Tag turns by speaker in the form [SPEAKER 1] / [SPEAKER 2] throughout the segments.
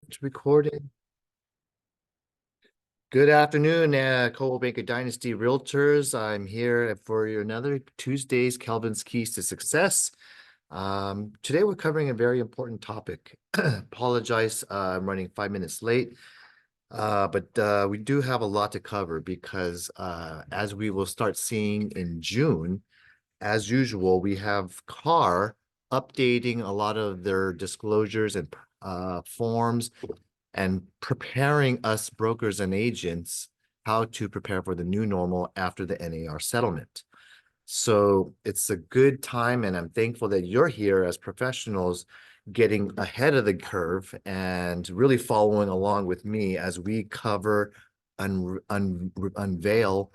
[SPEAKER 1] It's recording. Good afternoon, Coldwell Banker Dynasty Realtors. I'm here for your another Tuesday's Kelvin's Keys to Success. Today we're covering a very important topic. Apologize, I'm running 5 minutes late, but we do have a lot to cover because as we will start seeing in June, as usual, we have CAR updating a lot of their disclosures and forms and preparing us brokers and agents how to prepare for the new normal after the NAR settlement. So it's a good time, and I'm thankful that you're here as professionals getting ahead of the curve and really following along with me as we cover, unveil,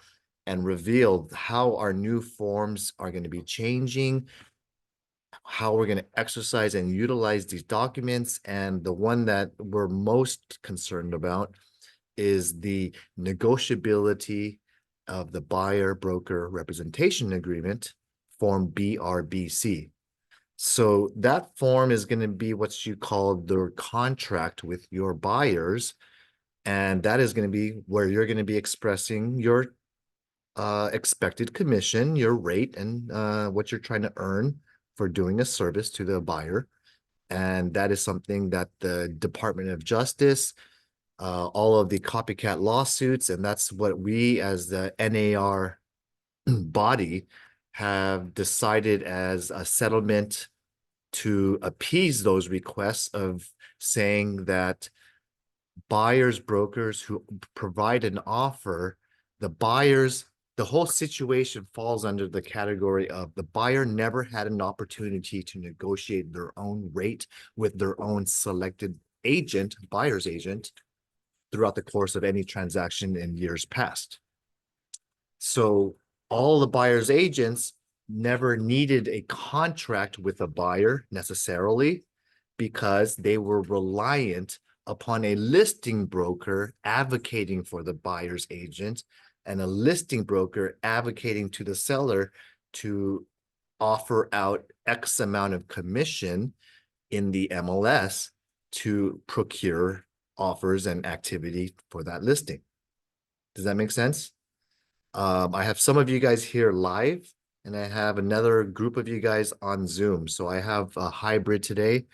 [SPEAKER 1] and reveal how our new forms are going to be changing, how we're going to exercise and utilize these documents. And the one that we're most concerned about is the negotiability of the buyer broker representation agreement, form BRBC. So that form is going to be what you call the contract with your buyers. And that is going to be where you're going to be expressing your expected commission, your rate, and what you're trying to earn for doing a service to the buyer. And that is something that the Department of Justice, all of the copycat lawsuits, and that's what we as the NAR body have decided as a settlement to appease those requests of saying that buyers, brokers who provide an offer, the whole situation falls under the category of the buyer never had an opportunity to negotiate their own rate with their own selected agent, buyer's agent, throughout the course of any transaction in years past. So all the buyer's agents never needed a contract with a buyer necessarily because they were reliant upon a listing broker advocating for the buyer's agent and a listing broker advocating to the seller to offer out X amount of commission in the MLS to procure offers and activity for that listing. Does that make sense? I have some of you guys here live, and I have another group of you guys on Zoom. So I have a hybrid today.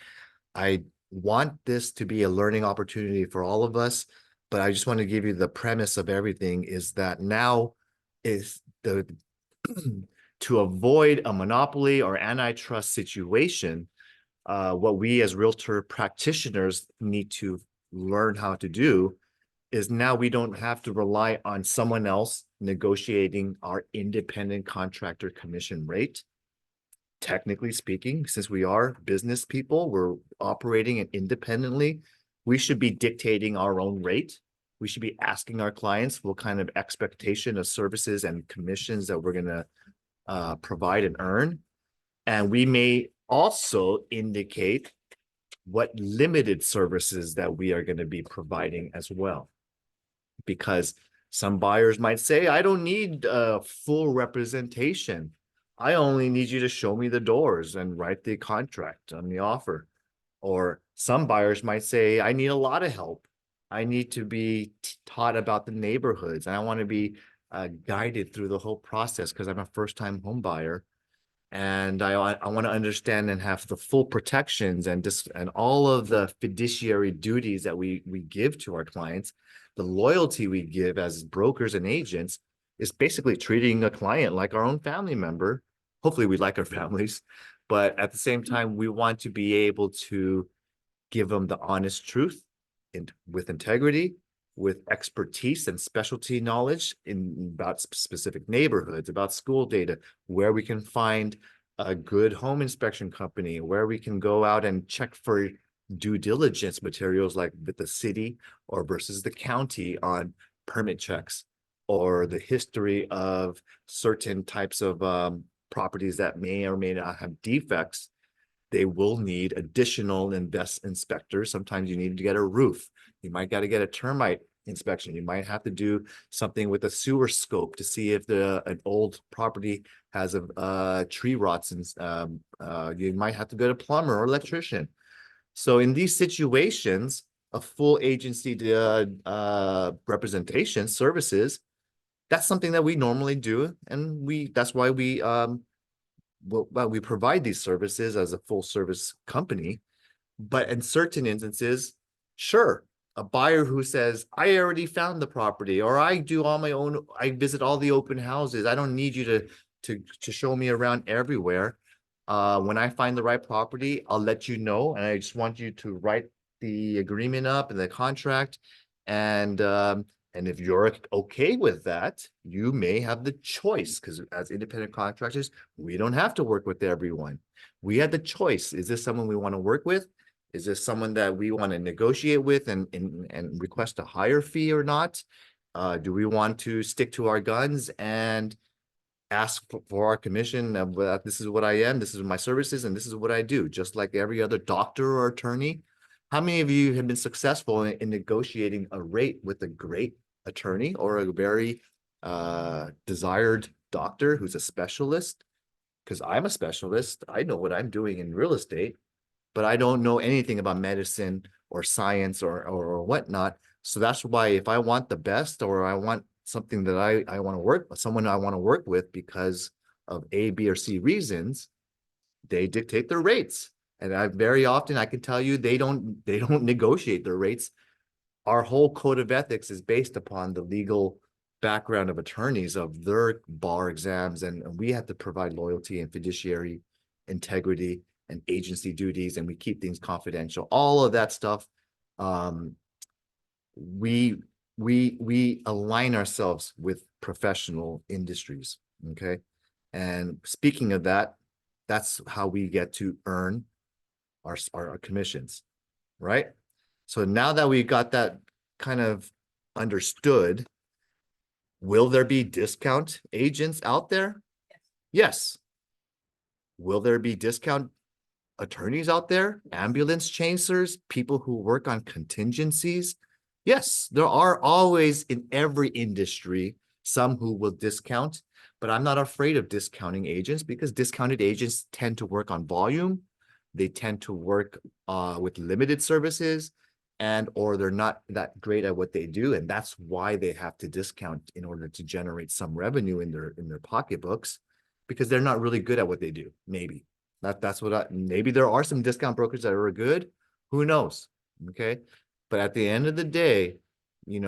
[SPEAKER 1] I want this to be a learning opportunity for all of us, but I just want to give you the premise of everything is that now is the to avoid a monopoly or antitrust situation, what we as realtor practitioners need to learn how to do is now we don't have to rely on someone else negotiating our independent contractor commission rate. Technically speaking, since we are business people, we're operating independently, we should be dictating our own rate. We should be asking our clients what kind of expectation of services and commissions that we're going to provide and earn. And we may also indicate what limited services that we are going to be providing as well. Because some buyers might say, I don't need full representation. I only need you to show me the doors and write the contract on the offer. Or some buyers might say, I need a lot of help. I need to be taught about the neighborhoods. And I want to be guided through the whole process because I'm a first-time home buyer. And I want to understand and have the full protections and all of the fiduciary duties that we give to our clients. The loyalty we give as brokers and agents is basically treating a client like our own family member. Hopefully we like our families, but at the same time, we want to be able to give them the honest truth with integrity, with expertise and specialty knowledge about specific neighborhoods, about school data, where we can find a good home inspection company, where we can go out and check for due diligence materials like with the city or versus the county on permit checks, or the history of certain types of properties that may or may not have defects. They will need additional inspectors. Sometimes you need to get a roof. You might got to get a termite inspection. You might have to do something with a sewer scope to see if an old property has a tree rots, and you might have to go to plumber or electrician. So in these situations, a full agency representation services, that's something that we normally do, and that's why we provide these services as a full service company. But in certain instances, sure, a buyer who says, I already found the property, or I do all my own, I visit all the open houses. I don't need you to show me around everywhere. When I find the right property, I'll let you know. And I just want you to write the agreement up and the contract. And if you're okay with that, you may have the choice, because as independent contractors, we don't have to work with everyone. We had the choice. Is this someone we want to work with? Is this someone that we want to negotiate with and request a higher fee or not? Do we want to stick to our guns and ask for our commission of this is what I am, this is my services, and this is what I do, just like every other doctor or attorney? How many of you have been successful in negotiating a rate with a great attorney or a very desired doctor who's a specialist? Because I'm a specialist, I know what I'm doing in real estate, but I don't know anything about medicine or science or whatnot. So that's why if I want the best, or I want something that I want to work with, someone I want to work with because of A, B, or C reasons, they dictate their rates. And very often I can tell you they don't negotiate their rates. Our whole code of ethics is based upon the legal background of attorneys, of their bar exams, and we have to provide loyalty and fiduciary integrity and agency duties, and we keep things confidential. All of that stuff, we align ourselves with professional industries. Okay, and speaking of that, that's how we get to earn our commissions, right? So now that we got that kind of understood, will there be discount agents out there? Yes. Will there be discount attorneys out there, ambulance chasers, people who work on contingencies? Yes, there are always in every industry some who will discount, but I'm not afraid of discounting agents, because discounted agents tend to work on volume. They tend to work with limited services, and or they're not that great at what they do, and that's why they have to discount in order to generate some revenue in their pocketbooks, because they're not really good at what they do. Maybe that's what maybe there are some discount brokers that are good. Who knows? Okay. But at the end of the day,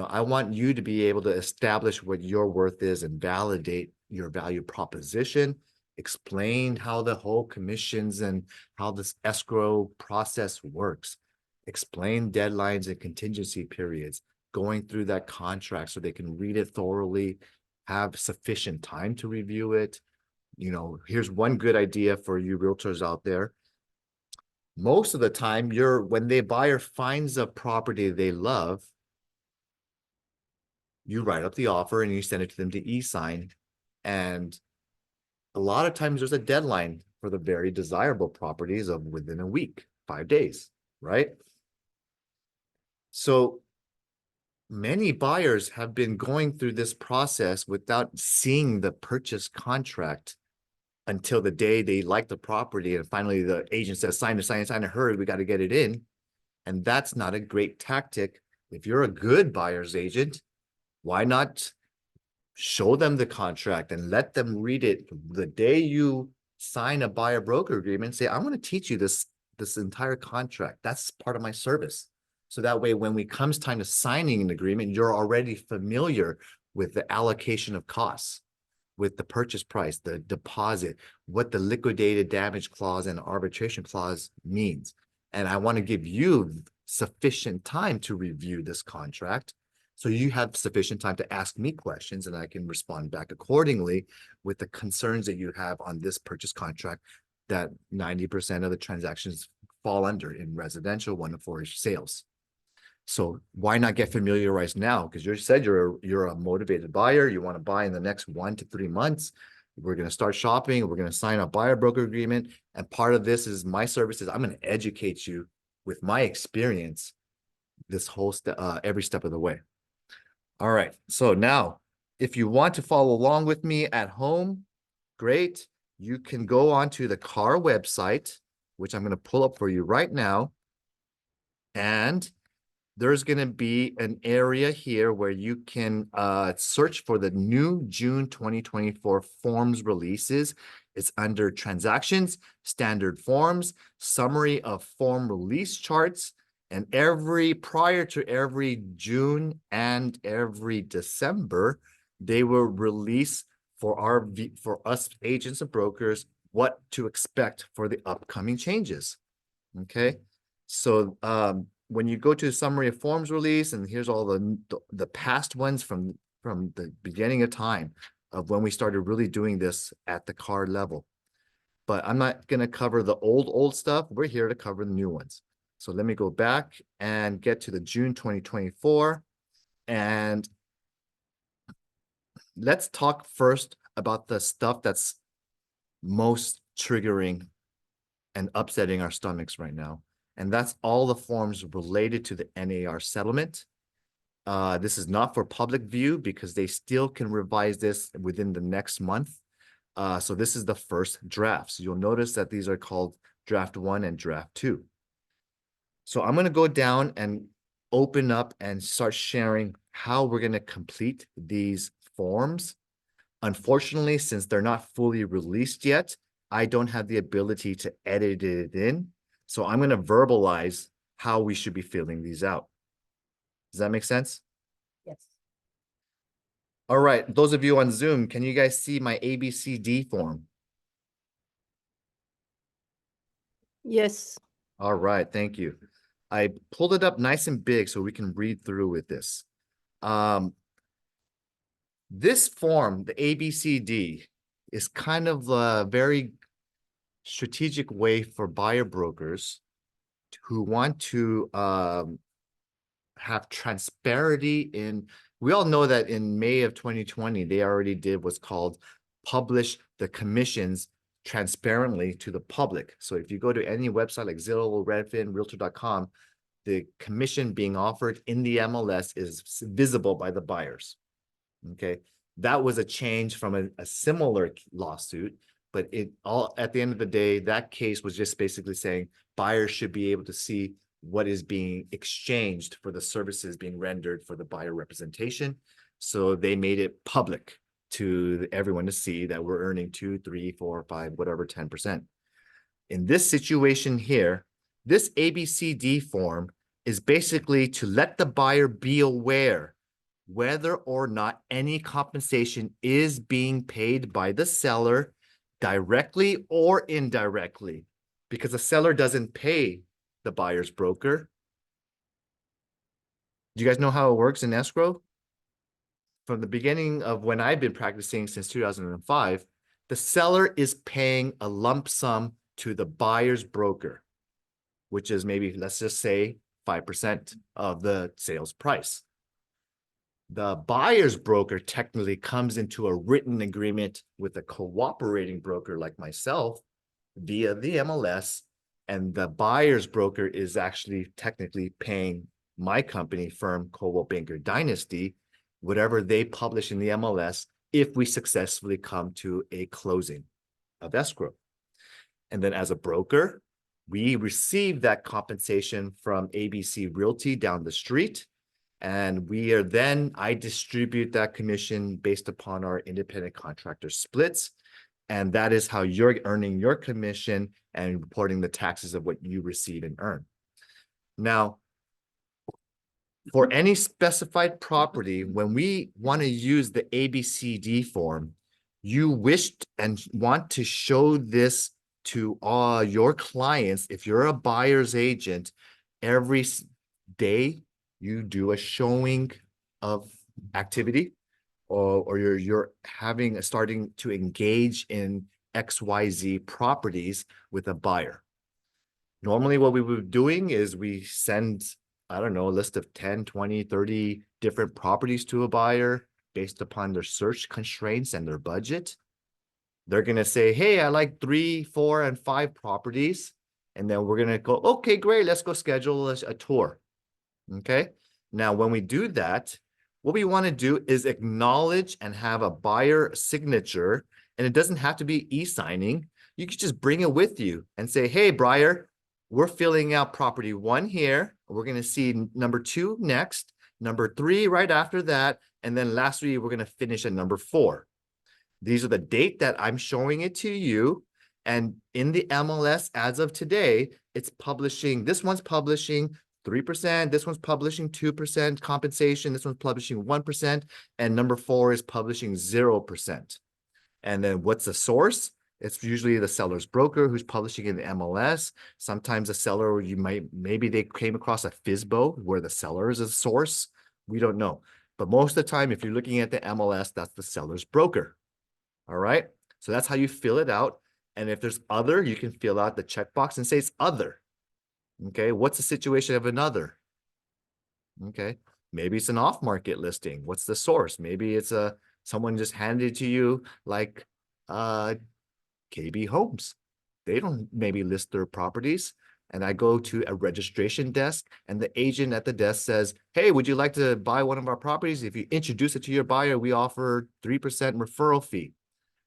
[SPEAKER 1] I want you to be able to establish what your worth is and validate your value proposition, explain how the whole commissions and how this escrow process works, explain deadlines and contingency periods, going through that contract so they can read it thoroughly, have sufficient time to review it. Here's one good idea for you realtors out there. Most of the time, when the buyer finds a property they love, you write up the offer and you send it to them to e-sign. And a lot of times there's a deadline for the very desirable properties of within a week, 5 days, right? So many buyers have been going through this process without seeing the purchase contract until the day they like the property, and finally the agent says, sign, hurry, we got to get it in. And that's not a great tactic. If you're a good buyer's agent, why not show them the contract and let them read it the day you sign a buyer broker agreement? Say, I want to teach you this entire contract. That's part of my service. So that way, when it comes time to signing an agreement, you're already familiar with the allocation of costs, with the purchase price, the deposit, what the liquidated damage clause and arbitration clause means. And I want to give you sufficient time to review this contract, so you have sufficient time to ask me questions and I can respond back accordingly with the concerns that you have on this purchase contract that 90% of the transactions fall under in residential 1 to 4 sales. So why not get familiarized now? Because you said you're a motivated buyer. You want to buy in the next 1 to 3 months. We're going to start shopping. We're going to sign a buyer broker agreement. And part of this is my services. I'm going to educate you with my experience this whole every step of the way. All right. So now, if you want to follow along with me at home, great. You can go onto the CAR website, which I'm going to pull up for you right now. And there's going to be an area here where you can search for the new June 2024 forms releases. It's under transactions, standard forms, summary of form release charts, and prior to every June and every December, they will release for us agents and brokers what to expect for the upcoming changes. Okay, so when you go to the summary of forms release, and here's all the past ones from the beginning of time of when we started really doing this at the card level. But I'm not going to cover the old stuff. We're here to cover the new ones. So let me go back and get to the June 2024. And let's talk first about the stuff that's most triggering and upsetting our stomachs right now. And that's all the forms related to the NAR settlement. This is not for public view because they still can revise this within the next month. So this is the first draft. So you'll notice that these are called draft 1 and draft 2. So I'm going to go down and open up and start sharing how we're going to complete these forms. Unfortunately, since they're not fully released yet, I don't have the ability to edit it in. So I'm going to verbalize how we should be filling these out. Does that make sense?
[SPEAKER 2] Yes.
[SPEAKER 1] All right. Those of you on Zoom, can you guys see my ABCD form?
[SPEAKER 2] Yes.
[SPEAKER 1] All right. Thank you. I pulled it up nice and big so we can read through with this. This form, the ABCD, is kind of a very strategic way for buyer brokers who want to have transparency in. We all know that in May of 2020, they already did what's called publish the commissions transparently to the public. So if you go to any website like Zillow, Redfin, Realtor.com, the commission being offered in the MLS is visible by the buyers. Okay, that was a change from a similar lawsuit, but it all at the end of the day, that case was just basically saying buyers should be able to see what is being exchanged for the services being rendered for the buyer representation. So they made it public to everyone to see that we're earning 2, 3, 4, 5, whatever, 10%. In this situation here, this ABCD form is basically to let the buyer be aware whether or not any compensation is being paid by the seller directly or indirectly, because the seller doesn't pay the buyer's broker. Do you guys know how it works in escrow? From the beginning of when I've been practicing since 2005, the seller is paying a lump sum to the buyer's broker, which is maybe, let's just say, 5% of the sales price. The buyer's broker technically comes into a written agreement with a cooperating broker like myself via the MLS, and the buyer's broker is actually technically paying my company firm, Coldwell Banker Dynasty, whatever they publish in the MLS if we successfully come to a closing of escrow. And then as a broker, we receive that compensation from ABC Realty down the street. And we are then, I distribute that commission based upon our independent contractor splits. And that is how you're earning your commission and reporting the taxes of what you receive and earn. Now, for any specified property, when we want to use the ABCD form, you wished and want to show this to your clients. If you're a buyer's agent, every day you do a showing of activity, or you're starting to engage in XYZ properties with a buyer. Normally what we were doing is we send, I don't know, a list of 10, 20, 30 different properties to a buyer based upon their search constraints and their budget. They're going to say, hey, I like 3, 4, and 5 properties. And then we're going to go, okay, great, let's go schedule a tour. Okay. Now, when we do that, what we want to do is acknowledge and have a buyer signature. And it doesn't have to be e-signing. You can just bring it with you and say, hey, buyer, we're filling out property 1 here. We're going to see number 2 next, number 3 right after that, and then lastly, we're going to finish at number 4. These are the date that I'm showing it to you. And in the MLS as of today, it's publishing, this one's publishing 3%, this one's publishing 2% compensation, this one's publishing 1%, and number 4 is publishing 0%. And then what's the source? It's usually the seller's broker who's publishing in the MLS. Sometimes a seller, maybe they came across a FSBO where the seller is a source. We don't know. But most of the time, if you're looking at the MLS, that's the seller's broker. All right. So that's how you fill it out. And if there's other, you can fill out the checkbox and say it's other. Okay. What's the situation of another? Okay. Maybe it's an off-market listing. What's the source? Maybe it's someone just handed it to you like KB Homes. They don't maybe list their properties. And I go to a registration desk and the agent at the desk says, hey, would you like to buy one of our properties? If you introduce it to your buyer, we offer 3% referral fee.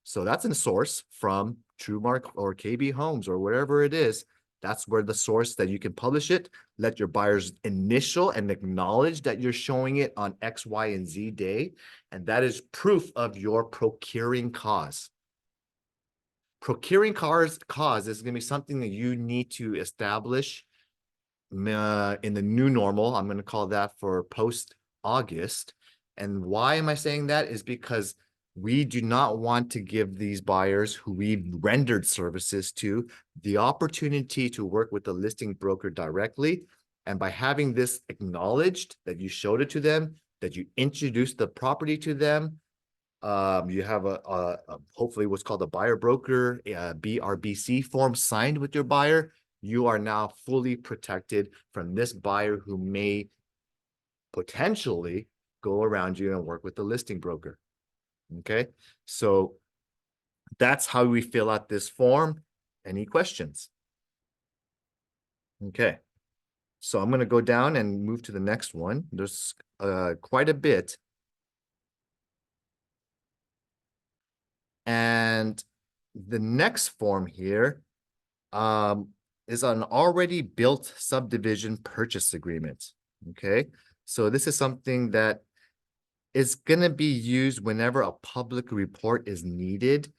[SPEAKER 1] So that's a source from TrueMark or KB Homes or wherever it is. That's where the source that you can publish it. Let your buyers initial and acknowledge that you're showing it on X, Y, and Z day. And that is proof of your procuring cause. Procuring cause is going to be something that you need to establish in the new normal. I'm going to call that for post-August. And why am I saying that? Is because we do not want to give these buyers who we've rendered services to the opportunity to work with the listing broker directly. And by having this acknowledged that you showed it to them, that you introduced the property to them, you have a hopefully what's called a buyer broker, BRBC form signed with your buyer. You are now fully protected from this buyer who may potentially go around you and work with the listing broker. Okay, so that's how we fill out this form. Any questions? Okay, so I'm going to go down and move to the next one. There's quite a bit. And the next form here is an already built subdivision purchase agreement. Okay, so this is something that is going to be used whenever a public report is needed,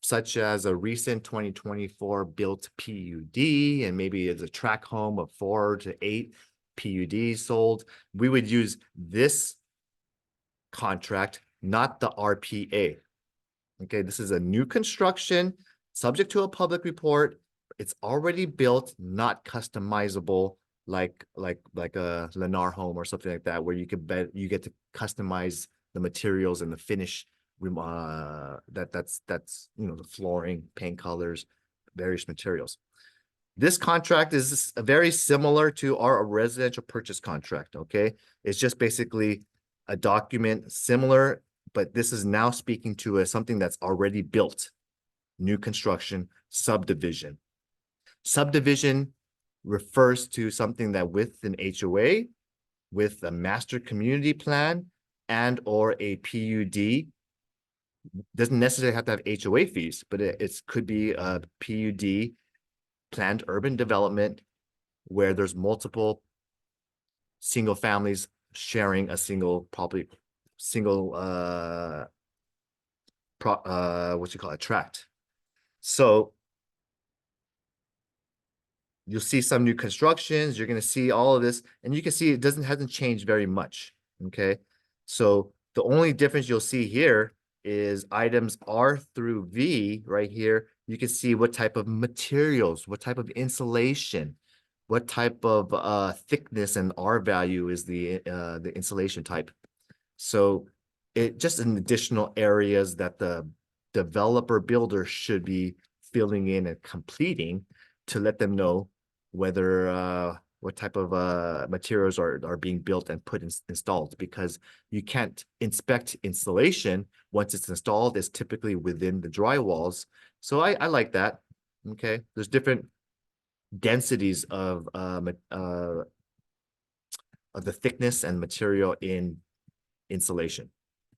[SPEAKER 1] such as a recent 2024 built PUD, and maybe it's a tract home of 4 to 8 PUDs sold. We would use this contract, not the RPA. Okay, this is a new construction, subject to a public report. It's already built, not customizable like a Lennar home or something like that, where you get to customize the materials and the finish. That's the flooring, paint colors, various materials. This contract is very similar to our residential purchase contract. Okay, it's just basically a document similar, but this is now speaking to something that's already built, new construction, subdivision. Subdivision refers to something that with an HOA, with a master community plan, and or a PUD, doesn't necessarily have to have HOA fees, but it could be a PUD, planned urban development, where there's multiple single families sharing a single property, a tract. So you'll see some new constructions. You're going to see all of this, and you can see it hasn't changed very much. Okay, so the only difference you'll see here is items R through V right here. You can see what type of materials, what type of insulation, what type of thickness and R value is the insulation type. So it just in additional areas that the developer builder should be filling in and completing to let them know whether what type of materials are being built and installed, because you can't inspect installation once it's installed. It's typically within the drywalls. So I like that. Okay, there's different densities of the thickness and material in insulation.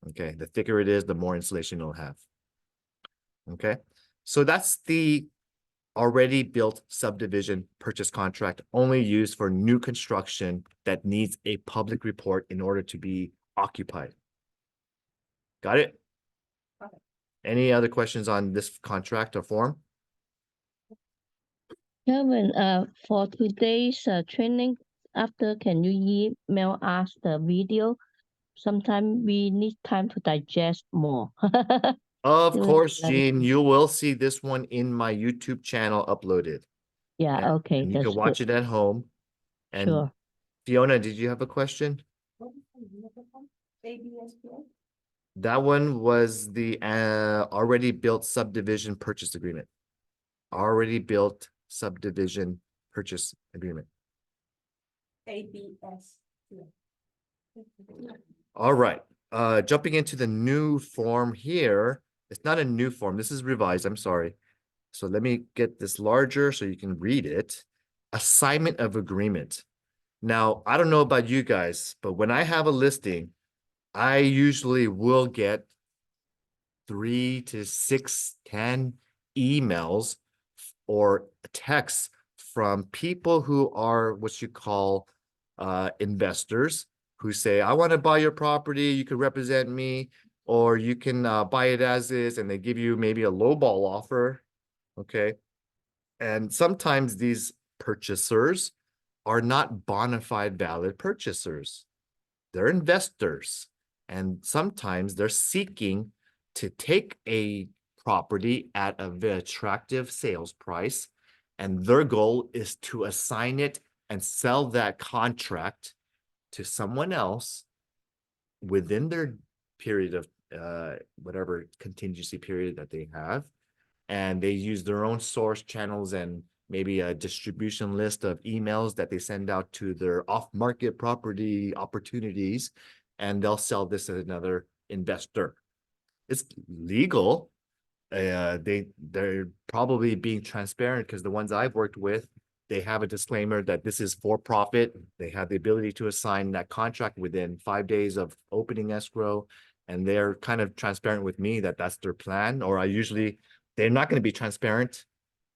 [SPEAKER 1] Okay, the thicker it is, the more insulation you'll have. Okay, so that's the already built subdivision purchase contract, only used for new construction that needs a public report in order to be occupied. Got it?
[SPEAKER 3] Got it.
[SPEAKER 1] Any other questions on this contract or form?
[SPEAKER 4] Kevin, for today's training, after can you email us the video? Sometimes we need time to digest more.
[SPEAKER 1] Of
[SPEAKER 4] Yeah,
[SPEAKER 1] course,
[SPEAKER 4] like-
[SPEAKER 1] Gene, you will see this one in my YouTube channel uploaded.
[SPEAKER 4] Yeah,
[SPEAKER 1] And-
[SPEAKER 4] okay,
[SPEAKER 1] And you
[SPEAKER 4] that's
[SPEAKER 1] can watch
[SPEAKER 4] good.
[SPEAKER 1] it at home. And
[SPEAKER 4] Sure.
[SPEAKER 1] Fiona, did you have a question?
[SPEAKER 3] ABSPA?
[SPEAKER 1] That one was the already built subdivision purchase agreement. Already built subdivision purchase agreement.
[SPEAKER 3] ABS.
[SPEAKER 1] All right, jumping into the new form here. It's not a new form. This is revised. I'm sorry. So let me get this larger so you can read it. Assignment of agreement. Now, I don't know about you guys, but when I have a listing, I usually will get 3 to 6, 10 emails or texts from people who are what you call investors who say, I want to buy your property, you can represent me, or you can buy it as is, and they give you maybe a lowball offer. Okay. And sometimes these purchasers are not bona fide valid purchasers. They're investors. And sometimes they're seeking to take a property at a very attractive sales price. And their goal is to assign it and sell that contract to someone else within their period of whatever contingency period that they have. And they use their own source channels and maybe a distribution list of emails that they send out to their off-market property opportunities, and they'll sell this to another investor. It's legal. They're probably being transparent because the ones I've worked with, they have a disclaimer that this is for profit. They have the ability to assign that contract within 5 days of opening escrow, and they're kind of transparent with me that that's their plan. Or they're not going to be transparent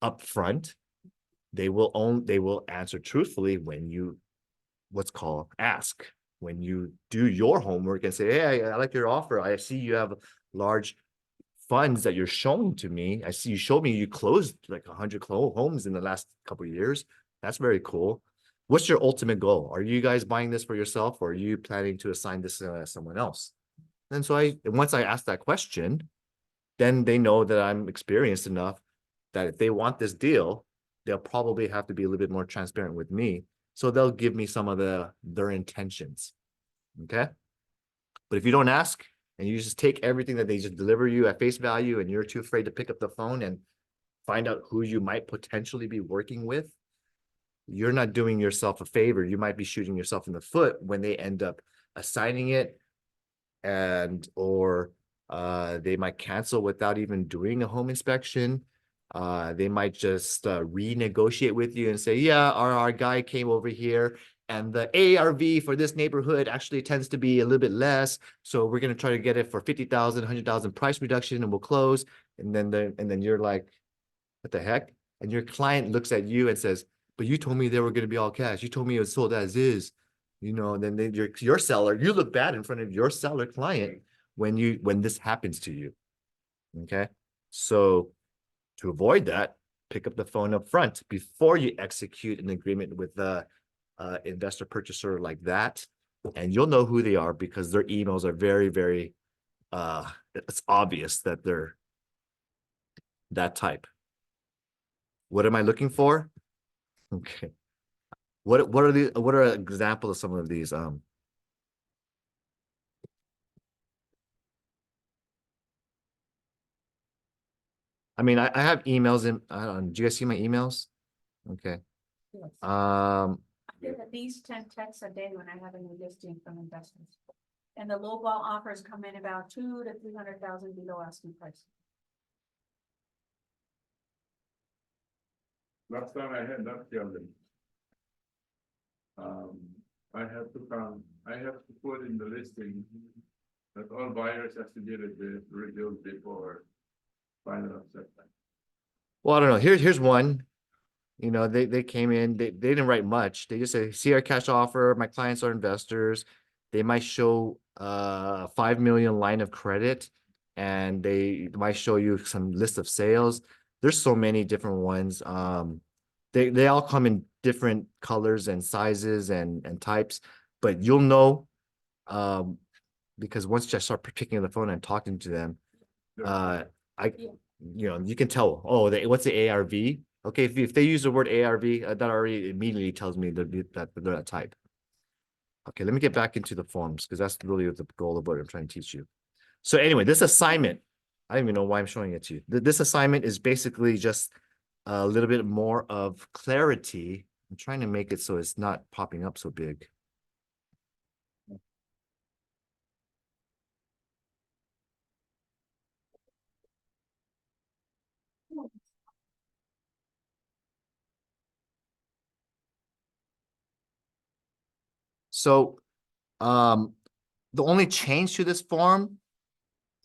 [SPEAKER 1] up front. They will answer truthfully when you what's called ask. When you do your homework and say, hey, I like your offer. I see you have large funds that you're showing to me. I see you showed me you closed like 100 homes in the last couple of years. That's very cool. What's your ultimate goal? Are you guys buying this for yourself, or are you planning to assign this to someone else? And so once I ask that question, then they know that I'm experienced enough that if they want this deal, they'll probably have to be a little bit more transparent with me. So they'll give me some of their intentions. Okay. But if you don't ask and you just take everything that they just deliver you at face value, and you're too afraid to pick up the phone and find out who you might potentially be working with, you're not doing yourself a favor. You might be shooting yourself in the foot when they end up assigning it, or they might cancel without even doing a home inspection. They might just renegotiate with you and say, yeah, our guy came over here and the ARV for this neighborhood actually tends to be a little bit less. So we're going to try to get it for 50,000, 100,000 price reduction, and we'll close. And then you're like, what the heck? And your client looks at you and says, but you told me they were going to be all cash. You told me it was sold as is, and then your seller, you look bad in front of your seller client when this happens to you. Okay. So to avoid that, pick up the phone up front before you execute an agreement with the investor purchaser like that. And you'll know who they are because their emails are very, very, it's obvious that they're that type. What am I looking for? Okay. What are examples of some of these? I mean, I have emails in, I don't know, do you guys see my emails? Okay.
[SPEAKER 3] Yes.
[SPEAKER 1] Um,
[SPEAKER 3] I get at least 10 texts a day when I have a new listing from investors. And the lowball offers come in about 200,000 to 300,000 below asking price.
[SPEAKER 5] Last time I had that Kelvin. I have to put in the listing that all buyers has to get it reviewed before final acceptance.
[SPEAKER 1] Well, I don't know. Here's one. You know, they came in, they didn't write much. They just say, see our cash offer, my clients are investors. They might show 5 million line of credit, and they might show you some list of sales. There's so many different ones. They all come in different colors and sizes and types, but you'll know because once you start picking up the phone and talking to them, I
[SPEAKER 3] Yeah.
[SPEAKER 1] you know, you can tell, oh, what's the ARV? Okay, if they use the word ARV, that already immediately tells me that they're that type. Okay, let me get back into the forms because that's really the goal of what I'm trying to teach you. So anyway, this assignment, I don't even know why I'm showing it to you. This assignment is basically just a little bit more of clarity. I'm trying to make it so it's not popping up so big. So the only change to this form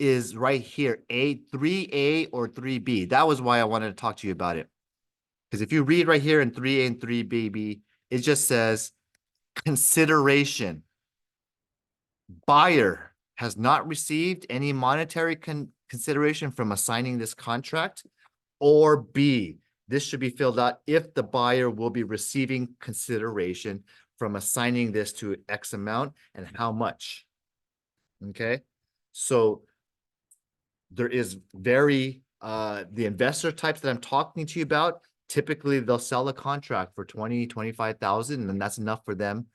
[SPEAKER 1] is right here, 3A or 3B. That was why I wanted to talk to you about it. Because if you read right here in 3A and 3B, it just says consideration. Buyer has not received any monetary consideration from assigning this contract. Or B, this should be filled out if the buyer will be receiving consideration from assigning this to X amount and how much. Okay, so there is the investor types that I'm talking to you about, typically they'll sell a contract for 25,000, and that's enough for them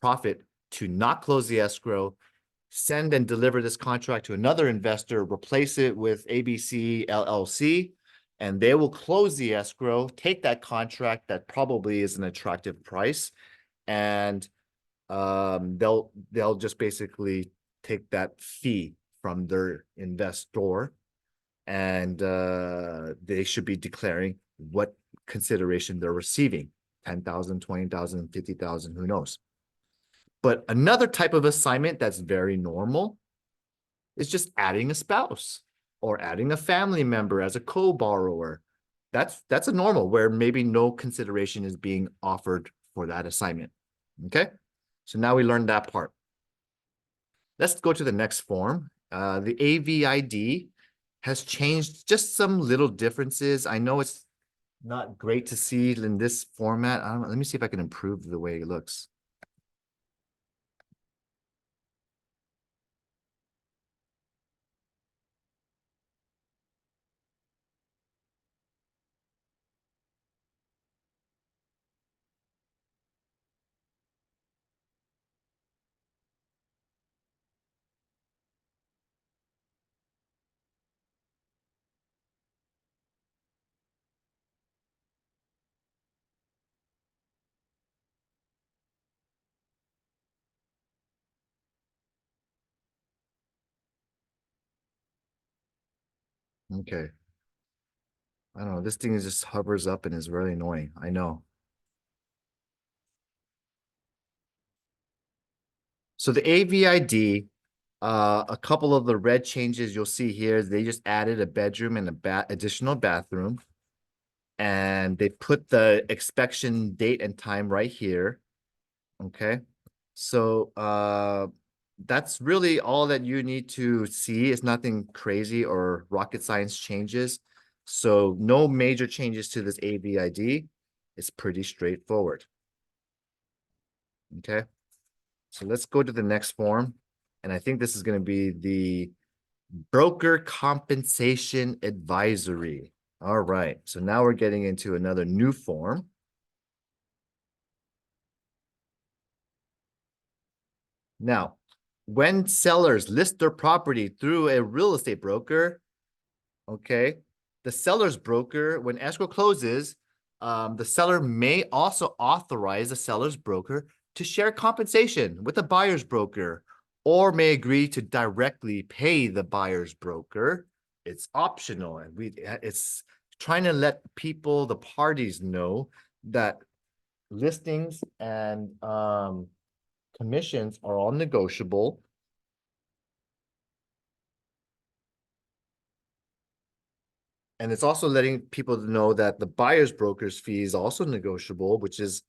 [SPEAKER 1] profit to not close the escrow, send and deliver this contract to another investor, replace it with ABC LLC, and they will close the escrow, take that contract that probably is an attractive price, and they'll just basically take that fee from their investor, and they should be declaring what consideration they're receiving, 10,000, 20,000, 50,000, who knows. But another type of assignment that's very normal is just adding a spouse or adding a family member as a co-borrower. That's a normal where maybe no consideration is being offered for that assignment. Okay, so now we learned that part. Let's go to the next form. The AVID has changed just some little differences. I know it's not great to see in this format. I don't know. Let me see if I can improve the way it looks. Okay. I don't know. This thing just hovers up and is really annoying. I know. So the AVID, a couple of the red changes you'll see here, they just added a bedroom and additional bathroom. And they put the inspection date and time right here. Okay. So that's really all that you need to see. It's nothing crazy or rocket science changes. So no major changes to this AVID. It's pretty straightforward. Okay. So let's go to the next form. And I think this is going to be the broker compensation advisory. All right. So now we're getting into another new form. Now, when sellers list their property through a real estate broker, okay, the seller's broker, when escrow closes, the seller may also authorize the seller's broker to share compensation with the buyer's broker, or may agree to directly pay the buyer's broker. It's optional, and it's trying to let people, the parties, know that listings and commissions are all negotiable. And it's also letting people know that the buyer's broker's fee is also negotiable, which is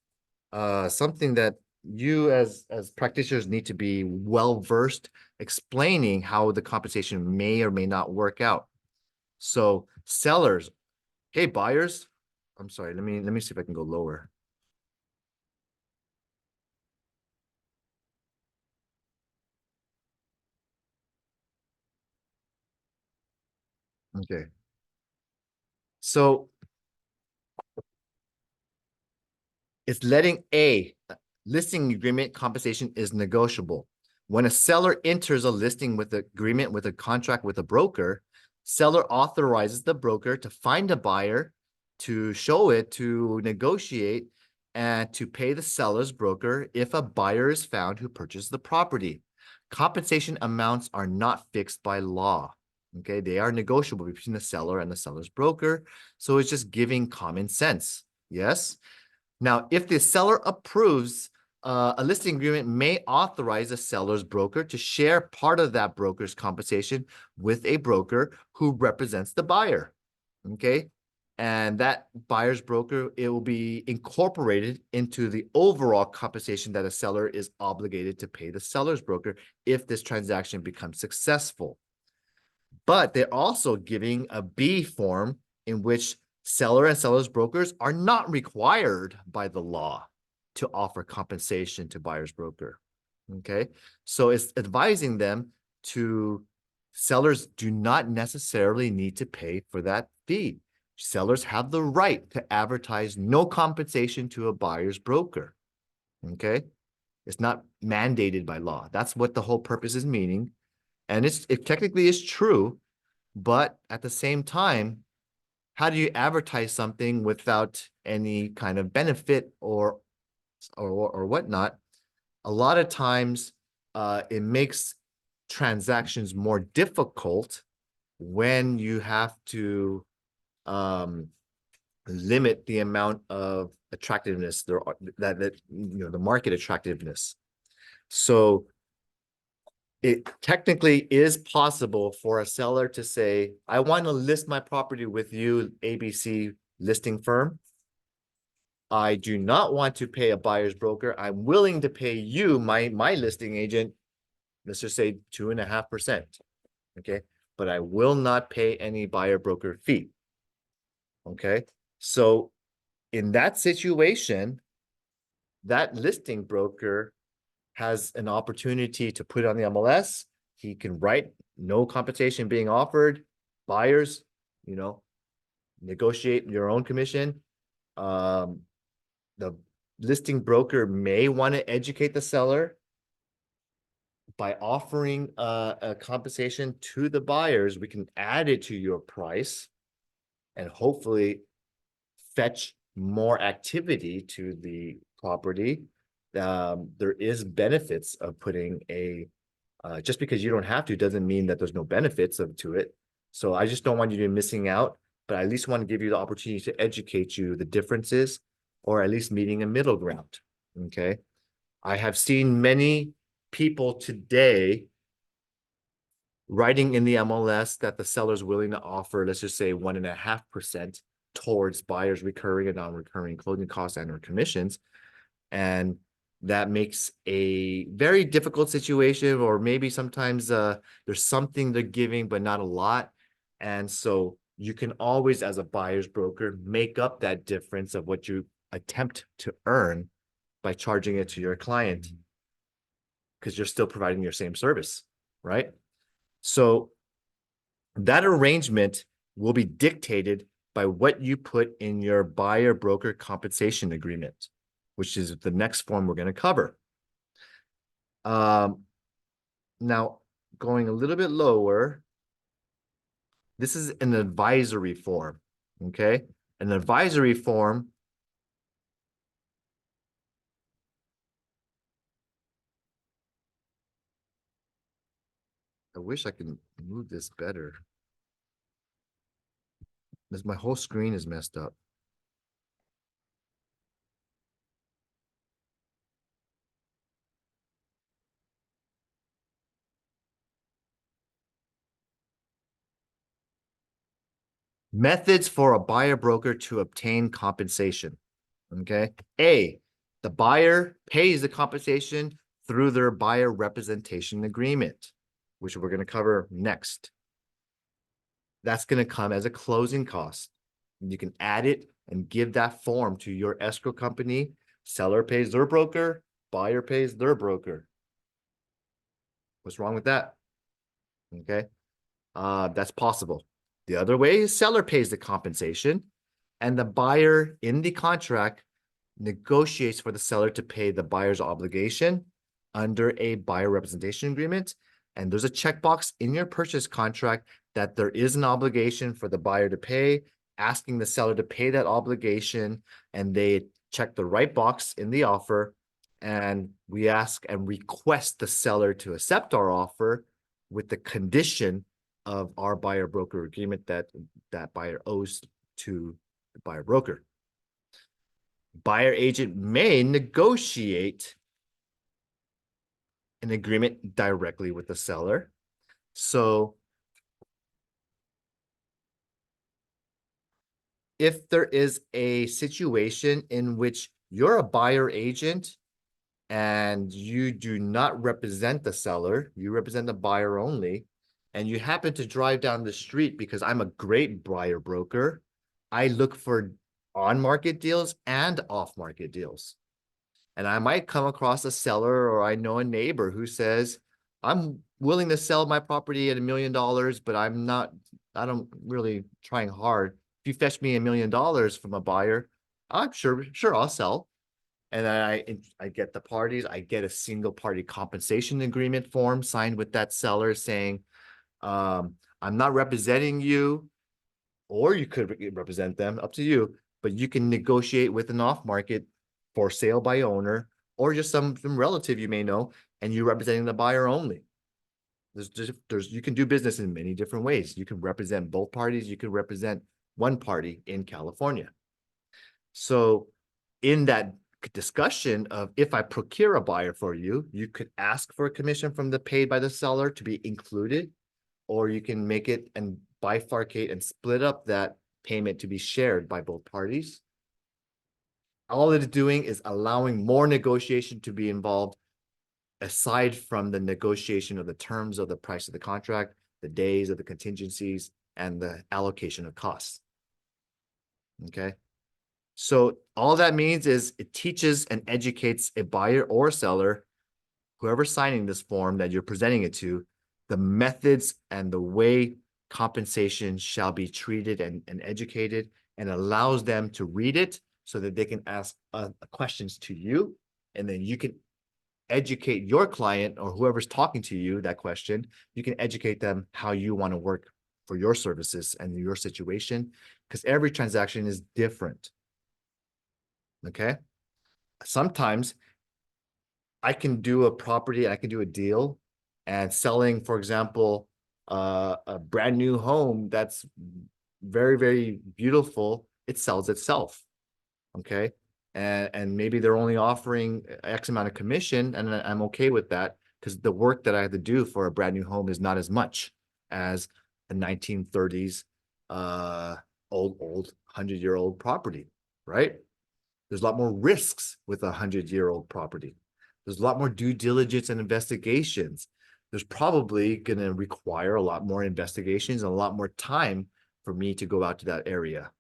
[SPEAKER 1] something that you as practitioners need to be well versed explaining how the compensation may or may not work out. So sellers, hey buyers, I'm sorry, let me see if I can go lower. Okay. So it's letting listing agreement compensation is negotiable. When a seller enters a listing with agreement with a contract with a broker, seller authorizes the broker to find a buyer, to show it, to negotiate, and to pay the seller's broker if a buyer is found who purchased the property. Compensation amounts are not fixed by law. Okay, they are negotiable between the seller and the seller's broker. So it's just giving common sense. Yes. Now, if the seller approves, a listing agreement may authorize a seller's broker to share part of that broker's compensation with a broker who represents the buyer. Okay. And that buyer's broker, it will be incorporated into the overall compensation that a seller is obligated to pay the seller's broker if this transaction becomes successful. But they're also giving a B form in which seller and seller's brokers are not required by the law to offer compensation to buyer's broker. Okay, so it's advising them to sellers do not necessarily need to pay for that fee. Sellers have the right to advertise no compensation to a buyer's broker. Okay, it's not mandated by law. That's what the whole purpose is meaning. And it technically is true, but at the same time, how do you advertise something without any kind of benefit or whatnot? A lot of times, it makes transactions more difficult when you have to limit the amount of attractiveness that the market attractiveness. So it technically is possible for a seller to say, I want to list my property with you, ABC listing firm. I do not want to pay a buyer's broker. I'm willing to pay you, my listing agent, let's just say 2.5%. Okay. But I will not pay any buyer broker fee. Okay. So in that situation, that listing broker has an opportunity to put it on the MLS. He can write no compensation being offered. Buyers, negotiate your own commission. The listing broker may want to educate the seller by offering a compensation to the buyers. We can add it to your price and hopefully fetch more activity to the property. There is benefits of putting just because you don't have to doesn't mean that there's no benefits to it. So I just don't want you to be missing out, but I at least want to give you the opportunity to educate you the differences, or at least meeting a middle ground. Okay. I have seen many people today writing in the MLS that the seller is willing to offer, let's just say 1.5% towards buyers' recurring and non-recurring closing costs and or commissions. And that makes a very difficult situation, or maybe sometimes there's something they're giving, but not a lot. And so you can always, as a buyer's broker, make up that difference of what you attempt to earn by charging it to your client, because you're still providing your same service, right? So that arrangement will be dictated by what you put in your buyer broker compensation agreement, which is the next form we're going to cover. Now, going a little bit lower, this is an advisory form, okay? An advisory form I wish I could move this better. My whole screen is messed up. Methods for a buyer broker to obtain compensation. Okay. A, the buyer pays the compensation through their buyer representation agreement, which we're going to cover next. That's going to come as a closing cost. You can add it and give that form to your escrow company. Seller pays their broker, buyer pays their broker. What's wrong with that? Okay. That's possible. The other way is seller pays the compensation and the buyer in the contract negotiates for the seller to pay the buyer's obligation under a buyer representation agreement. And there's a checkbox in your purchase contract that there is an obligation for the buyer to pay, asking the seller to pay that obligation, and they check the right box in the offer. And we ask and request the seller to accept our offer with the condition of our buyer broker agreement that that buyer owes to the buyer broker. Buyer agent may negotiate an agreement directly with the seller. So if there is a situation in which you're a buyer agent and you do not represent the seller, you represent the buyer only, and you happen to drive down the street because I'm a great buyer broker, I look for on-market deals and off-market deals. And I might come across a seller or I know a neighbor who says, I'm willing to sell my property at $1 million, but I don't really trying hard. If you fetch me $1 million from a buyer, I'm sure I'll sell. And then I get the parties, I get a single party compensation agreement form signed with that seller saying, I'm not representing you, or you could represent them, up to you, but you can negotiate with an off-market for sale by owner, or just some relative you may know, and you're representing the buyer only. You can do business in many different ways. You can represent both parties. You can represent one party in California. So in that discussion of if I procure a buyer for you, you could ask for a commission from the paid by the seller to be included, or you can make it and bifurcate and split up that payment to be shared by both parties. All it is doing is allowing more negotiation to be involved aside from the negotiation of the terms of the price of the contract, the days of the contingencies, and the allocation of costs. Okay. So all that means is it teaches and educates a buyer or seller, whoever's signing this form that you're presenting it to, the methods and the way compensation shall be treated and educated, and allows them to read it so that they can ask questions to you, and then you can educate your client or whoever's talking to you that question. You can educate them how you want to work for your services and your situation, because every transaction is different. Okay. Sometimes I can do a property, I can do a deal and selling, for example, a brand new home that's very, very beautiful. It sells itself. Okay. And maybe they're only offering X amount of commission, and I'm okay with that because the work that I have to do for a brand new home is not as much as a 1930s old 100-year-old property, right? There's a lot more risks with a 100-year-old property. There's a lot more due diligence and investigations. There's probably going to require a lot more investigations and a lot more time for me to go out to that area.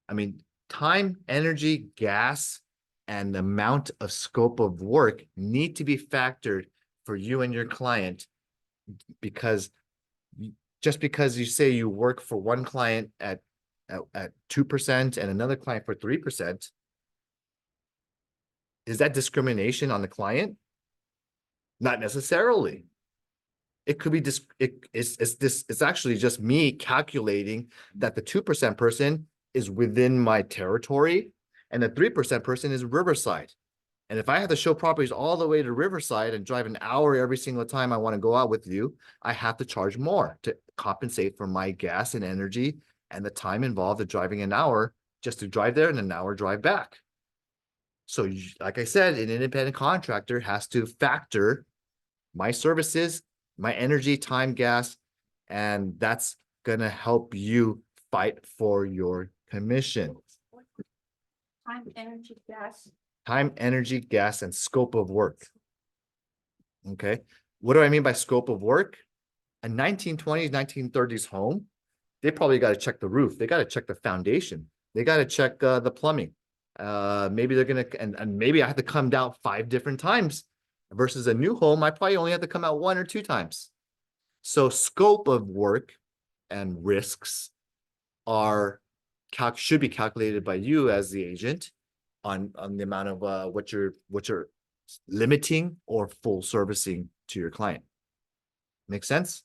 [SPEAKER 1] I mean, time, energy, gas, and the amount of scope of work need to be factored for you and your client, because just because you say you work for one client at 2% and another client for 3%, is that discrimination on the client? Not necessarily. It could be it's actually just me calculating that the 2% person is within my territory and the 3% person is Riverside. And if I have to show properties all the way to Riverside and drive an hour every single time I want to go out with you, I have to charge more to compensate for my gas and energy and the time involved of driving an hour just to drive there and an hour drive back. So like I said, an independent contractor has to factor my services, my energy, time, gas, and that's going to help you fight for your commission.
[SPEAKER 3] Time, energy, gas.
[SPEAKER 1] Time, energy, gas, and scope of work. Okay, what do I mean by scope of work? A 1920s, 1930s home, they probably got to check the roof. They got to check the foundation. They got to check the plumbing. Maybe they're gonna, and maybe I have to come down 5 different times versus a new home. I probably only have to come out 1 or 2 times. So scope of work and risks are should be calculated by you as the agent on the amount of what you're limiting or full servicing to your client. Make sense?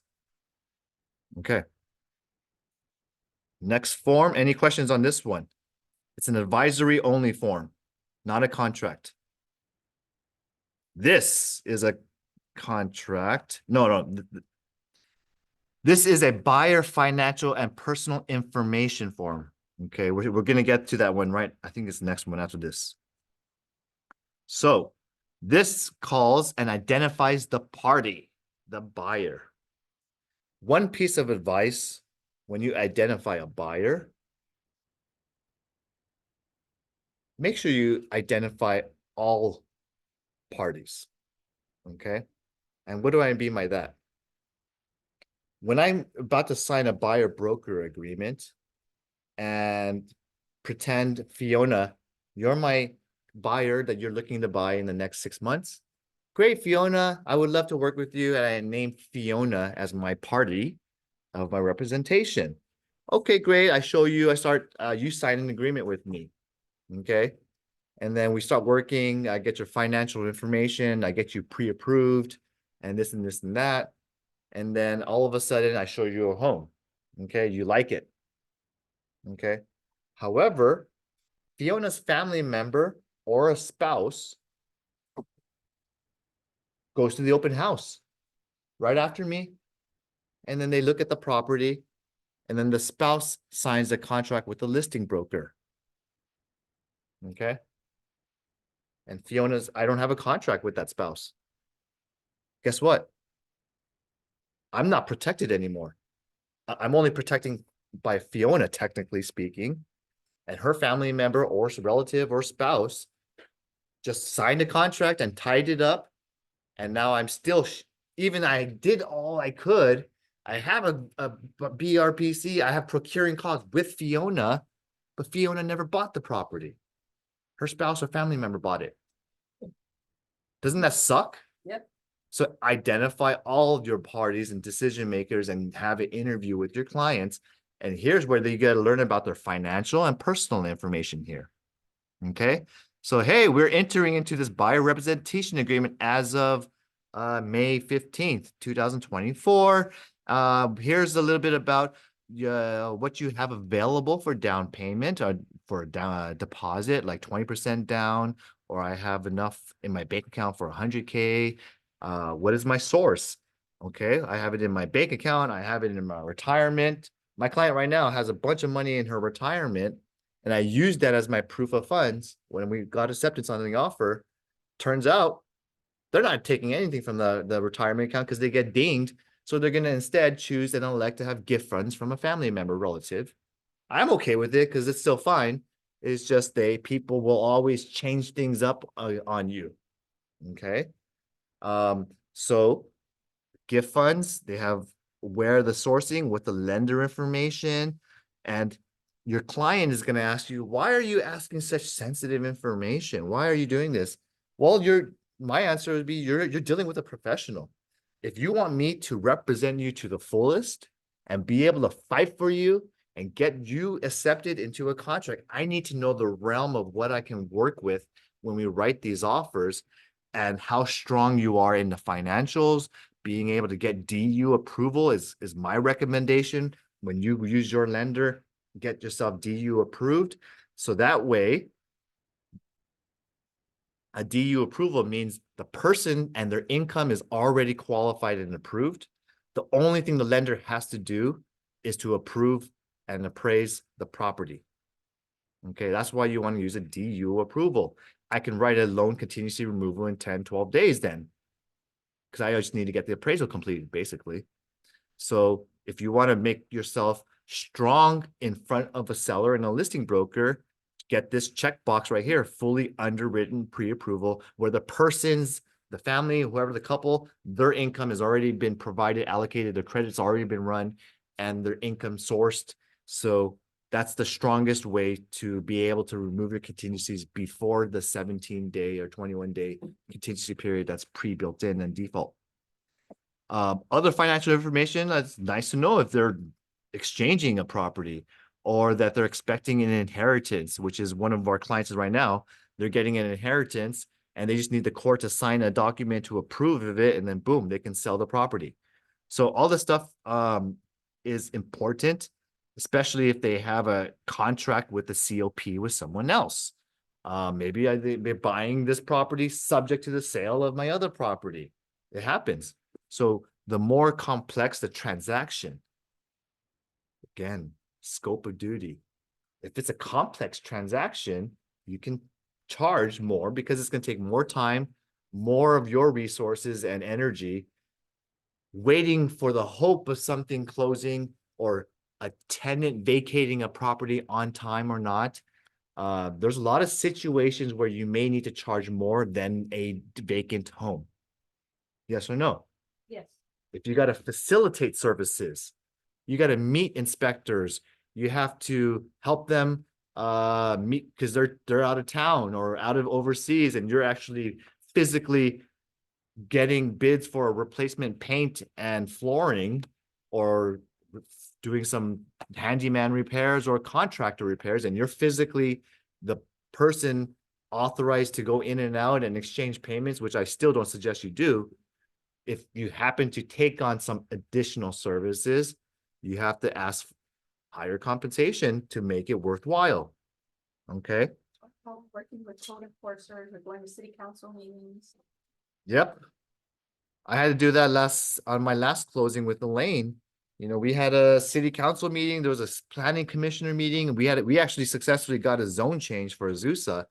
[SPEAKER 1] Okay. Next form, any questions on this one? It's an advisory only form, not a contract. This is a contract. No. This is a buyer financial and personal information form. Okay, we're going to get to that one, right? I think it's the next one after this. So this calls and identifies the party, the buyer. One piece of advice when you identify a buyer, make sure you identify all parties. Okay. And what do I mean by that? When I'm about to sign a buyer broker agreement and pretend, Fiona, you're my buyer that you're looking to buy in the next 6 months. Great, Fiona, I would love to work with you. And I named Fiona as my party of my representation. Okay, great. I show you, you sign an agreement with me. Okay. And then we start working. I get your financial information. I get you pre-approved and this and this and that. And then all of a sudden I show you a home. Okay. You like it. Okay. However, Fiona's family member or a spouse goes to the open house right after me. And then they look at the property. And then the spouse signs a contract with the listing broker. Okay. And I don't have a contract with that spouse. Guess what? I'm not protected anymore. I'm only protecting by Fiona, technically speaking, and her family member or relative or spouse just signed a contract and tied it up. And now I'm still, even I did all I could. I have a BRPC. I have procuring costs with Fiona, but Fiona never bought the property. Her spouse or family member bought it. Doesn't that suck?
[SPEAKER 2] Yep.
[SPEAKER 1] So identify all of your parties and decision makers and have an interview with your clients. And here's where you got to learn about their financial and personal information here. Okay. So, hey, we're entering into this buyer representation agreement as of May 15th, 2024. Here's a little bit about what you have available for down payment or for deposit, like 20% down, or I have enough in my bank account for 100K. What is my source? Okay, I have it in my bank account. I have it in my retirement. My client right now has a bunch of money in her retirement, and I used that as my proof of funds when we got acceptance on the offer. Turns out they're not taking anything from the retirement account because they get dinged. So they're going to instead choose and elect to have gift funds from a family member relative. I'm okay with it because it's still fine. It's just people will always change things up on you. Okay. So gift funds, they have where the sourcing with the lender information, and your client is going to ask you, why are you asking such sensitive information? Why are you doing this? Well, my answer would be you're dealing with a professional. If you want me to represent you to the fullest and be able to fight for you and get you accepted into a contract, I need to know the realm of what I can work with when we write these offers and how strong you are in the financials. Being able to get DU approval is my recommendation. When you use your lender, get yourself DU approved. So that way, a DU approval means the person and their income is already qualified and approved. The only thing the lender has to do is to approve and appraise the property. Okay, that's why you want to use a DU approval. I can write a loan contingency removal in 10, 12 days then, because I just need to get the appraisal completed, basically. So if you want to make yourself strong in front of a seller and a listing broker. Get this checkbox right here, fully underwritten pre-approval, where the family, whoever the couple, their income has already been provided, allocated, their credit's already been run, and their income sourced. So that's the strongest way to be able to remove your contingencies before the 17-day or 21-day contingency period that's pre-built in and default. Other financial information, that's nice to know if they're exchanging a property or that they're expecting an inheritance, which is one of our clients right now. They're getting an inheritance and they just need the court to sign a document to approve of it, and then boom, they can sell the property. So all this stuff is important, especially if they have a contract with the COP with someone else. Maybe they're buying this property subject to the sale of my other property. It happens. So the more complex the transaction, again, scope of duty. If it's a complex transaction, you can charge more because it's going to take more time, more of your resources and energy, waiting for the hope of something closing or a tenant vacating a property on time or not. There's a lot of situations where you may need to charge more than a vacant home. Yes or no?
[SPEAKER 3] Yes.
[SPEAKER 1] If you got to facilitate services, you got to meet inspectors, you have to help them meet because they're out of town or out of overseas, and you're actually physically getting bids for a replacement paint and flooring or doing some handyman repairs or contractor repairs, and you're physically the person authorized to go in and out and exchange payments, which I still don't suggest you do. If you happen to take on some additional services, you have to ask higher compensation to make it worthwhile. Okay.
[SPEAKER 3] Working with code enforcers, or going to city council meetings.
[SPEAKER 1] Yep. I had to do that on my last closing with Elaine. You know, we had a city council meeting, there was a planning commissioner meeting, and we actually successfully got a zone change for Azusa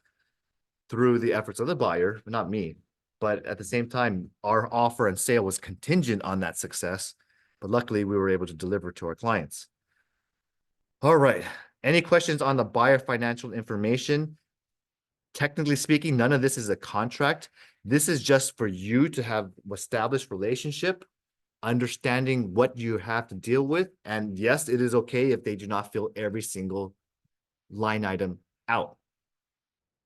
[SPEAKER 1] through the efforts of the buyer, not me. But at the same time, our offer and sale was contingent on that success. But luckily, we were able to deliver to our clients. All right. Any questions on the buyer financial information? Technically speaking, none of this is a contract. This is just for you to have established relationship, understanding what you have to deal with. And yes, it is okay if they do not fill every single line item out.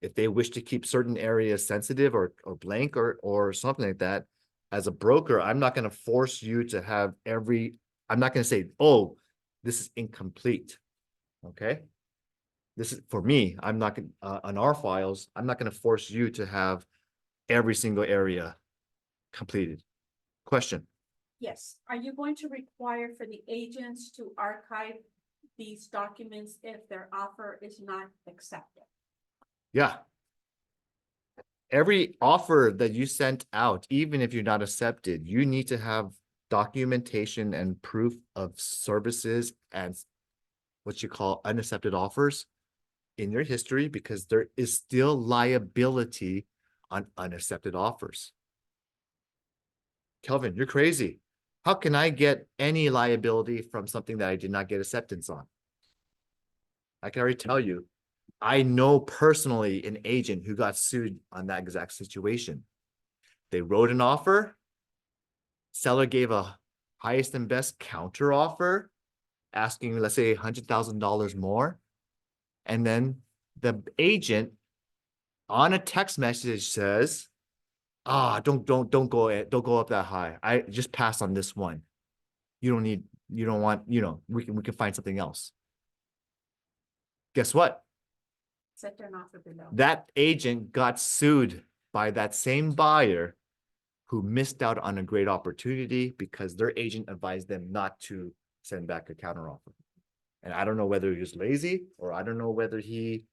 [SPEAKER 1] If they wish to keep certain areas sensitive or blank or something like that, as a broker, I'm not going to force you to have I'm not going to say, oh, this is incomplete. Okay. This is for me, I'm not going on our files, I'm not going to force you to have every single area completed. Question.
[SPEAKER 3] Yes. Are you going to require for the agents to archive these documents if their offer is not accepted?
[SPEAKER 1] Yeah. Every offer that you sent out, even if you're not accepted, you need to have documentation and proof of services and what you call unaccepted offers in your history, because there is still liability on unaccepted offers. Kelvin, you're crazy. How can I get any liability from something that I did not get acceptance on? I can already tell you, I know personally an agent who got sued on that exact situation. They wrote an offer. Seller gave a highest and best counter offer, asking, let's say, $100,000 more. And then the agent on a text message says, don't go up that high. I just pass on this one. You don't want, we can find something else. Guess what?
[SPEAKER 3] Set their offer below.
[SPEAKER 1] That agent got sued by that same buyer who missed out on a great opportunity because their agent advised them not to send back a counteroffer. And I don't know whether he was lazy or I don't know whether he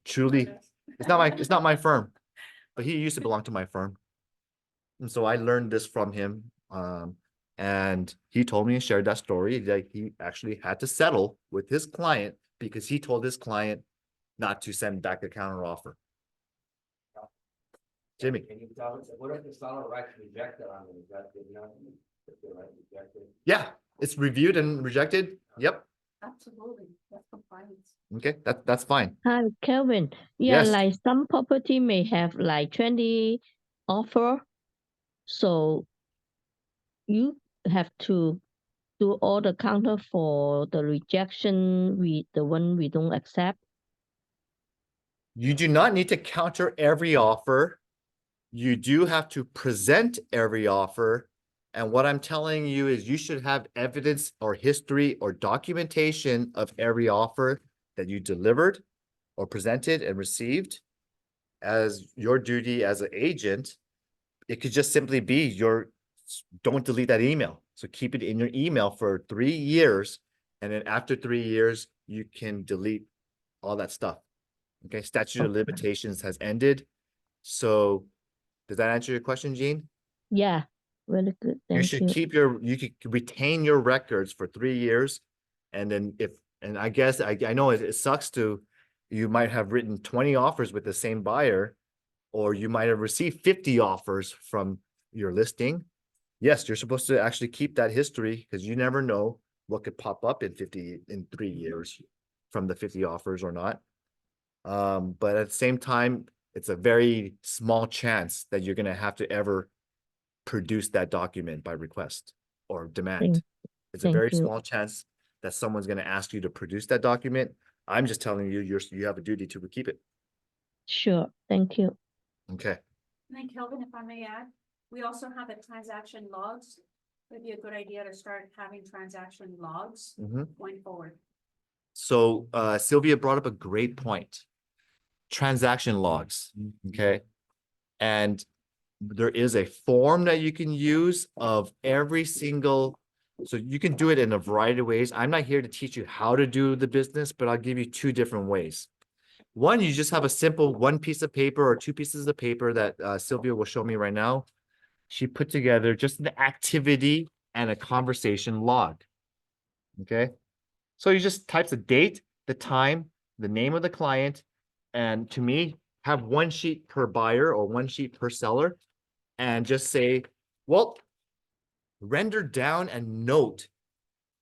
[SPEAKER 1] truly, it's not my firm, but he used to belong to my firm. And so I learned this from him. And he told me and shared that story that he actually had to settle with his client because he told his client not to send back a counteroffer. Jimmy.
[SPEAKER 6] Can you tell us, what if the seller writes rejected on it, is that good enough? If they write rejected?
[SPEAKER 1] Yeah, it's reviewed and rejected. Yep.
[SPEAKER 3] Absolutely, that's compliance.
[SPEAKER 1] Okay, that's fine.
[SPEAKER 4] Hi, Kelvin. Yeah,
[SPEAKER 1] Yes.
[SPEAKER 4] like some property may have like 20 offer. So you have to do all the counter for the rejection, the one we don't accept.
[SPEAKER 1] You do not need to counter every offer. You do have to present every offer. And what I'm telling you is you should have evidence or history or documentation of every offer that you delivered or presented and received as your duty as an agent. It could just simply be don't delete that email. So keep it in your email for 3 years. And then after 3 years, you can delete all that stuff. Okay, statute of limitations has ended. So does that answer your question, Jean?
[SPEAKER 4] Yeah, really good.
[SPEAKER 1] You
[SPEAKER 4] Thank
[SPEAKER 1] should
[SPEAKER 4] you.
[SPEAKER 1] keep you could retain your records for 3 years. And then and I guess, I know it sucks you might have written 20 offers with the same buyer, or you might have received 50 offers from your listing. Yes, you're supposed to actually keep that history because you never know what could pop up in 3 years from the 50 offers or not. But at the same time, it's a very small chance that you're going to have to ever produce that document by request or demand. It's a
[SPEAKER 4] thank
[SPEAKER 1] very
[SPEAKER 4] you.
[SPEAKER 1] small chance that someone's going to ask you to produce that document. I'm just telling you, you have a duty to keep it.
[SPEAKER 4] Sure, thank you.
[SPEAKER 1] Okay.
[SPEAKER 3] And then Kelvin, if I may add, we also have the transaction logs. It'd be a good idea to start having transaction logs
[SPEAKER 1] Mhm.
[SPEAKER 3] going forward.
[SPEAKER 1] So Sylvia brought up a great point. Transaction logs, okay? And there is a form that you can use of every single, so you can do it in a variety of ways. I'm not here to teach you how to do the business, but I'll give you 2 different ways. One, you just have a simple 1 piece of paper or 2 pieces of paper that Sylvia will show me right now. She put together just an activity and a conversation log. Okay. So you just types the date, the time, the name of the client, and to me, have 1 sheet per buyer or 1 sheet per seller, and just say, well, render down a note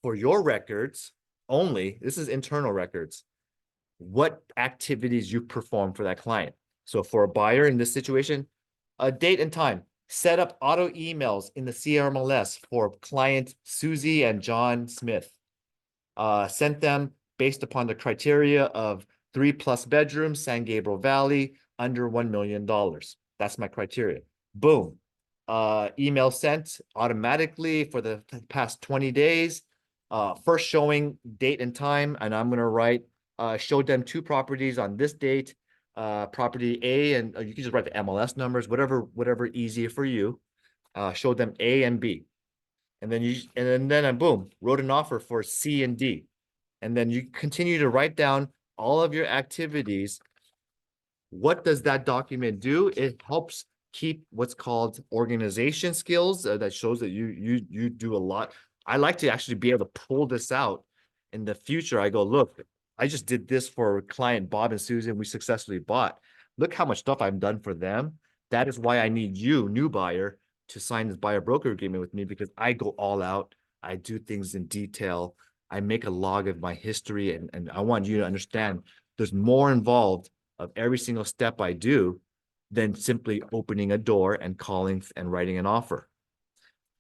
[SPEAKER 1] for your records only. This is internal records. What activities you perform for that client. So for a buyer in this situation, a date and time, set up auto emails in the CRMLS for client Susie and John Smith. Sent them based upon the criteria of 3+ bedrooms, San Gabriel Valley, under $1 million. That's my criteria. Boom. Email sent automatically for the past 20 days. First showing date and time, and I'm going to write, showed them 2 properties on this date, property A, and you can just write the MLS numbers, whatever easier for you. Showed them A and B. And then boom, wrote an offer for C and D. And then you continue to write down all of your activities. What does that document do? It helps keep what's called organization skills. That shows that you do a lot. I like to actually be able to pull this out in the future. I go, look, I just did this for client Bob and Susan. We successfully bought. Look how much stuff I've done for them. That is why I need you, new buyer, to sign this buyer broker agreement with me, because I go all out. I do things in detail. I make a log of my history, and I want you to understand there's more involved of every single step I do than simply opening a door and calling and writing an offer.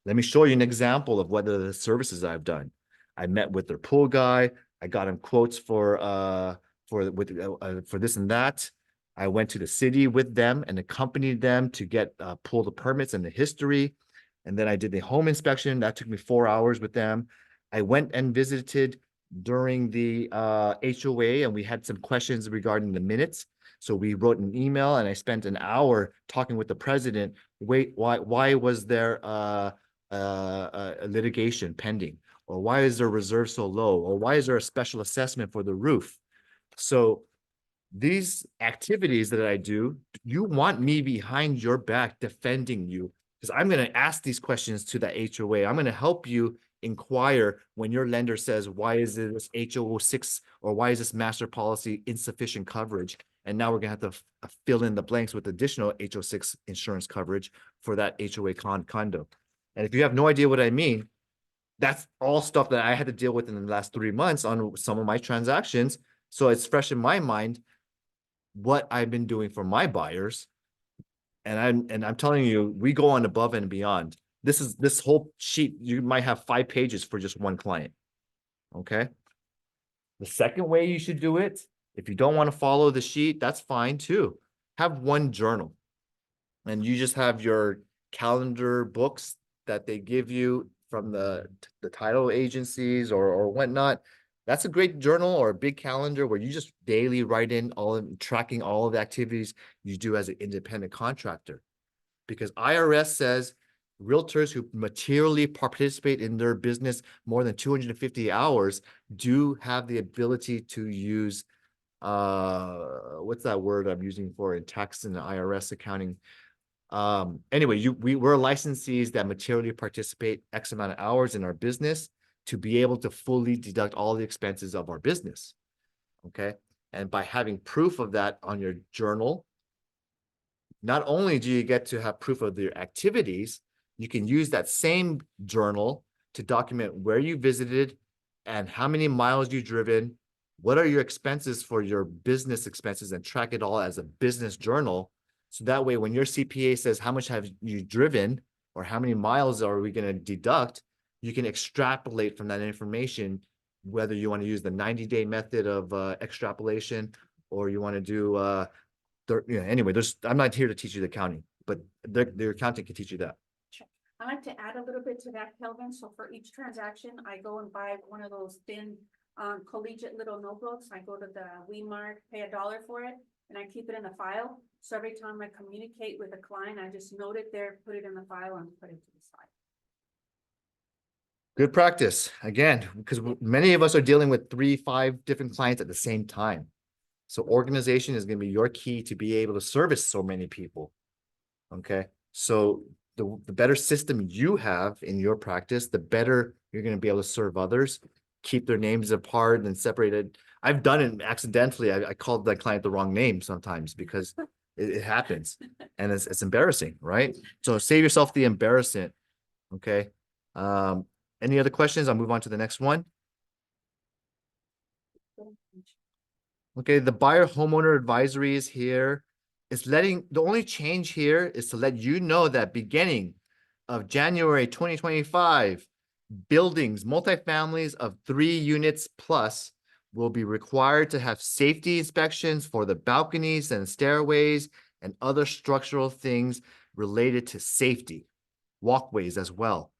[SPEAKER 1] Let me show you an example of what are the services I've done. I met with their pool guy. I got him quotes for this and that. I went to the city with them and accompanied them to get pull the permits and the history. And then I did the home inspection. That took me 4 hours with them. I went and visited during the HOA, and we had some questions regarding the minutes. So we wrote an email, and I spent an hour talking with the president. Wait, why was there a litigation pending? Or why is their reserve so low? Or why is there a special assessment for the roof? So these activities that I do, you want me behind your back defending you, because I'm going to ask these questions to the HOA. I'm going to help you inquire when your lender says, why is this HO6 or why is this master policy insufficient coverage? And now we're gonna have to fill in the blanks with additional HO6 insurance coverage for that HOA condo. And if you have no idea what I mean, that's all stuff that I had to deal with in the last 3 months on some of my transactions. So it's fresh in my mind what I've been doing for my buyers. And I'm telling you, we go on above and beyond. This whole sheet, you might have 5 pages for just one client. Okay. The second way you should do it, if you don't want to follow the sheet, that's fine too. Have one journal. And you just have your calendar books that they give you from the title agencies or whatnot. That's a great journal or a big calendar where you just daily write in tracking all of the activities you do as an independent contractor. Because IRS says realtors who materially participate in their business more than 250 hours do have the ability to use what's that word I'm using for in tax and IRS accounting? Anyway, we're licensees that materially participate X amount of hours in our business to be able to fully deduct all the expenses of our business. Okay. And by having proof of that on your journal, not only do you get to have proof of your activities, you can use that same journal to document where you visited and how many miles you've driven, what are your expenses for your business expenses, and track it all as a business journal. So that way, when your CPA says, how much have you driven or how many miles are we going to deduct, you can extrapolate from that information, whether you want to use the 90-day method of extrapolation or you want to do, anyway, I'm not here to teach you the accounting, but their accountant can teach you that.
[SPEAKER 3] I like to add a little bit to that, Kelvin. So for each transaction, I go and buy one of those thin collegiate little notebooks. I go to the Wemark, pay $1 for it, and I keep it in the file. So every time I communicate with a client, I just note it there, put it in the file, and put it to the side.
[SPEAKER 1] Good practice. Again, because many of us are dealing with 3-5 different clients at the same time. So organization is going to be your key to be able to service so many people. Okay. So the better system you have in your practice, the better you're going to be able to serve others, keep their names apart and separated. I've done it accidentally. I called that client the wrong name sometimes because it happens and it's embarrassing, right? So save yourself the embarrassment. Okay. Any other questions? I'll move on to the next one. Okay, the buyer homeowner advisory is here. The only change here is to let you know that beginning of January 2025, buildings, multifamilies of 3 units plus will be required to have safety inspections for the balconies and stairways and other structural things related to safety, walkways as well,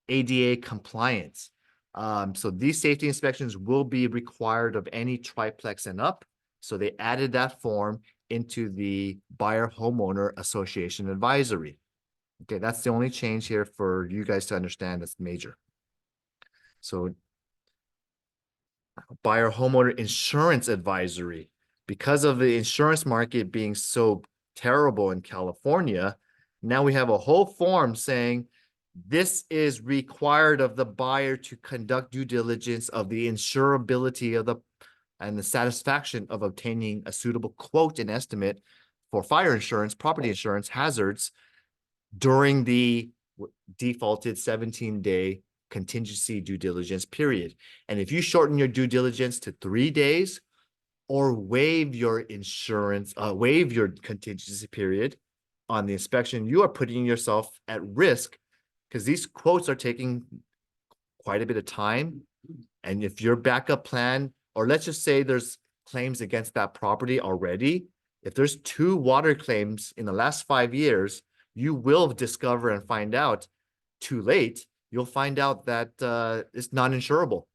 [SPEAKER 1] ADA compliance. So these safety inspections will be required of any triplex and up. So they added that form into the buyer homeowner association advisory. Okay, that's the only change here for you guys to understand that's major. So buyer homeowner insurance advisory, because of the insurance market being so terrible in California, now we have a whole form saying this is required of the buyer to conduct due diligence of the insurability of and the satisfaction of obtaining a suitable quote and estimate for fire insurance, property insurance, hazards during the defaulted 17-day contingency due diligence period. And if you shorten your due diligence to 3 days or waive your insurance, waive your contingency period on the inspection, you are putting yourself at risk because these quotes are taking quite a bit of time. And if your backup plan, or let's just say there's claims against that property already, if there's 2 water claims in the last 5 years, you will discover and find out too late, you'll find out that it's non-insurable.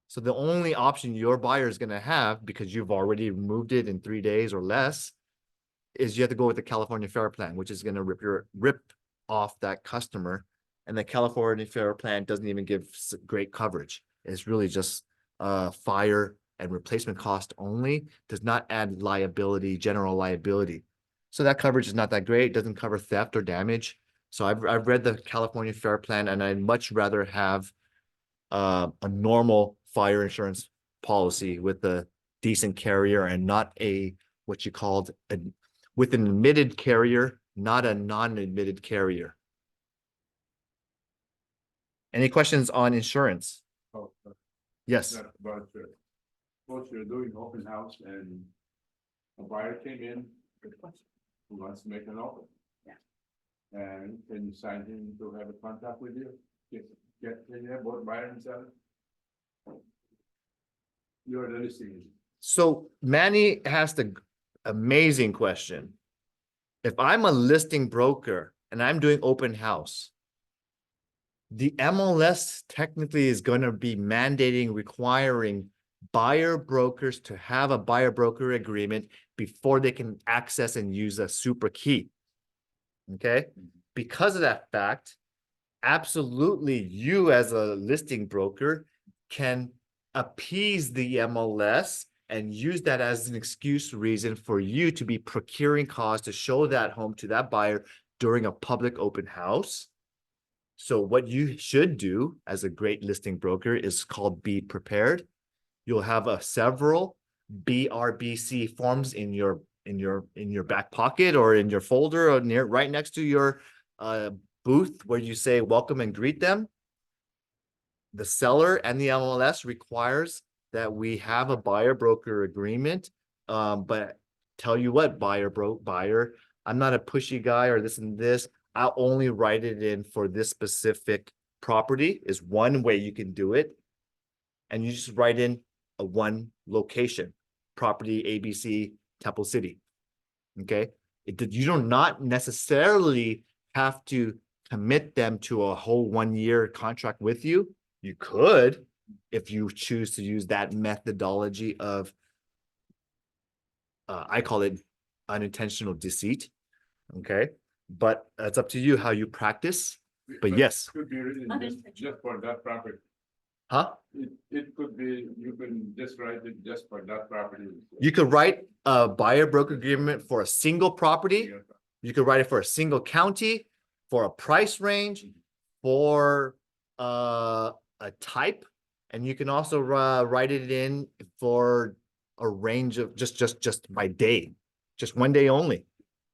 [SPEAKER 1] So the only option your buyer is going to have, because you've already removed it in 3 days or less, is you have to go with the California Fair Plan, which is going to rip off that customer. And the California Fair Plan doesn't even give great coverage. It's really just fire and replacement cost only, does not add liability, general liability. So that coverage is not that great. It doesn't cover theft or damage. So I've read the California Fair Plan, and I'd much rather have a normal fire insurance policy with a decent carrier and not what you called with an admitted carrier, not a non-admitted carrier. Any questions on insurance?
[SPEAKER 5] Oh,
[SPEAKER 1] Yes.
[SPEAKER 5] not about, suppose you're doing open house and a buyer came in
[SPEAKER 3] Good question.
[SPEAKER 5] who wants to make an offer.
[SPEAKER 3] Yeah.
[SPEAKER 5] And can you sign him to have a contact with you? Can you have both buyer and seller? You're the listing agent.
[SPEAKER 1] So Manny asked an amazing question. If I'm a listing broker and I'm doing open house, the MLS technically is going to be mandating, requiring buyer brokers to have a buyer broker agreement before they can access and use a super key. Okay? Because of that fact, absolutely you as a listing broker can appease the MLS and use that as an excuse reason for you to be procuring costs to show that home to that buyer during a public open house. So what you should do as a great listing broker is called Be Prepared. You'll have several BRBC forms in your back pocket or in your folder or near right next to your booth where you say welcome and greet them. The seller and the MLS requires that we have a buyer broker agreement. But tell you what, buyer, I'm not a pushy guy or this and this. I'll only write it in for this specific property is one way you can do it. And you just write in a one location, property ABC, Temple City. Okay. You do not necessarily have to commit them to a whole 1 year contract with you. You could, if you choose to use that methodology of, I call it unintentional deceit. Okay. But it's up to you how you practice. But yes.
[SPEAKER 5] Could be written just for that property.
[SPEAKER 1] Huh?
[SPEAKER 5] It could be, you can just write it just for that property.
[SPEAKER 1] You could write a buyer broker agreement for a single property. You could write it for a single county, for a price range, for a type, and you can also write it in for a range of just by day, just 1 day only.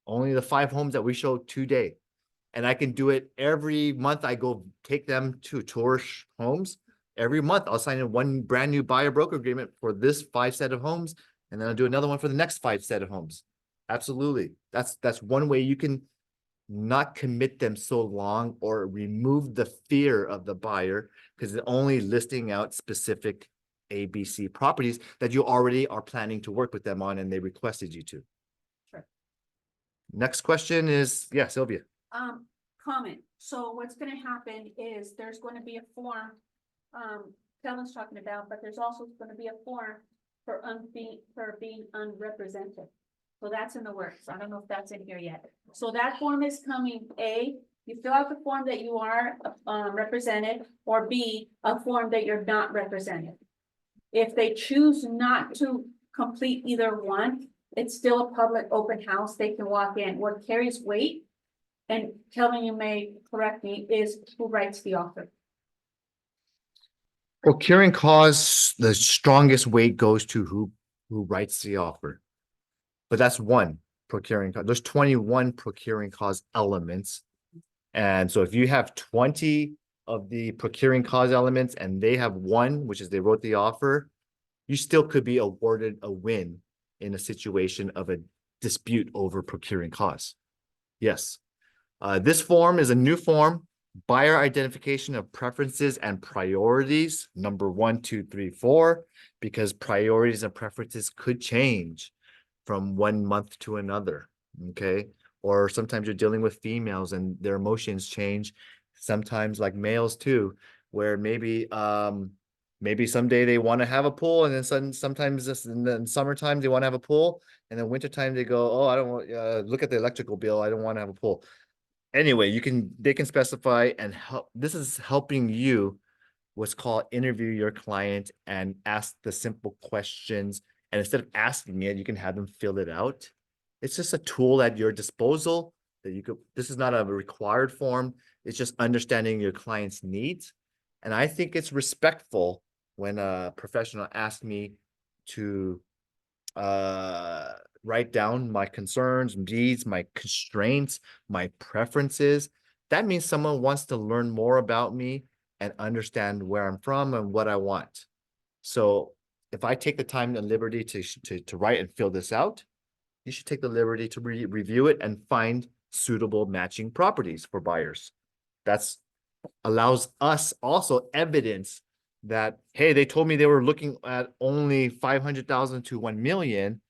[SPEAKER 1] Only the 5 homes that we show today. And I can do it every month. I go take them to tour homes. Every month I'll sign in one brand new buyer broker agreement for this 5 set of homes. And then I'll do another one for the next 5 set of homes. Absolutely. That's one way you can not commit them so long or remove the fear of the buyer because it's only listing out specific ABC properties that you already are planning to work with them on and they requested you to.
[SPEAKER 3] Sure.
[SPEAKER 1] Next question is, yeah, Sylvia.
[SPEAKER 3] Comment. So what's gonna happen is there's gonna be a form, Kevin's talking about, but there's also gonna be a form for being unrepresented. So that's in the works. I don't know if that's in here yet. So that form is coming, A, you fill out the form that you are represented, or B, a form that you're not represented. If they choose not to complete either one, it's still a public open house. They can walk in. What carries weight, and Kelvin, you may correct me, is who writes the offer.
[SPEAKER 1] Procuring cause, the strongest weight goes to who writes the offer. But that's one procuring cause. There's 21 procuring cause elements. And so if you have 20 of the procuring cause elements and they have one, which is they wrote the offer, you still could be awarded a win in a situation of a dispute over procuring cause. Yes. This form is a new form, buyer identification of preferences and priorities, number 1, 2, 3, 4, because priorities and preferences could change from 1 month to another. Okay. Or sometimes you're dealing with females and their emotions change. Sometimes like males too, where maybe someday they want to have a pool, and then sometimes this in the summertime they want to have a pool, and then wintertime they go, oh, I don't want look at the electrical bill, I don't want to have a pool. Anyway, they can specify and help. This is helping you what's called interview your client and ask the simple questions. And instead of asking it, you can have them fill it out. It's just a tool at your disposal that you could, this is not a required form. It's just understanding your client's needs. And I think it's respectful when a professional asks me to write down my concerns, needs, my constraints, my preferences. That means someone wants to learn more about me and understand where I'm from and what I want. So if I take the time and liberty to write and fill this out, you should take the liberty to review it and find suitable matching properties for buyers. That's allows us also evidence that, hey, they told me they were looking at only 500,000 to 1 million.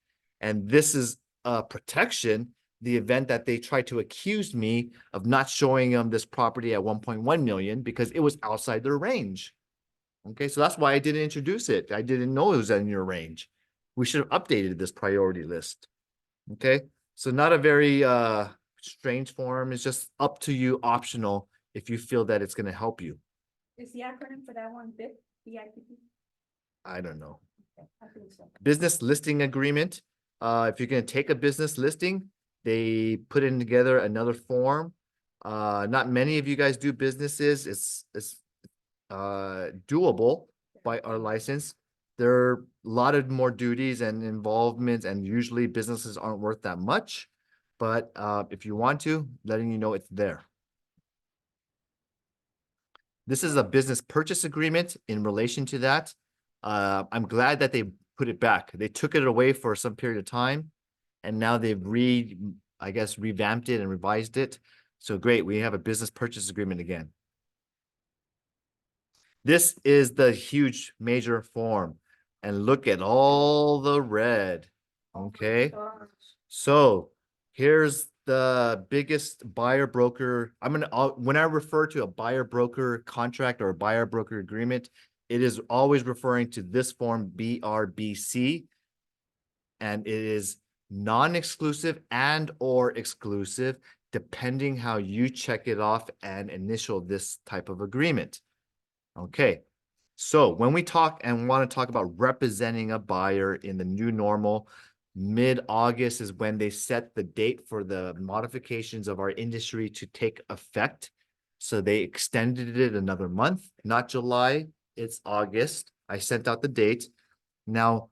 [SPEAKER 1] And this is a protection, the event that they tried to accuse me of not showing them this property at 1.1 million because it was outside their range. Okay, so that's why I didn't introduce it. I didn't know it was in your range. We should have updated this priority list. Okay, so not a very strange form. It's just up to you, optional, if you feel that it's going to help you.
[SPEAKER 3] Is the acronym for that one BIP, BIPP?
[SPEAKER 1] I don't know.
[SPEAKER 3] Okay, I think so.
[SPEAKER 1] Business listing agreement. If you're going to take a business listing, they put in together another form. Not many of you guys do businesses. It's doable by our license. There are a lot of more duties and involvements, and usually businesses aren't worth that much. But if you want to, letting you know it's there. This is a business purchase agreement in relation to that. I'm glad that they put it back. They took it away for some period of time, and now they've revamped it and revised it. So great, we have a business purchase agreement again. This is the huge major form, and look at all the red. Okay, so here's the biggest buyer broker. When I refer to a buyer broker contract or a buyer broker agreement, it is always referring to this form BRBC, and it is non-exclusive and or exclusive, depending how you check it off and initial this type of agreement. Okay, so when we talk and want to talk about representing a buyer in the new normal, mid-August is when they set the date for the modifications of our industry to take effect. So they extended it another month, not July, it's August. I sent out the date. Now,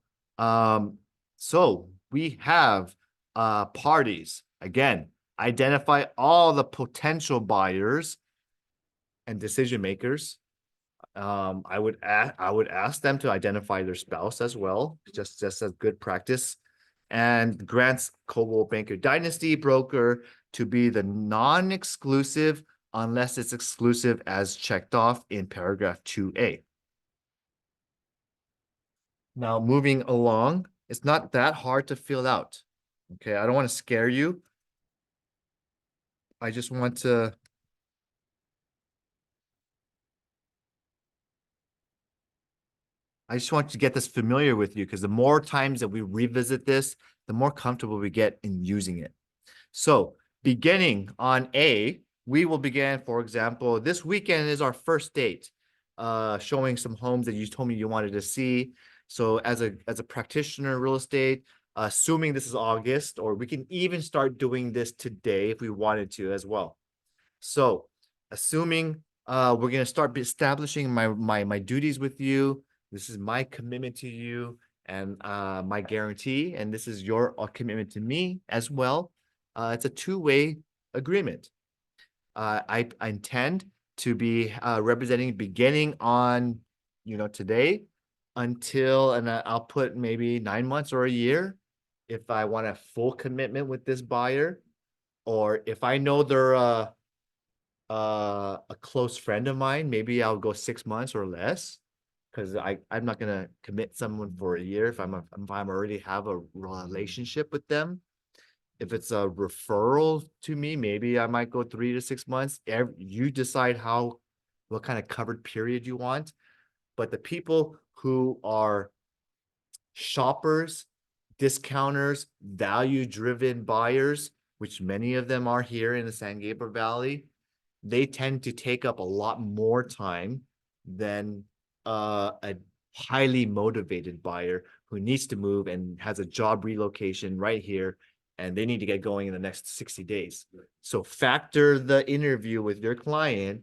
[SPEAKER 1] so we have parties. Again, identify all the potential buyers and decision makers. I would ask them to identify their spouse as well, just as good practice, and grants Coldwell Banker Dynasty Broker to be the non-exclusive unless it's exclusive as checked off in paragraph 2A. Now, moving along, it's not that hard to fill out. Okay, I don't want to scare you. I just want to get this familiar with you, because the more times that we revisit this, the more comfortable we get in using it. So beginning on A, we will begin, for example, this weekend is our first date, showing some homes that you told me you wanted to see. So as a practitioner in real estate, assuming this is August, or we can even start doing this today if we wanted to as well. So assuming we're going to start establishing my duties with you. This is my commitment to you and my guarantee, and this is your commitment to me as well. It's a two-way agreement. I intend to be representing beginning on, today until, and I'll put maybe 9 months or a year if I want a full commitment with this buyer, or if I know they're a close friend of mine, maybe I'll go 6 months or less. Because I'm not gonna commit someone for a year if I'm already have a relationship with them. If it's a referral to me, maybe I might go 3 to 6 months. You decide what kind of covered period you want. But the people who are shoppers, discounters, value-driven buyers, which many of them are here in the San Gabriel Valley, they tend to take up a lot more time than a highly motivated buyer who needs to move and has a job relocation right here, and they need to get going in the next 60 days. So factor the interview with your client,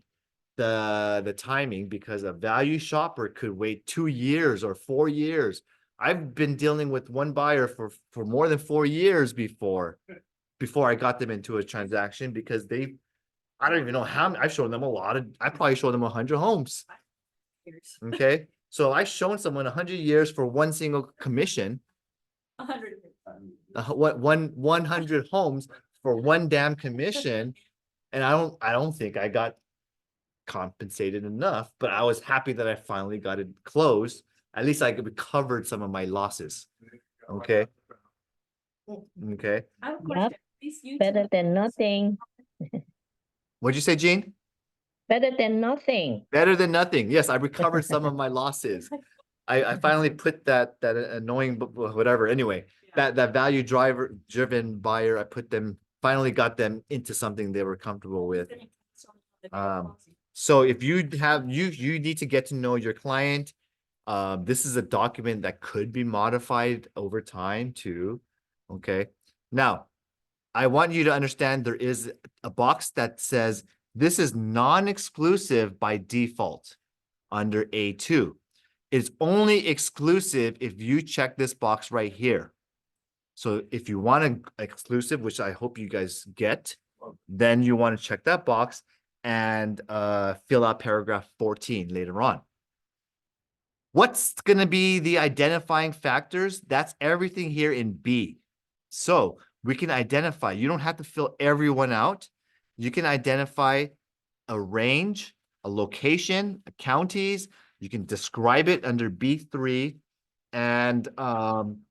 [SPEAKER 1] the timing, because a value shopper could wait 2 years or 4 years I've been dealing with one buyer for more than 4 years before I got them into a transaction because I don't even know how I've shown them I probably showed them 100 homes.
[SPEAKER 3] Years.
[SPEAKER 1] Okay, so I've shown someone 100 years for one single commission,
[SPEAKER 3] 100.
[SPEAKER 1] 100 homes for one damn commission. And I don't think I got compensated enough, but I was happy that I finally got it closed. At least I recovered some of my losses. Okay. Okay.
[SPEAKER 3] I have a
[SPEAKER 4] Yep.
[SPEAKER 3] question. These
[SPEAKER 4] Better
[SPEAKER 3] YouTube
[SPEAKER 4] than nothing.
[SPEAKER 1] What'd you say, Gene?
[SPEAKER 4] Better than nothing.
[SPEAKER 1] Better than nothing. Yes, I recovered some of my losses. I finally put that annoying, whatever, anyway, that value driven buyer, I put them, finally got them into something they were comfortable with. So if you need to get to know your client. This is a document that could be modified over time too. Okay, now I want you to understand there is a box that says this is non-exclusive by default under A2. It's only exclusive if you check this box right here. So if you want an exclusive, which I hope you guys get, then you want to check that box and fill out paragraph 14 later on. What's going to be the identifying factors? That's everything here in B. So we can identify, you don't have to fill everyone out. You can identify a range, a location, counties. You can describe it under B3 and,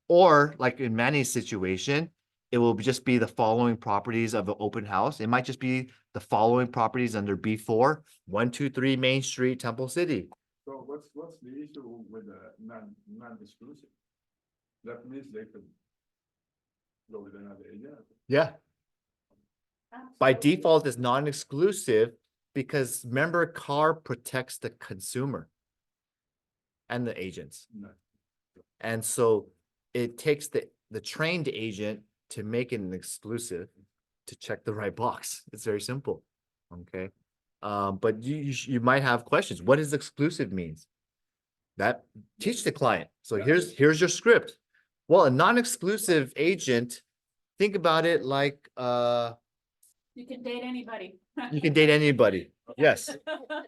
[SPEAKER 1] or like in Manny's situation, it will just be the following properties of an open house. It might just be the following properties under B4, 123 Main Street, Temple City.
[SPEAKER 5] So what's the issue with the non-exclusive? That means they could go with another agent.
[SPEAKER 1] Yeah. By
[SPEAKER 3] Absolutely.
[SPEAKER 1] default, it's non-exclusive because remember, CAR protects the consumer and the agents.
[SPEAKER 5] No.
[SPEAKER 1] And so it takes the trained agent to make it an exclusive to check the right box. It's very simple. Okay. But you might have questions. What does exclusive means? That teach the client. So here's your script. Well, a non-exclusive agent, think about it like
[SPEAKER 3] You can date anybody.
[SPEAKER 1] you can date anybody. Yes.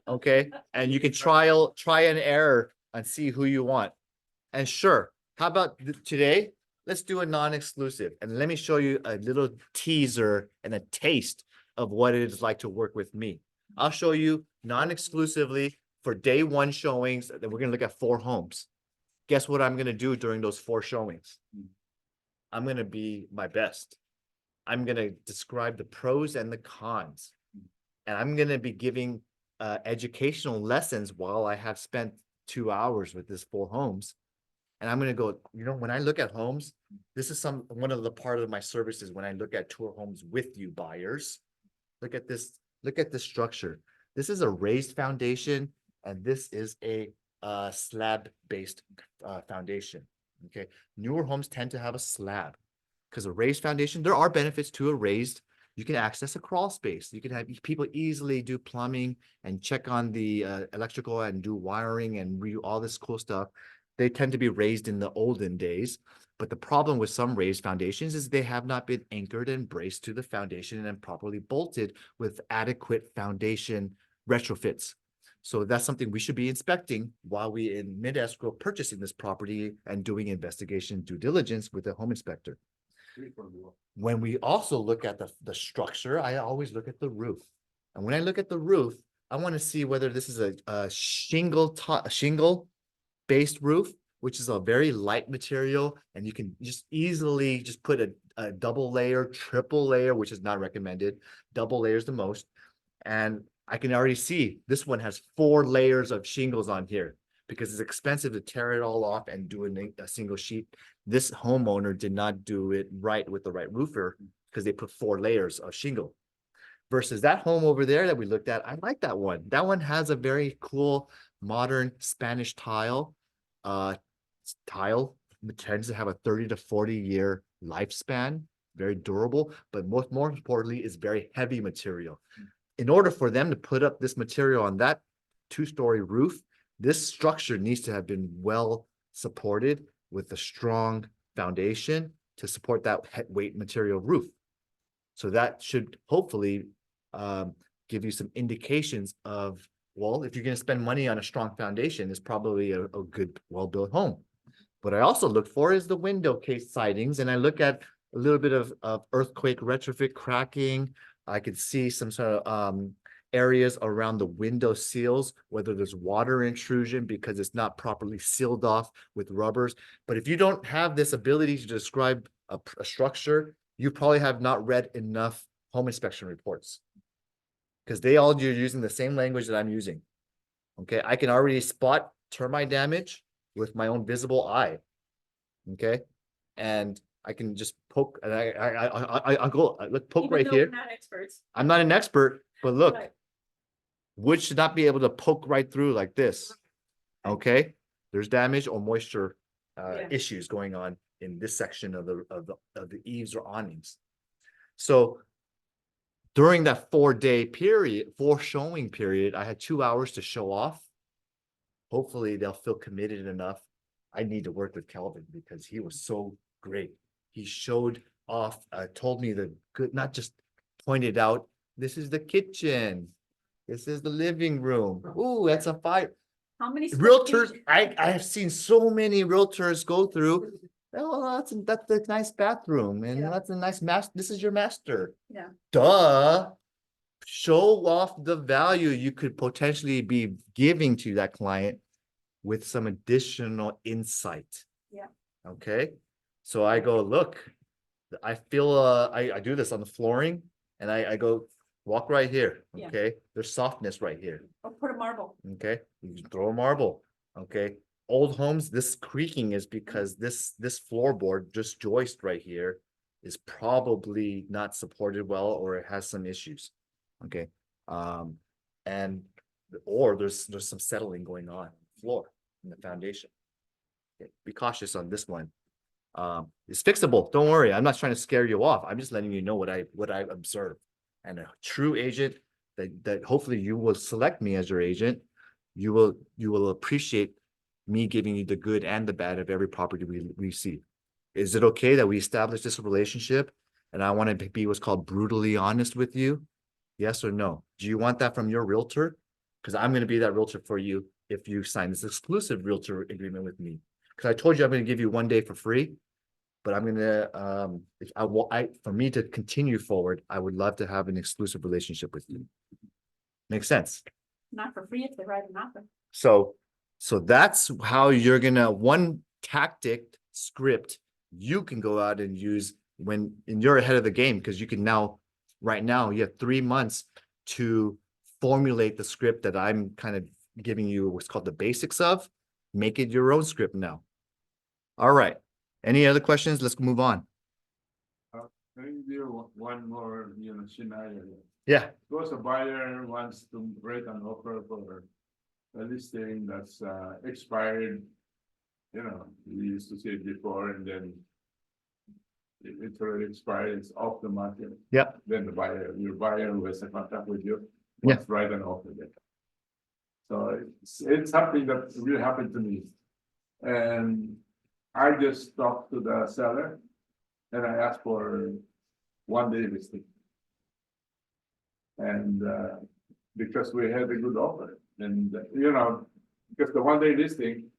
[SPEAKER 1] Okay. And you can try and error and see who you want. And sure, how about today? Let's do a non-exclusive. And let me show you a little teaser and a taste of what it is like to work with me. I'll show you non-exclusively for day one showings that we're going to look at 4 homes. Guess what I'm going to do during those 4 showings? I'm going to be my best. I'm going to describe the pros and the cons. And I'm going to be giving educational lessons while I have spent 2 hours with this 4 homes. And I'm going to go, when I look at homes, this is one of the part of my services when I look at tour homes with you buyers. Look at this structure. This is a raised foundation, and this is a slab-based foundation. Okay, newer homes tend to have a slab because a raised foundation. There are benefits to a raised. You can access a crawl space. You can have people easily do plumbing and check on the electrical and do wiring and redo all this cool stuff. They tend to be raised in the olden days. But the problem with some raised foundations is they have not been anchored and braced to the foundation and properly bolted with adequate foundation retrofits. So that's something we should be inspecting while we in mid-escrow purchasing this property and doing investigation due diligence with a home inspector. When we also look at the structure, I always look at the roof. And when I look at the roof, I want to see whether this is a shingle-based roof, which is a very light material, and you can just easily just put a double layer, triple layer, which is not recommended. Double layers the most. And I can already see this one has 4 layers of shingles on here because it's expensive to tear it all off and do a single sheet. This homeowner did not do it right with the right roofer because they put 4 layers of shingle. Versus that home over there that we looked at, I like that one. That one has a very cool modern Spanish tile. Tile tends to have a 30 to 40 year lifespan, very durable, but more importantly is very heavy material. In order for them to put up this material on that 2-story roof, this structure needs to have been well supported with a strong foundation to support that weight material roof. So that should hopefully give you some indications of, well, if you're going to spend money on a strong foundation, it's probably a good, well-built home. What I also look for is the window case sidings, and I look at a little bit of earthquake retrofit cracking. I could see some sort of areas around the window seals, whether there's water intrusion because it's not properly sealed off with rubbers. But if you don't have this ability to describe a structure, you probably have not read enough home inspection reports, because you're using the same language that I'm using. Okay, I can already spot termite damage with my own visible eye. Okay, and I can just poke, and I go look, poke
[SPEAKER 3] Even
[SPEAKER 1] right
[SPEAKER 3] though
[SPEAKER 1] here.
[SPEAKER 3] we're not experts.
[SPEAKER 1] I'm not an expert, but look,
[SPEAKER 3] Right.
[SPEAKER 1] wood should not be able to poke right through like this. Okay, there's damage or moisture
[SPEAKER 3] Yeah.
[SPEAKER 1] issues going on in this section of the eaves or awnings. So during that 4-day period, 4 showing period, I had 2 hours to show off. Hopefully they'll feel committed enough. I need to work with Kelvin because he was so great. He showed off, told me the good, not just pointed out, this is the kitchen. This is the living room. Ooh, that's a fire.
[SPEAKER 3] How many? square
[SPEAKER 1] Realtors,
[SPEAKER 3] feet?
[SPEAKER 1] I have seen so many realtors go through. Oh, that's a nice bathroom, and
[SPEAKER 3] Yeah.
[SPEAKER 1] that's a nice master. This is your master.
[SPEAKER 3] Yeah.
[SPEAKER 1] Duh. Show off the value you could potentially be giving to that client with some additional insight.
[SPEAKER 3] Yeah.
[SPEAKER 1] Okay. So I go, look, I feel I do this on the flooring, and I go walk right here.
[SPEAKER 3] Yeah.
[SPEAKER 1] Okay. There's softness right here.
[SPEAKER 3] Or put a marble.
[SPEAKER 1] Okay, you can throw a marble. Okay, old homes, this creaking is because this floorboard, just joist right here, is probably not supported well, or it has some issues. Okay, and or there's some settling going on the floor in the foundation. Okay, be cautious on this one. It's fixable. Don't worry. I'm not trying to scare you off. I'm just letting you know what I observe. And a true agent that hopefully you will select me as your agent. You will appreciate me giving you the good and the bad of every property we see. Is it okay that we establish this relationship? And I want to be what's called brutally honest with you? Yes or no? Do you want that from your realtor? Because I'm going to be that realtor for you if you sign this exclusive realtor agreement with me. Because I told you I'm going to give you 1 day for free. But I'm gonna for me to continue forward, I would love to have an exclusive relationship with you. Makes sense.
[SPEAKER 3] Not for free if they write an offer.
[SPEAKER 1] So that's how you're gonna, one tactic script you can go out and use when you're ahead of the game, because you can now, right now, you have 3 months to formulate the script that I'm kind of giving you what's called the basics of. Make it your own script now. All right. Any other questions? Let's move on.
[SPEAKER 5] Can you do one more, scenario?
[SPEAKER 1] Yeah.
[SPEAKER 5] Suppose a buyer wants to write an offer for a listing that's expired. We used to say it before, and then it's already expired, it's off the market.
[SPEAKER 1] Yep.
[SPEAKER 5] Then your buyer who has a contract with you,
[SPEAKER 1] Yeah.
[SPEAKER 5] wants to write an offer there. So it's something that really happened to me. And I just talked to the seller and I asked for 1 day listing. And because we had a good offer, and because the 1 day listing,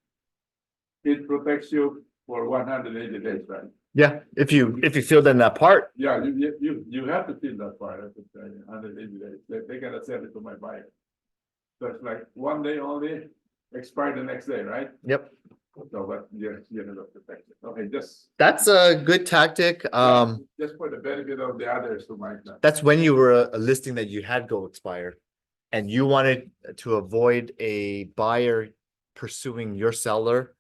[SPEAKER 5] it protects you for 180 days, right?
[SPEAKER 1] Yeah. If you filled in that part.
[SPEAKER 5] Yeah, you have to fill that part, I could tell you, 180 days. They gotta send it to my buyer. So it's like 1 day only, expire the next day, right?
[SPEAKER 1] Yep.
[SPEAKER 5] So, but you're not protected. Okay, just.
[SPEAKER 1] That's a good tactic.
[SPEAKER 5] Just for the benefit of the others who might not.
[SPEAKER 1] That's when you were a listing that you had go expire, and you wanted to avoid a buyer pursuing your seller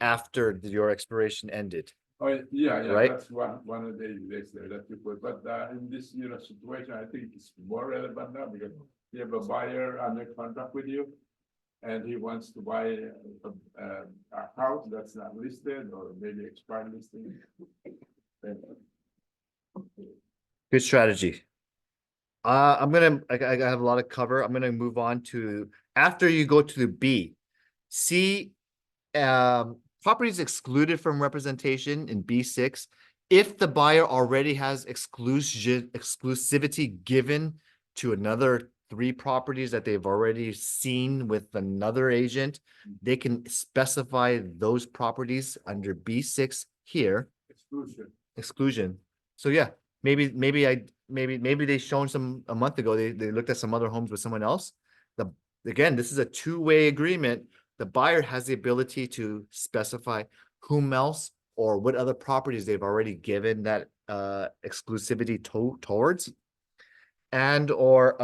[SPEAKER 1] after your expiration ended.
[SPEAKER 5] Oh, yeah,
[SPEAKER 1] Right?
[SPEAKER 5] that's one of the days there that you put, but in this, situation, I think it's more relevant now because you have a buyer under contract with you. And he wants to buy a house that's not listed or maybe expired listing.
[SPEAKER 1] Good strategy. I have a lot of cover. I'm gonna move on to, after you go to the B, C, properties excluded from representation in B6, if the buyer already has exclusivity given to another 3 properties that they've already seen with another agent, they can specify those properties under B6 here, exclusion. So yeah, maybe they shown a month ago, they looked at some other homes with someone else. Again, this is a two-way agreement. The buyer has the ability to specify whom else or what other properties they've already given that exclusivity towards. And or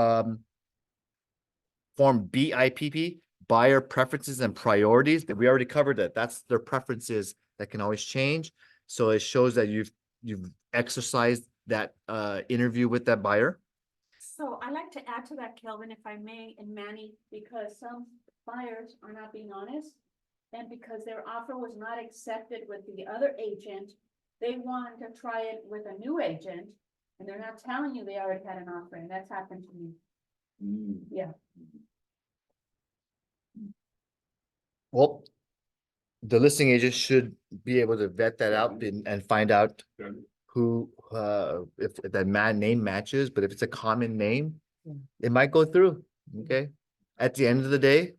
[SPEAKER 1] form BIPP, buyer preferences and priorities, that we already covered that. That's their preferences that can always change. So it shows that you've exercised that interview with that buyer.
[SPEAKER 3] So I like to add to that, Kelvin, if I may, and Manny, because some buyers are not being honest. And because their offer was not accepted with the other agent, they want to try it with a new agent. And they're not telling you they already had an offer, and that's happened to me. Yeah.
[SPEAKER 1] Well, the listing agent should be able to vet that out and find out who, if that name matches, but if it's a common name, it might go through, okay? At the end of the day,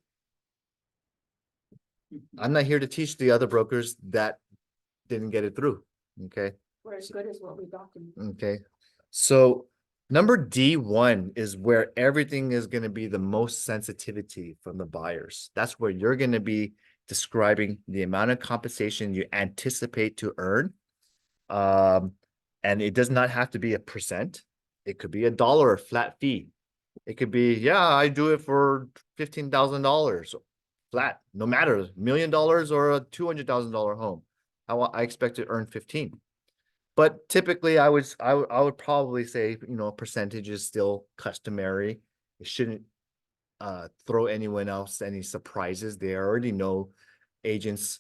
[SPEAKER 1] I'm not here to teach the other brokers that didn't get it through, okay?
[SPEAKER 3] We're as good as what we document.
[SPEAKER 1] Okay, so number D1 is where everything is gonna be the most sensitivity from the buyers. That's where you're gonna be describing the amount of compensation you anticipate to earn. And it does not have to be a percent. It could be $1 flat fee. It could be, yeah, I do it for $15,000 flat, no matter $1 million or a $200,000 home. I expect to earn 15. But typically I would probably say, percentage is still customary. It shouldn't throw anyone else any surprises. They already know agents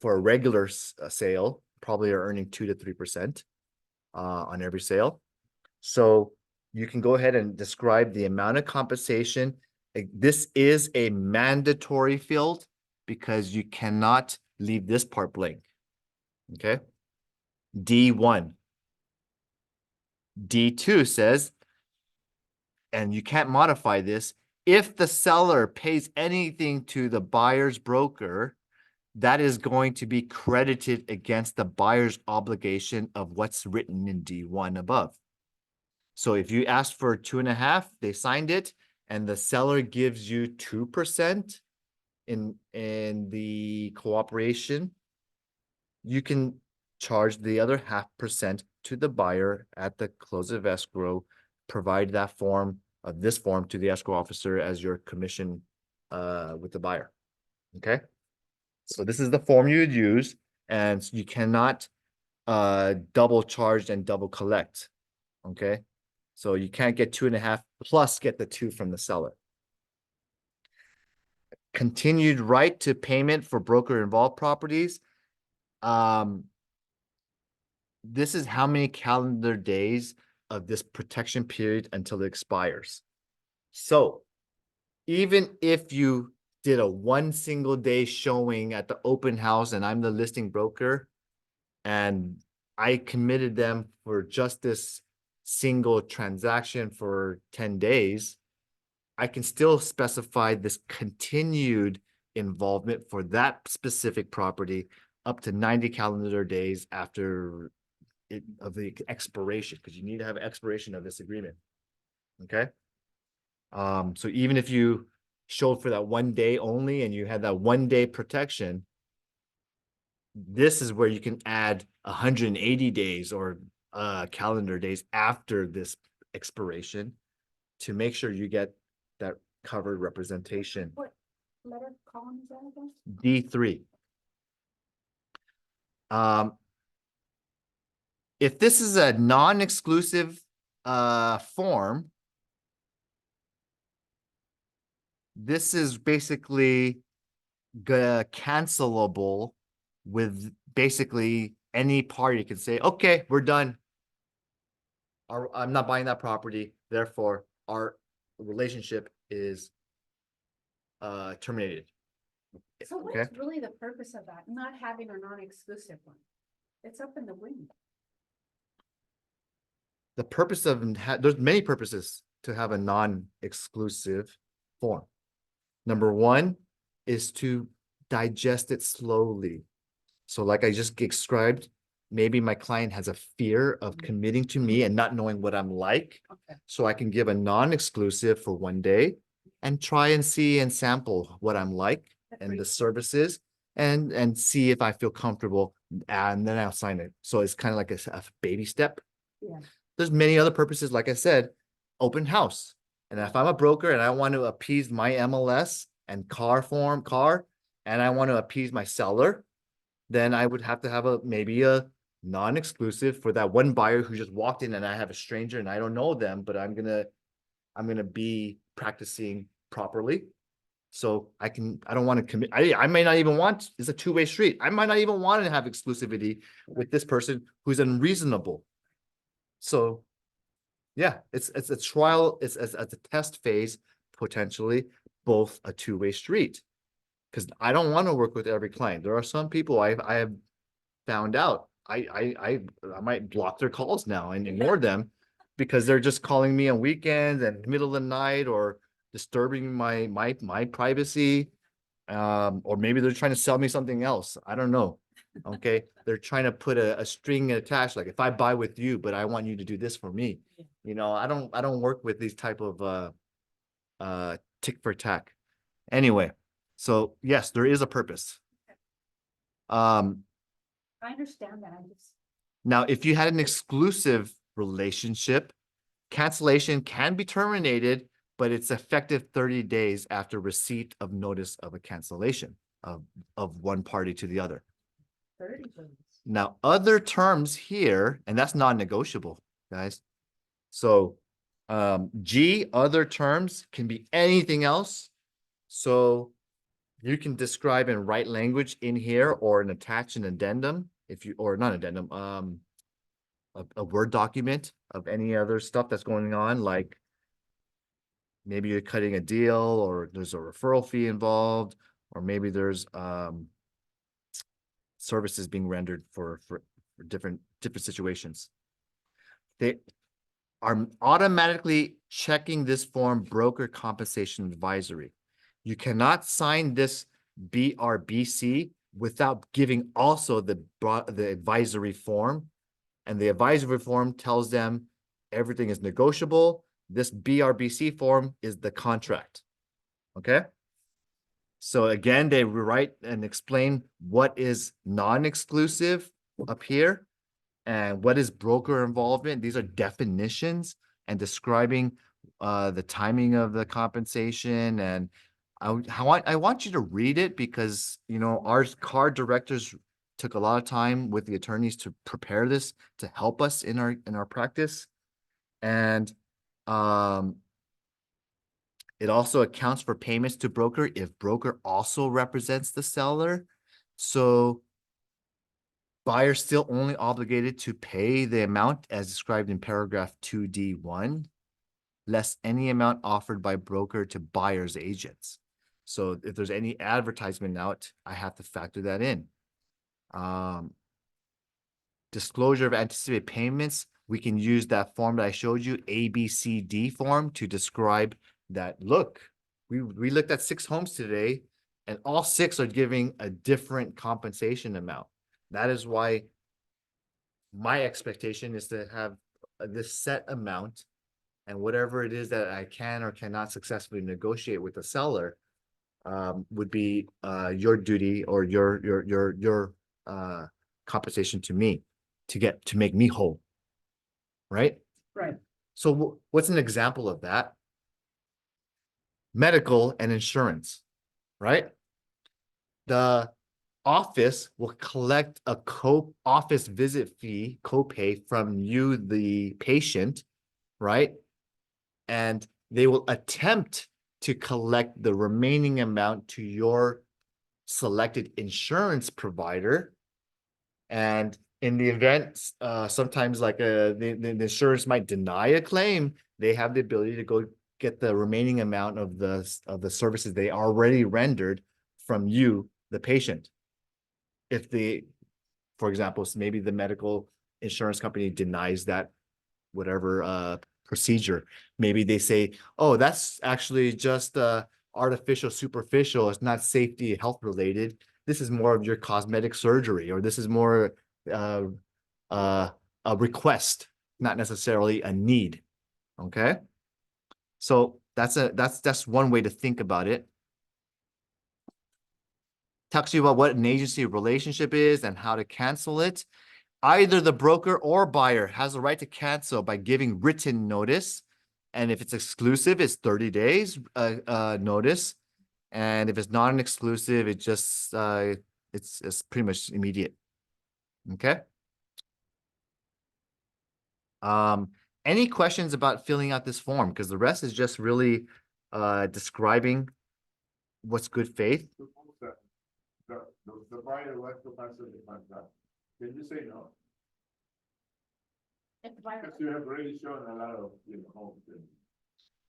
[SPEAKER 1] for a regular sale probably are earning 2 to 3% on every sale. So you can go ahead and describe the amount of compensation. This is a mandatory field because you cannot leave this part blank. Okay. D1. D2 says, and you can't modify this, if the seller pays anything to the buyer's broker, that is going to be credited against the buyer's obligation of what's written in D1 above. So if you asked for 2.5, they signed it, and the seller gives you 2% in the cooperation, you can charge the other 0.5% to the buyer at the close of escrow, provide that this form to the escrow officer as your commission with the buyer. Okay. So this is the form you would use, and you cannot double charge and double collect. Okay. So you can't get 2.5 plus get the 2 from the seller. Continued right to payment for broker involved properties. This is how many calendar days of this protection period until it expires. So even if you did a 1 single day showing at the open house and I'm the listing broker and I committed them for just this single transaction for 10 days, I can still specify this continued involvement for that specific property up to 90 calendar days after of the expiration, because you need to have expiration of this agreement. Okay. So even if you showed for that 1 day only and you had that 1 day protection, this is where you can add 180 days or calendar days after this expiration to make sure you get that covered representation.
[SPEAKER 3] What letter column is that again?
[SPEAKER 1] D3. If this is a non-exclusive form, this is basically cancelable with basically any party can say, okay, we're done. I'm not buying that property. Therefore, our relationship is terminated.
[SPEAKER 3] So
[SPEAKER 1] Okay.
[SPEAKER 3] what's really the purpose of that? Not having a non-exclusive one? It's up in the wind.
[SPEAKER 1] The purpose of, there's many purposes to have a non-exclusive form. Number one is to digest it slowly. So like I just described, maybe my client has a fear of committing to me and not knowing what I'm like.
[SPEAKER 3] Okay.
[SPEAKER 1] So I can give a non-exclusive for one day and try and see and sample what I'm like and the services and see if I feel comfortable, and then I'll sign it. So it's kind of like a baby step.
[SPEAKER 3] Yeah.
[SPEAKER 1] There's many other purposes, like I said, open house. And if I'm a broker and I want to appease my MLS and car, and I want to appease my seller, then I would have to have maybe a non-exclusive for that one buyer who just walked in, and I have a stranger and I don't know them, but I'm gonna be practicing properly. So I don't want to commit. I may not even want, it's a two-way street. I might not even want to have exclusivity with this person who's unreasonable. So yeah, it's a trial, it's a test phase, potentially both a two-way street. Because I don't want to work with every client. There are some people I have found out. I might block their calls now and ignore them because they're just calling me on weekends and middle of the night or disturbing my privacy. Or maybe they're trying to sell me something else. I don't know. Okay. They're trying to put a string attached, like if I buy with you, but I want you to do this for me. You know, I don't work with these type of tick for tack. Anyway, so yes, there is a purpose.
[SPEAKER 3] I understand that. I just,
[SPEAKER 1] Now, if you had an exclusive relationship, cancellation can be terminated, but it's effective 30 days after receipt of notice of a cancellation of one party to the other.
[SPEAKER 3] 30 days.
[SPEAKER 1] Now, other terms here, and that's non-negotiable, guys. So G, other terms can be anything else. So you can describe and write language in here or attach an addendum if you, or not addendum, a Word document of any other stuff that's going on, like maybe you're cutting a deal or there's a referral fee involved, or maybe there's services being rendered for different situations. They are automatically checking this form, broker compensation advisory. You cannot sign this BRBC without giving also the advisory form. And the advisory form tells them everything is negotiable. This BRBC form is the contract. Okay. So again, they write and explain what is non-exclusive up here and what is broker involvement. These are definitions and describing the timing of the compensation. And I want you to read it because, you know, our card directors took a lot of time with the attorneys to prepare this to help us in our practice. And it also accounts for payments to broker if broker also represents the seller. So buyer still only obligated to pay the amount as described in paragraph 2D1, less any amount offered by broker to buyer's agents. So if there's any advertisement out, I have to factor that in. Disclosure of anticipated payments, we can use that form that I showed you, ABCD form, to describe that, look, we looked at 6 homes today and all 6 are giving a different compensation amount. That is why my expectation is to have this set amount, and whatever it is that I can or cannot successfully negotiate with the seller would be your duty or your compensation to me to make me whole. Right?
[SPEAKER 3] Right.
[SPEAKER 1] So what's an example of that? Medical and insurance, right? The office will collect a office visit fee, copay from you, the patient, right? And they will attempt to collect the remaining amount to your selected insurance provider. And in the event, sometimes like the insurance might deny a claim, they have the ability to go get the remaining amount of the services they already rendered from you, the patient. If for example, maybe the medical insurance company denies that whatever procedure, maybe they say, oh, that's actually just artificial, superficial, it's not safety, health related. This is more of your cosmetic surgery, or this is more a request, not necessarily a need. Okay. So that's one way to think about it. Talks to you about what an agency relationship is and how to cancel it. Either the broker or buyer has the right to cancel by giving written notice. And if it's exclusive, it's 30 days notice. And if it's not an exclusive, it just it's pretty much immediate. Okay. Any questions about filling out this form? Because the rest is just really describing what's good faith.
[SPEAKER 5] Suppose that the buyer wants to cancel the contract. Can you say no?
[SPEAKER 3] If the buyer,
[SPEAKER 5] Because you have already shown a lot of, homes.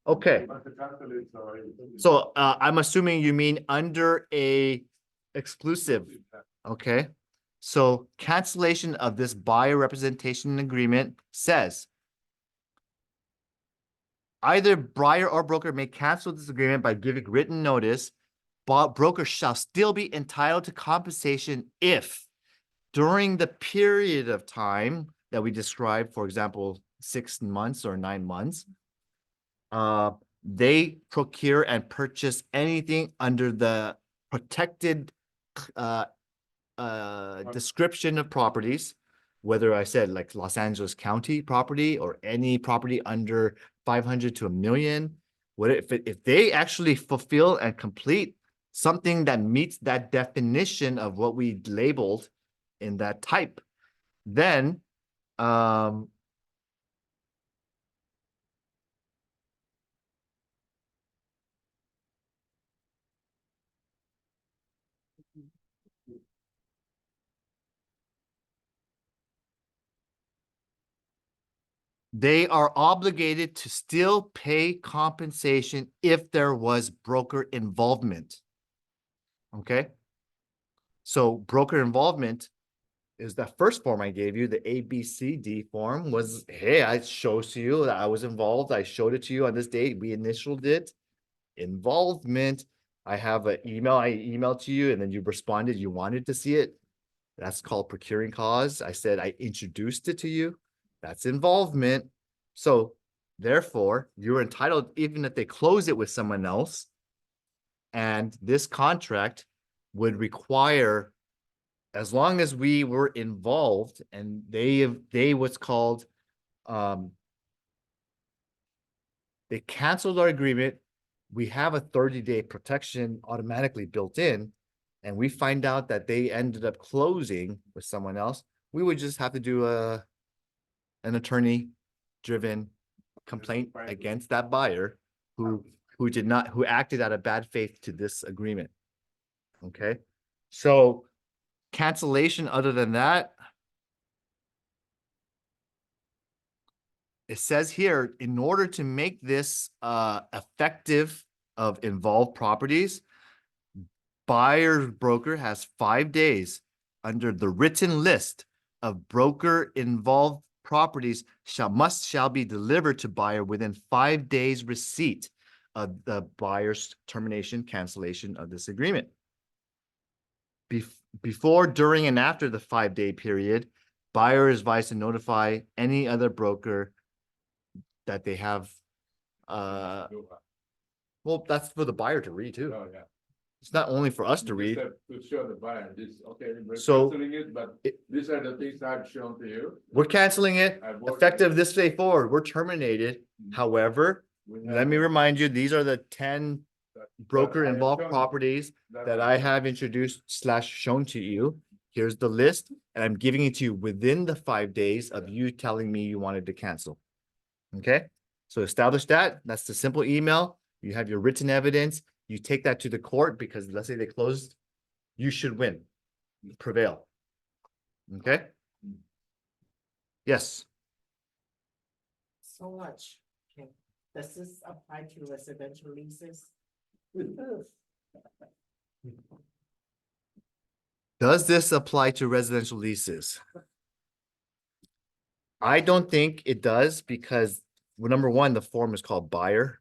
[SPEAKER 1] Okay.
[SPEAKER 5] But the cancel is already.
[SPEAKER 1] So I'm assuming you mean under a exclusive. Okay. So cancellation of this buyer representation agreement says either buyer or broker may cancel this agreement by giving written notice, but broker shall still be entitled to compensation if during the period of time that we described, for example, 6 months or 9 months, they procure and purchase anything under the protected description of properties, whether I said like Los Angeles County property or any property under 500 to 1 million, if they actually fulfill and complete something that meets that definition of what we labeled in that type, then they are obligated to still pay compensation if there was broker involvement. Okay. So broker involvement is the first form I gave you, the ABCD form was, hey, I shows to you that I was involved. I showed it to you on this date. We initialed it. Involvement. I have an email I emailed to you and then you responded. You wanted to see it. That's called procuring cause. I said I introduced it to you. That's involvement. So therefore, you're entitled, even if they close it with someone else, and this contract would require, as long as we were involved and they what's called, they canceled our agreement, we have a 30-day protection automatically built in, and we find out that they ended up closing with someone else, we would just have to do an attorney-driven complaint against that buyer who acted out of bad faith to this agreement. Okay, so cancellation other than that, it says here, in order to make this effective of involved properties, buyer broker has 5 days under the written list of broker involved properties shall be delivered to buyer within 5 days receipt of the buyer's termination, cancellation of this agreement. Before, during, and after the 5-day period, buyer is advised to notify any other broker that they have, well, that's for the buyer to read too.
[SPEAKER 5] Oh, yeah.
[SPEAKER 1] It's not only for us to
[SPEAKER 5] You
[SPEAKER 1] read.
[SPEAKER 5] just have to show the buyer this, okay, we're
[SPEAKER 1] So,
[SPEAKER 5] canceling it, but these are the things I've shown to you.
[SPEAKER 1] We're canceling it
[SPEAKER 5] I've worked-
[SPEAKER 1] effective this day forward. We're terminated.
[SPEAKER 5] Mhm.
[SPEAKER 1] However,
[SPEAKER 5] We
[SPEAKER 1] let
[SPEAKER 5] have
[SPEAKER 1] me
[SPEAKER 5] a-
[SPEAKER 1] remind you, these are the 10
[SPEAKER 5] that-
[SPEAKER 1] broker
[SPEAKER 5] that I have
[SPEAKER 1] involved
[SPEAKER 5] shown-
[SPEAKER 1] properties that I have introduced / shown to you. Here's the list, and I'm giving it to you within the 5 days of you telling me you wanted to cancel. Okay, so establish that. That's the simple email. You have your written evidence. You take that to the court because let's say they closed, you should win, prevail. Okay? Yes.
[SPEAKER 7] So much. Okay. Does this apply to residential leases?
[SPEAKER 1] Does this apply to residential leases? I don't think it does because, well, number one, the form is called buyer.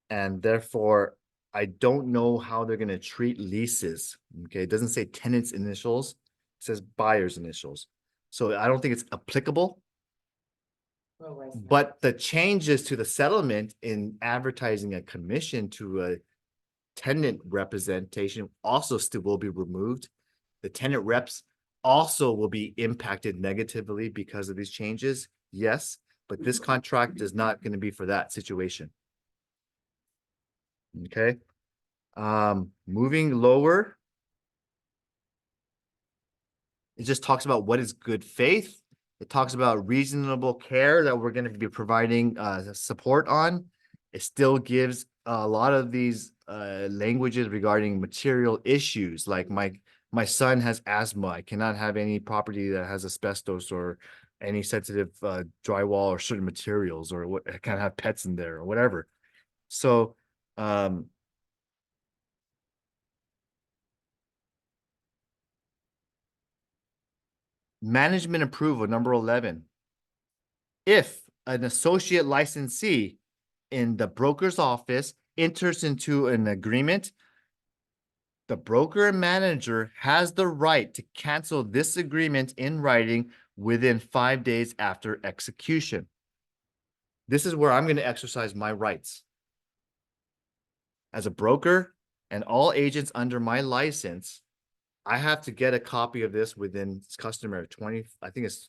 [SPEAKER 1] And therefore, I don't know how they're gonna treat leases. Okay, it doesn't say tenant's initials, it says buyer's initials. So I don't think it's applicable.
[SPEAKER 7] Well, where's that?
[SPEAKER 1] But the changes to the settlement in advertising a commission to a tenant representation also still will be removed. The tenant reps also will be impacted negatively because of these changes, yes, but this contract is not gonna be for that situation. Okay, moving lower. It just talks about what is good faith. It talks about reasonable care that we're gonna be providing support on. It still gives a lot of these languages regarding material issues, like my son has asthma. I cannot have any property that has asbestos or any sensitive drywall or certain materials, or what, I can't have pets in there or whatever. So management approval, number 11. If an associate licensee in the broker's office enters into an agreement, the broker and manager has the right to cancel this agreement in writing within 5 days after execution. This is where I'm going to exercise my rights. As a broker and all agents under my license, I have to get a copy of this within it's customary 20, I think it's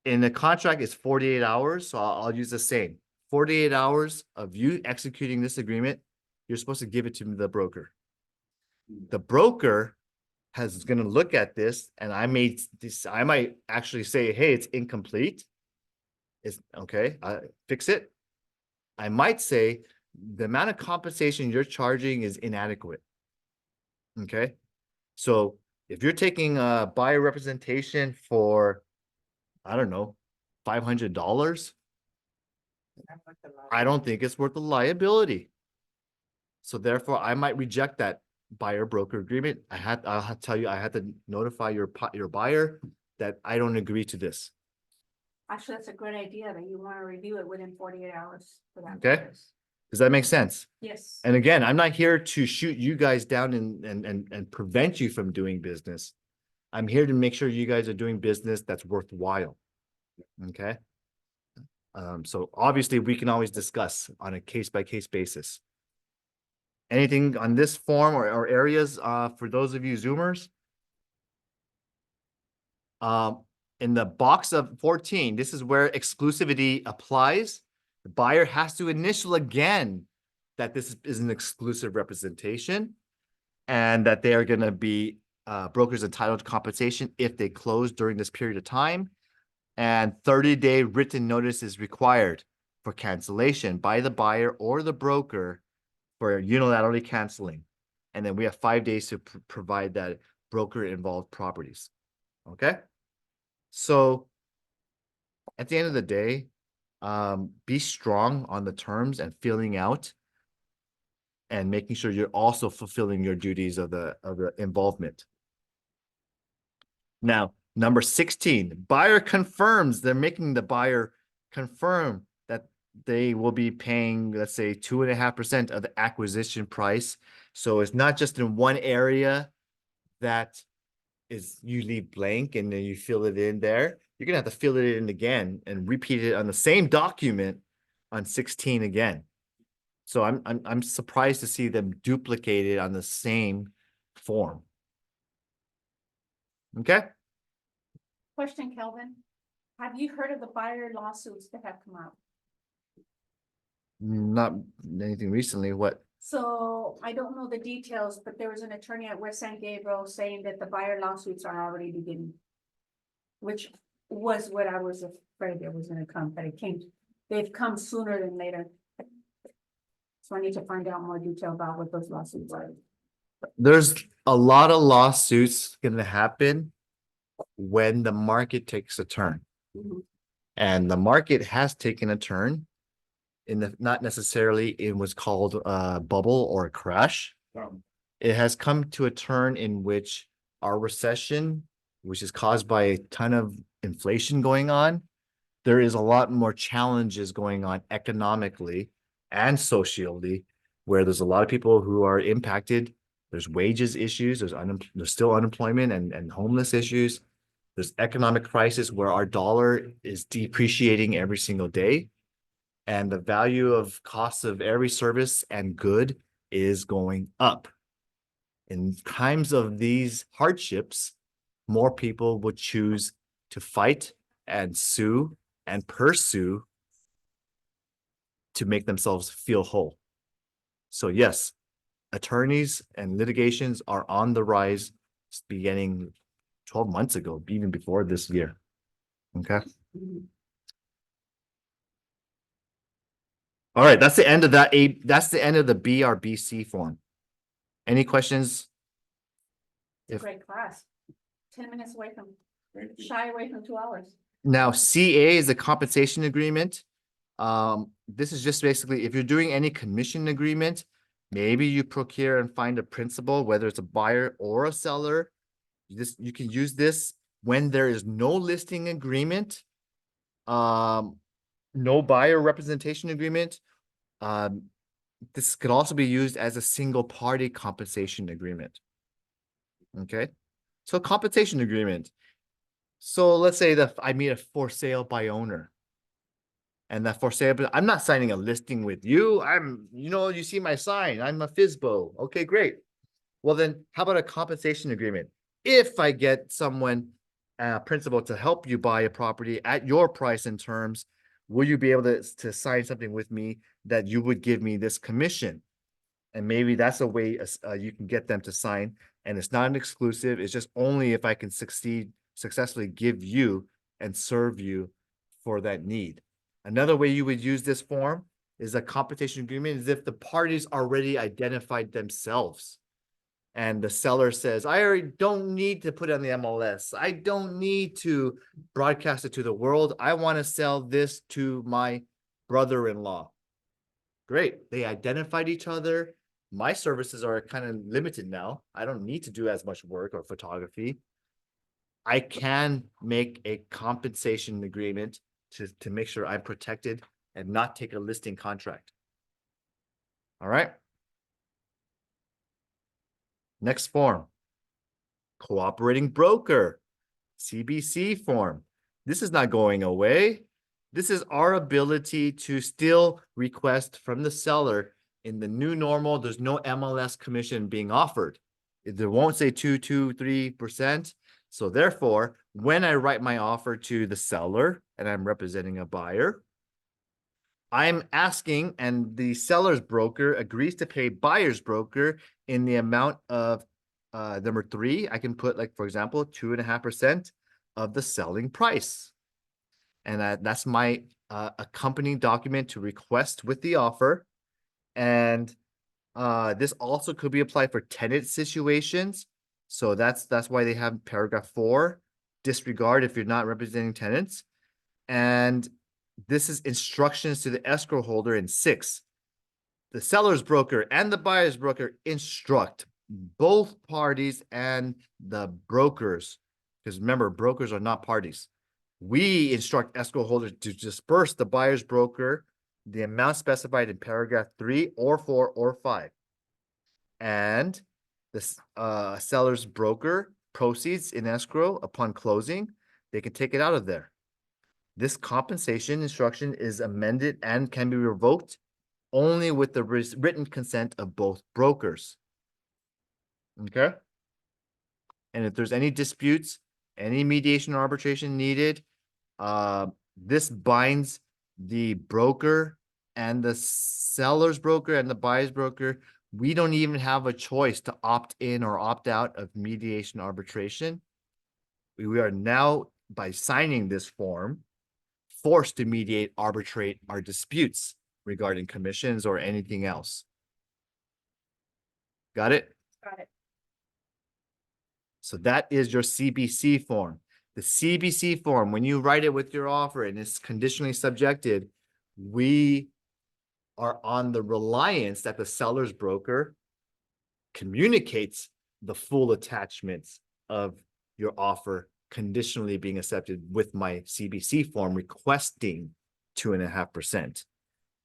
[SPEAKER 1] in the contract is 48 hours, so I'll use the same. 48 hours of you executing this agreement, you're supposed to give it to the broker. The broker is gonna look at this, and I might actually say, hey, it's incomplete. It's okay, fix it. I might say the amount of compensation you're charging is inadequate. Okay, so if you're taking a buyer representation for, I don't know, $500,
[SPEAKER 7] That's what the law-
[SPEAKER 1] I don't think it's worth the liability. So therefore, I might reject that buyer broker agreement. I'll have to tell you, I had to notify your buyer that I don't agree to this.
[SPEAKER 3] Actually, that's a great idea that you want to review it within 48 hours for that.
[SPEAKER 1] Okay.
[SPEAKER 3] purpose.
[SPEAKER 1] Does that make sense?
[SPEAKER 3] Yes.
[SPEAKER 1] And again, I'm not here to shoot you guys down and prevent you from doing business. I'm here to make sure you guys are doing business that's worthwhile. Okay. So obviously we can always discuss on a case-by-case basis. Anything on this form or areas for those of you Zoomers? In the box of 14, this is where exclusivity applies. The buyer has to initial again that this is an exclusive representation and that they are going to be brokers entitled to compensation if they close during this period of time. And 30-day written notice is required for cancellation by the buyer or the broker for unilaterally canceling. And then we have 5 days to provide that broker involved properties. Okay. So at the end of the day, be strong on the terms and filling out and making sure you're also fulfilling your duties of the involvement. Now, number 16, buyer confirms, they're making the buyer confirm that they will be paying, let's say, 2.5% of the acquisition price. So it's not just in one area that is you leave blank and then you fill it in there. You're gonna have to fill it in again and repeat it on the same document on 16 again. So I'm surprised to see them duplicated on the same form. Okay.
[SPEAKER 3] Question, Kelvin. Have you heard of the buyer lawsuits that have come out?
[SPEAKER 1] Not anything recently. What?
[SPEAKER 3] So I don't know the details, but there was an attorney at West San Gabriel saying that the buyer lawsuits are already beginning. Which was what I was afraid it was gonna come, but they've come sooner than later. So I need to find out more detail about what those lawsuits are.
[SPEAKER 1] There's a lot of lawsuits gonna happen when the market takes a turn.
[SPEAKER 3] Mhm.
[SPEAKER 1] And the market has taken a turn in the not necessarily in what's called a bubble or a crash. it has come to a turn in which our recession, which is caused by a ton of inflation going on, there is a lot more challenges going on economically and socially, where there's a lot of people who are impacted. There's wages issues, there's still unemployment and homeless issues. There's economic crisis where our dollar is depreciating every single day. And the value of costs of every service and good is going up. In times of these hardships, more people would choose to fight and sue and pursue to make themselves feel whole. So yes, attorneys and litigations are on the rise beginning 12 months ago, even before this year. Okay. All right, that's the end of that's the end of the BRBC form. Any questions?
[SPEAKER 3] It's a
[SPEAKER 1] If-
[SPEAKER 3] great class. 10 minutes away from,
[SPEAKER 5] Thank you.
[SPEAKER 3] shy away from 2 hours.
[SPEAKER 1] Now, CA is a compensation agreement. This is just basically if you're doing any commission agreement, maybe you procure and find a principal, whether it's a buyer or a seller. You can use this when there is no listing agreement, no buyer representation agreement. This could also be used as a single party compensation agreement. Okay, so compensation agreement. So let's say that I meet a for sale by owner. And that for sale, but I'm not signing a listing with you. You see my sign. I'm a FSBO. Okay, great. Well, then how about a compensation agreement? If I get someone, principal to help you buy a property at your price and terms, will you be able to sign something with me that you would give me this commission? And maybe that's a way you can get them to sign. And it's not an exclusive. It's just only if I can successfully give you and serve you for that need. Another way you would use this form is a compensation agreement is if the parties already identified themselves. And the seller says, I already don't need to put it on the MLS. I don't need to broadcast it to the world. I want to sell this to my brother-in-law. Great. They identified each other. My services are kind of limited now. I don't need to do as much work or photography. I can make a compensation agreement to make sure I'm protected and not take a listing contract. All right. Next form, cooperating broker, CBC form. This is not going away. This is our ability to still request from the seller in the new normal. There's no MLS commission being offered. There won't say 2-3%. So therefore, when I write my offer to the seller and I'm representing a buyer, I'm asking, and the seller's broker agrees to pay buyer's broker in the amount of number 3. I can put, like, for example, 2.5% of the selling price. And that's my accompanying document to request with the offer. And this also could be applied for tenant situations. So that's why they have paragraph 4, disregard if you're not representing tenants. And this is instructions to the escrow holder in 6. The seller's broker and the buyer's broker instruct both parties and the brokers. Because remember, brokers are not parties. We instruct escrow holders to disperse the buyer's broker the amount specified in paragraph 3 or 4 or 5. And the seller's broker proceeds in escrow upon closing. They can take it out of there. This compensation instruction is amended and can be revoked only with the written consent of both brokers. Okay? And if there's any disputes, any mediation or arbitration needed, this binds the broker and the seller's broker and the buyer's broker. We don't even have a choice to opt in or opt out of mediation arbitration. We are now, by signing this form, forced to mediate, arbitrate our disputes regarding commissions or anything else. Got it?
[SPEAKER 3] Got it.
[SPEAKER 1] So that is your CBC form. The CBC form, when you write it with your offer and it's conditionally subjected, we are on the reliance that the seller's broker communicates the full attachments of your offer conditionally being accepted with my CBC form requesting 2.5%.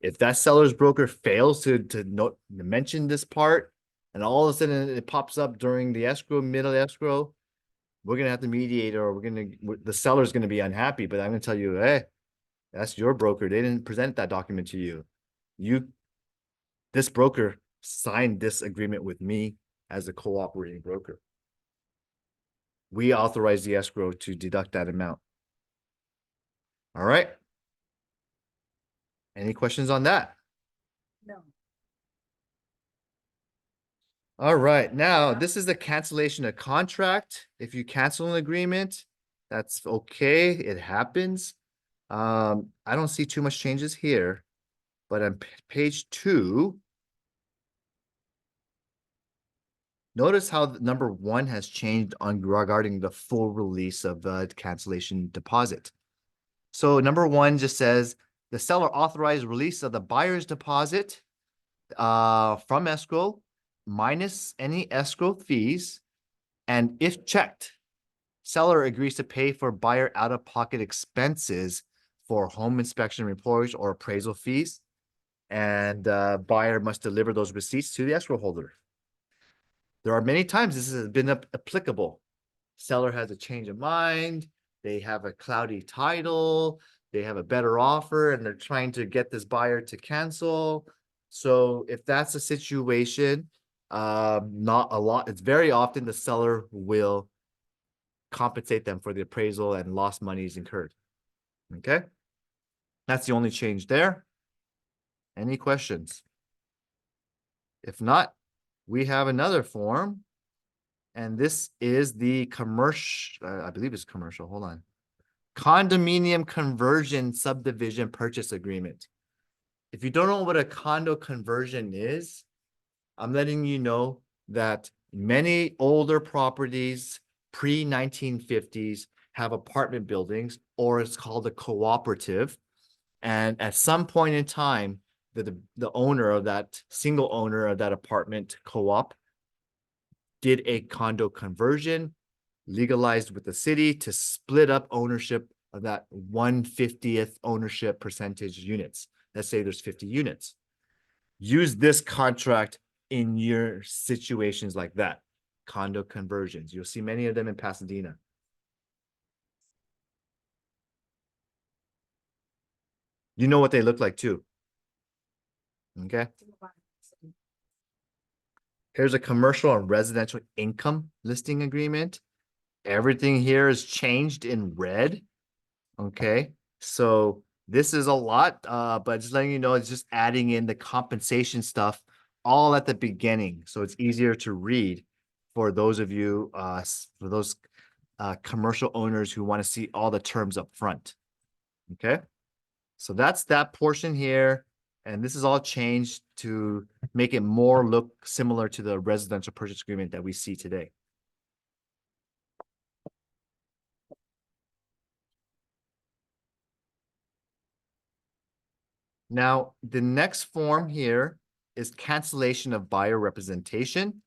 [SPEAKER 1] If that seller's broker fails to mention this part, and all of a sudden it pops up during the escrow, middle escrow, we're gonna have to mediate, or the seller's gonna be unhappy. But I'm gonna tell you, hey, that's your broker. They didn't present that document to you. This broker signed this agreement with me as a cooperating broker. We authorize the escrow to deduct that amount. All right. Any questions on that?
[SPEAKER 7] No.
[SPEAKER 1] All right, now this is the cancellation of contract. If you cancel an agreement, that's okay, it happens. I don't see too much changes here, but on page 2, notice how number 1 has changed on regarding the full release of the cancellation deposit. So number 1 just says the seller authorized release of the buyer's deposit from escrow minus any escrow fees, and if checked, seller agrees to pay for buyer out-of-pocket expenses for home inspection reports or appraisal fees, and buyer must deliver those receipts to the escrow holder. There are many times this has been applicable. Seller has a change of mind, they have a cloudy title, they have a better offer, and they're trying to get this buyer to cancel. So if that's a situation, not a lot, it's very often the seller will compensate them for the appraisal and lost monies incurred. Okay, that's the only change there. Any questions? If not, we have another form, and this is the commercial, I believe it's commercial, hold on. Condominium conversion subdivision purchase agreement. If you don't know what a condo conversion is, I'm letting you know that many older properties pre-1950s have apartment buildings, or it's called a cooperative. And at some point in time, the owner of that, single owner of that apartment co-op did a condo conversion, legalized with the city to split up ownership of that 1/50th ownership percentage units. Let's say there's 50 units. Use this contract in your situations like that. Condo conversions. You'll see many of them in Pasadena. You know what they look like too. Okay. Here's a commercial and residential income listing agreement. Everything here is changed in red. Okay. So this is a lot, but just letting you know, it's just adding in the compensation stuff all at the beginning. So it's easier to read for those of you, for those commercial owners who want to see all the terms up front. Okay. So that's that portion here. And this is all changed to make it more look similar to the residential purchase agreement that we see today. Now, the next form here is cancellation of buyer representation.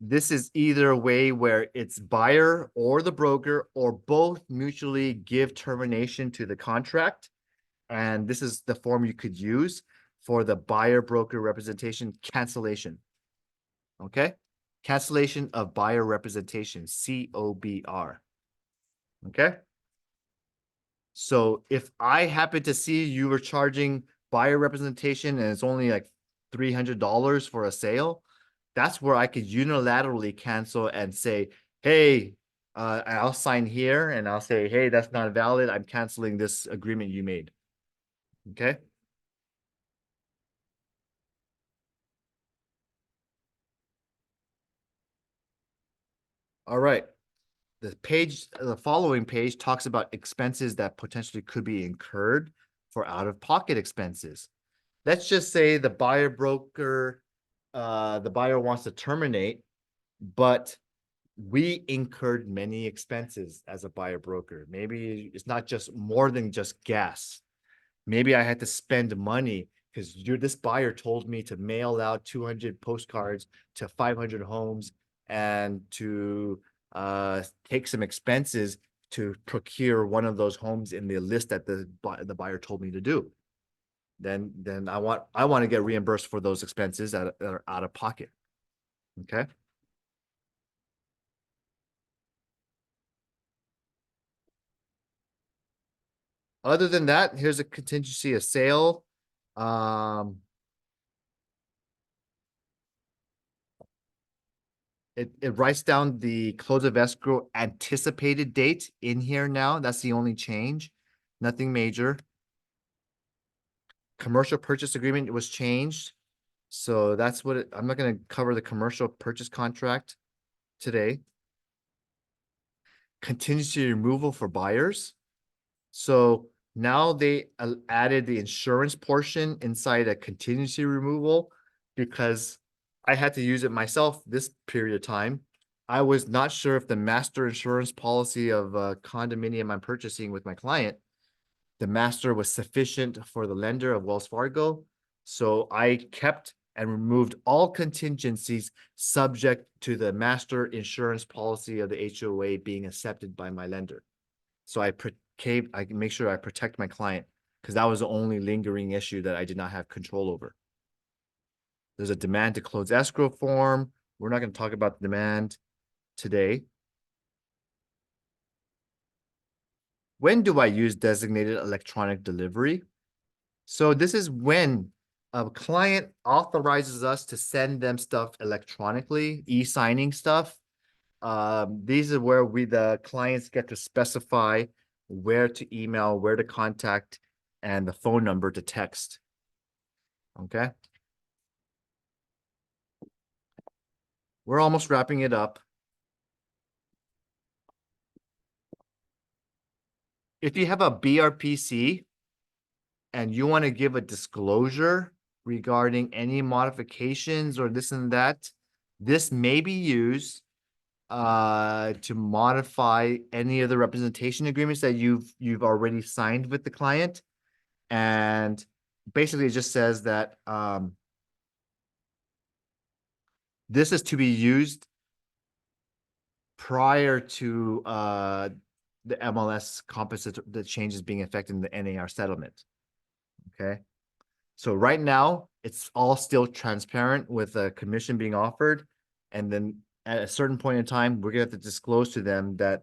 [SPEAKER 1] This is either a way where it's buyer or the broker or both mutually give termination to the contract. And this is the form you could use for the buyer broker representation cancellation. Okay? Cancellation of buyer representation, COBR. Okay? So if I happen to see you were charging buyer representation and it's only like $300 for a sale, that's where I could unilaterally cancel and say, hey, I'll sign here and I'll say, hey, that's not valid. I'm canceling this agreement you made. Okay. All right. The following page talks about expenses that potentially could be incurred for out-of-pocket expenses. Let's just say the buyer broker, the buyer wants to terminate, but we incurred many expenses as a buyer broker. Maybe it's not just more than just gas. Maybe I had to spend money because this buyer told me to mail out 200 postcards to 500 homes and to take some expenses to procure one of those homes in the list that the buyer told me to do. Then I want to get reimbursed for those expenses that are out of pocket. Okay. Other than that, here's a contingency of sale. It writes down the close of escrow anticipated date in here now. That's the only change. Nothing major. Commercial purchase agreement was changed. So that's what I'm not going to cover the commercial purchase contract today. Contingency removal for buyers. So now they added the insurance portion inside a contingency removal because I had to use it myself this period of time. I was not sure if the master insurance policy of a condominium I'm purchasing with my client, the master was sufficient for the lender of Wells Fargo. So I kept and removed all contingencies subject to the master insurance policy of the HOA being accepted by my lender. So I can make sure I protect my client because that was the only lingering issue that I did not have control over. There's a demand to close escrow form. We're not going to talk about the demand today. When do I use designated electronic delivery? So this is when a client authorizes us to send them stuff electronically, e-signing stuff. These are where the clients get to specify where to email, where to contact, and the phone number to text. Okay. We're almost wrapping it up. If you have a BRPC and you want to give a disclosure regarding any modifications or this and that, this may be used to modify any of the representation agreements that you've already signed with the client. And basically it just says that this is to be used prior to the MLS composite, the changes being affected in the NAR settlement. Okay. So right now it's all still transparent with a commission being offered. And then at a certain point in time, we're going to have to disclose to them that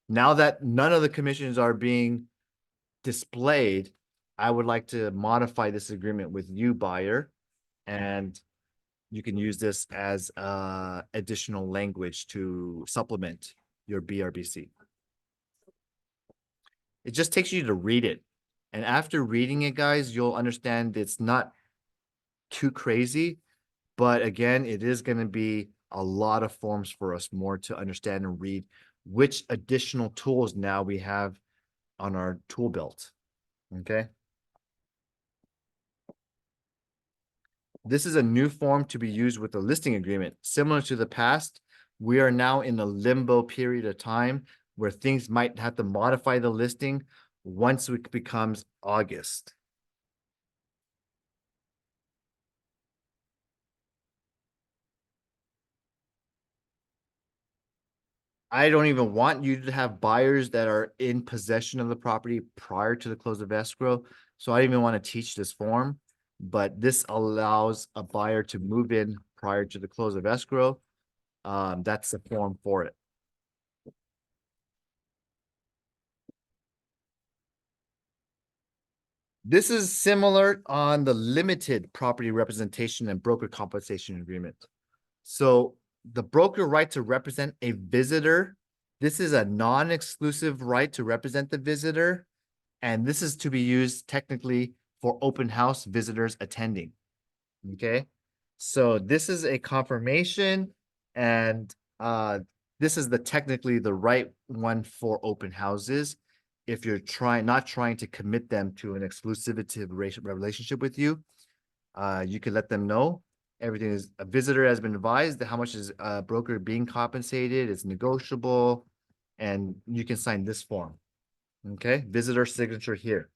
[SPEAKER 1] now that none of the commissions are being displayed, I would like to modify this agreement with you, buyer, and you can use this as additional language to supplement your BRBC. It just takes you to read it. And after reading it, guys, you'll understand it's not too crazy. But again, it is going to be a lot of forms for us more to understand and read which additional tools now we have on our tool belt. Okay. This is a new form to be used with the listing agreement. Similar to the past, we are now in a limbo period of time where things might have to modify the listing once it becomes August. I don't even want you to have buyers that are in possession of the property prior to the close of escrow. So I don't even want to teach this form, but this allows a buyer to move in prior to the close of escrow. That's the form for it. This is similar on the limited property representation and broker compensation agreement. So the broker right to represent a visitor. This is a non-exclusive right to represent the visitor. And this is to be used technically for open house visitors attending. Okay. So this is a confirmation and this is technically the right one for open houses. If you're not trying to commit them to an exclusivity relationship with you, you can let them know. Everything is a visitor has been advised that how much is a broker being compensated. It's negotiable, and you can sign this form. Okay, visitor signature here.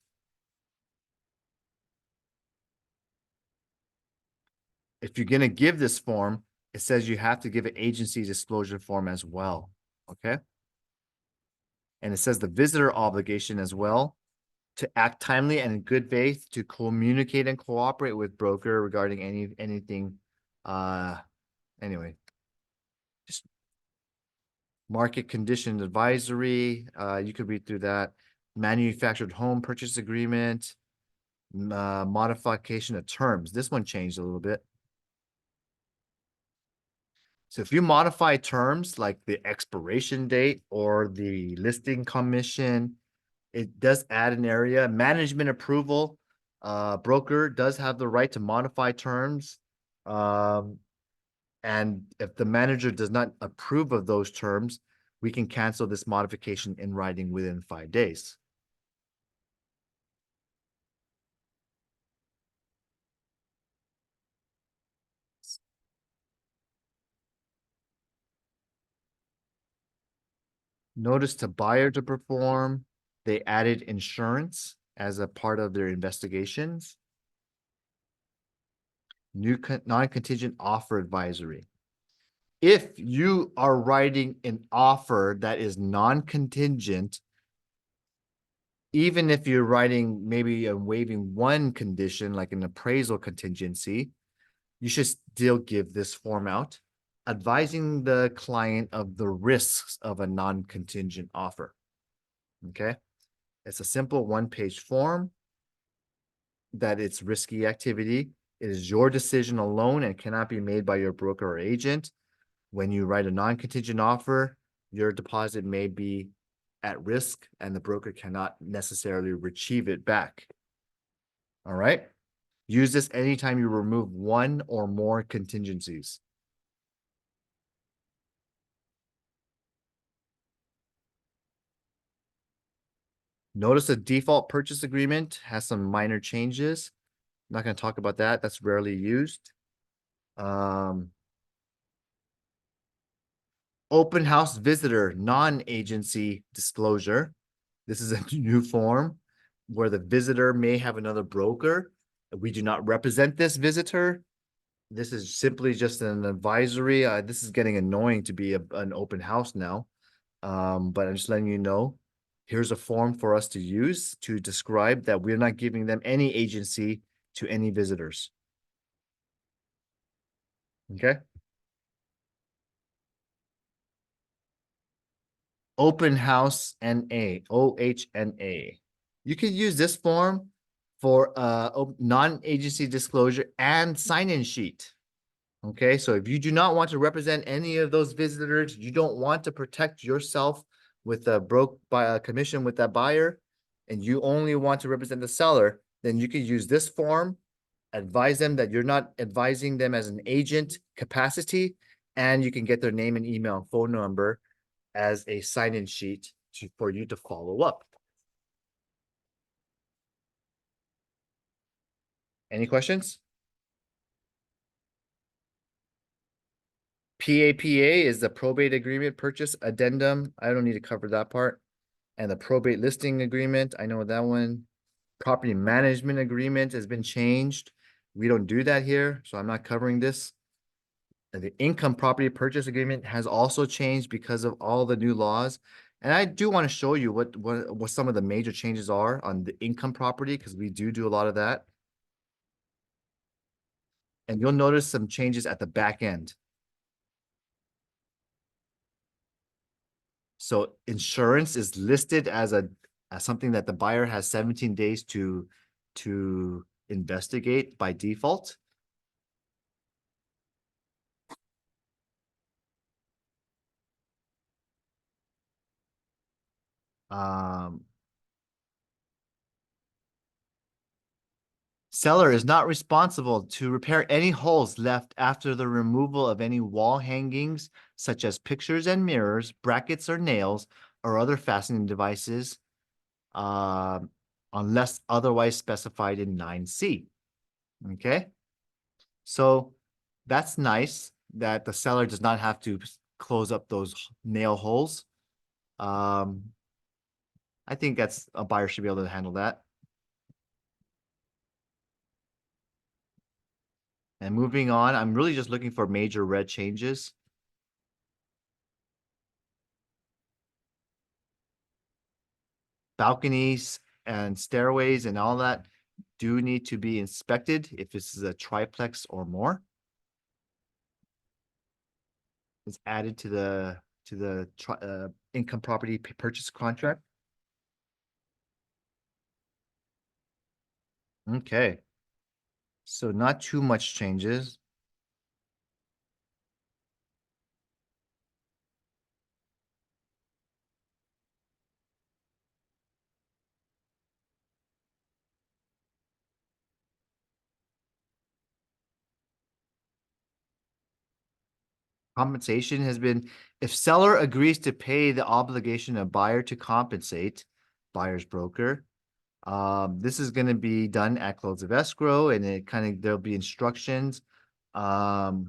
[SPEAKER 1] if you're gonna give this form, it says you have to give an agency disclosure form as well, okay? And it says the visitor obligation as well to act timely and in good faith to communicate and cooperate with broker regarding anything. Anyway. Just market condition advisory, you could read through that. Manufactured home purchase agreement, modification of terms. This one changed a little bit. So if you modify terms like the expiration date or the listing commission, it does add an area. Management approval, broker does have the right to modify terms. And if the manager does not approve of those terms, we can cancel this modification in writing within 5 days. Notice to buyer to perform, they added insurance as a part of their investigations. New non-contingent offer advisory. If you are writing an offer that is non-contingent, even if you're writing maybe waiving one condition like an appraisal contingency, you should still give this form out, advising the client of the risks of a non-contingent offer. Okay, it's a simple one-page form that it's risky activity. It is your decision alone and cannot be made by your broker or agent. When you write a non-contingent offer, your deposit may be at risk and the broker cannot necessarily retrieve it back. All right. Use this anytime you remove one or more contingencies. Notice the default purchase agreement has some minor changes. I'm not going to talk about that. That's rarely used. Open house visitor, non-agency disclosure. This is a new form where the visitor may have another broker. We do not represent this visitor. This is simply just an advisory. This is getting annoying to be an open house now. But I'm just letting you know, here's a form for us to use to describe that we're not giving them any agency to any visitors. Okay. Open house NA, OHNA. You can use this form for non-agency disclosure and sign-in sheet. Okay, so if you do not want to represent any of those visitors, you don't want to protect yourself with a commission with that buyer, and you only want to represent the seller, then you can use this form, advise them that you're not advising them as an agent capacity, and you can get their name and email and phone number as a sign-in sheet for you to follow up. Any questions? PAPA is the probate agreement purchase addendum. I don't need to cover that part. And the probate listing agreement, I know that one. Property management agreement has been changed. We don't do that here, so I'm not covering this. And the income property purchase agreement has also changed because of all the new laws. And I do want to show you what some of the major changes are on the income property, because we do a lot of that. And you'll notice some changes at the back end. So insurance is listed as something that the buyer has 17 days to investigate by default. Seller is not responsible to repair any holes left after the removal of any wall hangings, such as pictures and mirrors, brackets or nails, or other fastening devices, unless otherwise specified in 9C. Okay, so that's nice that the seller does not have to close up those nail holes. I think a buyer should be able to handle that. And moving on, I'm really just looking for major red changes. Balconies and stairways and all that do need to be inspected if this is a triplex or more. It's added to the income property purchase contract. Okay. So not too much changes. Compensation has been, if seller agrees to pay the obligation of buyer to compensate buyer's broker. This is gonna be done at close of escrow and it kind of, there'll be instructions. And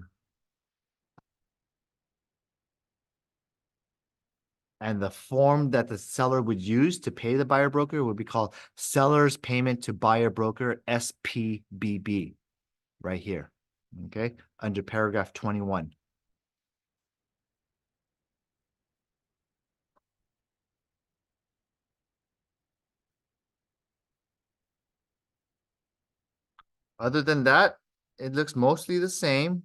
[SPEAKER 1] the form that the seller would use to pay the buyer broker would be called seller's payment to buyer broker, SPBB, right here. Okay, under paragraph 21. Other than that, it looks mostly the same.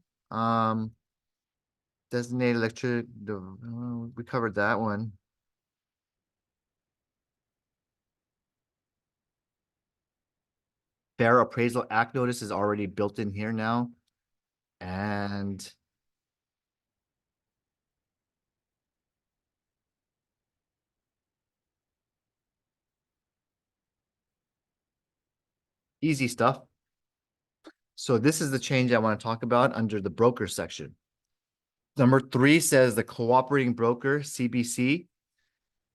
[SPEAKER 1] Designated electric, we covered that one. Fair Appraisal Act notice is already built in here now. And easy stuff. So this is the change I want to talk about under the broker section. Number 3 says the cooperating broker, CBC.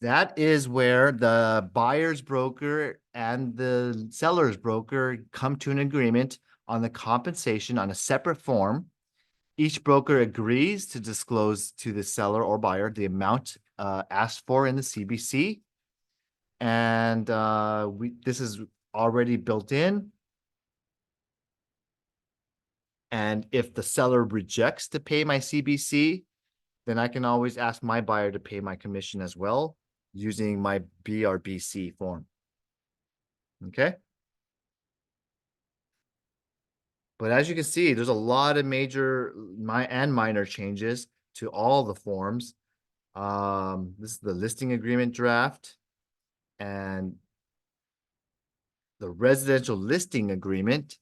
[SPEAKER 1] That is where the buyer's broker and the seller's broker come to an agreement on the compensation on a separate form. Each broker agrees to disclose to the seller or buyer the amount asked for in the CBC. And this is already built in. And if the seller rejects to pay my CBC, then I can always ask my buyer to pay my commission as well using my BRBC form. Okay. But as you can see, there's a lot of major and minor changes to all the forms. This is the listing agreement draft and the residential listing agreement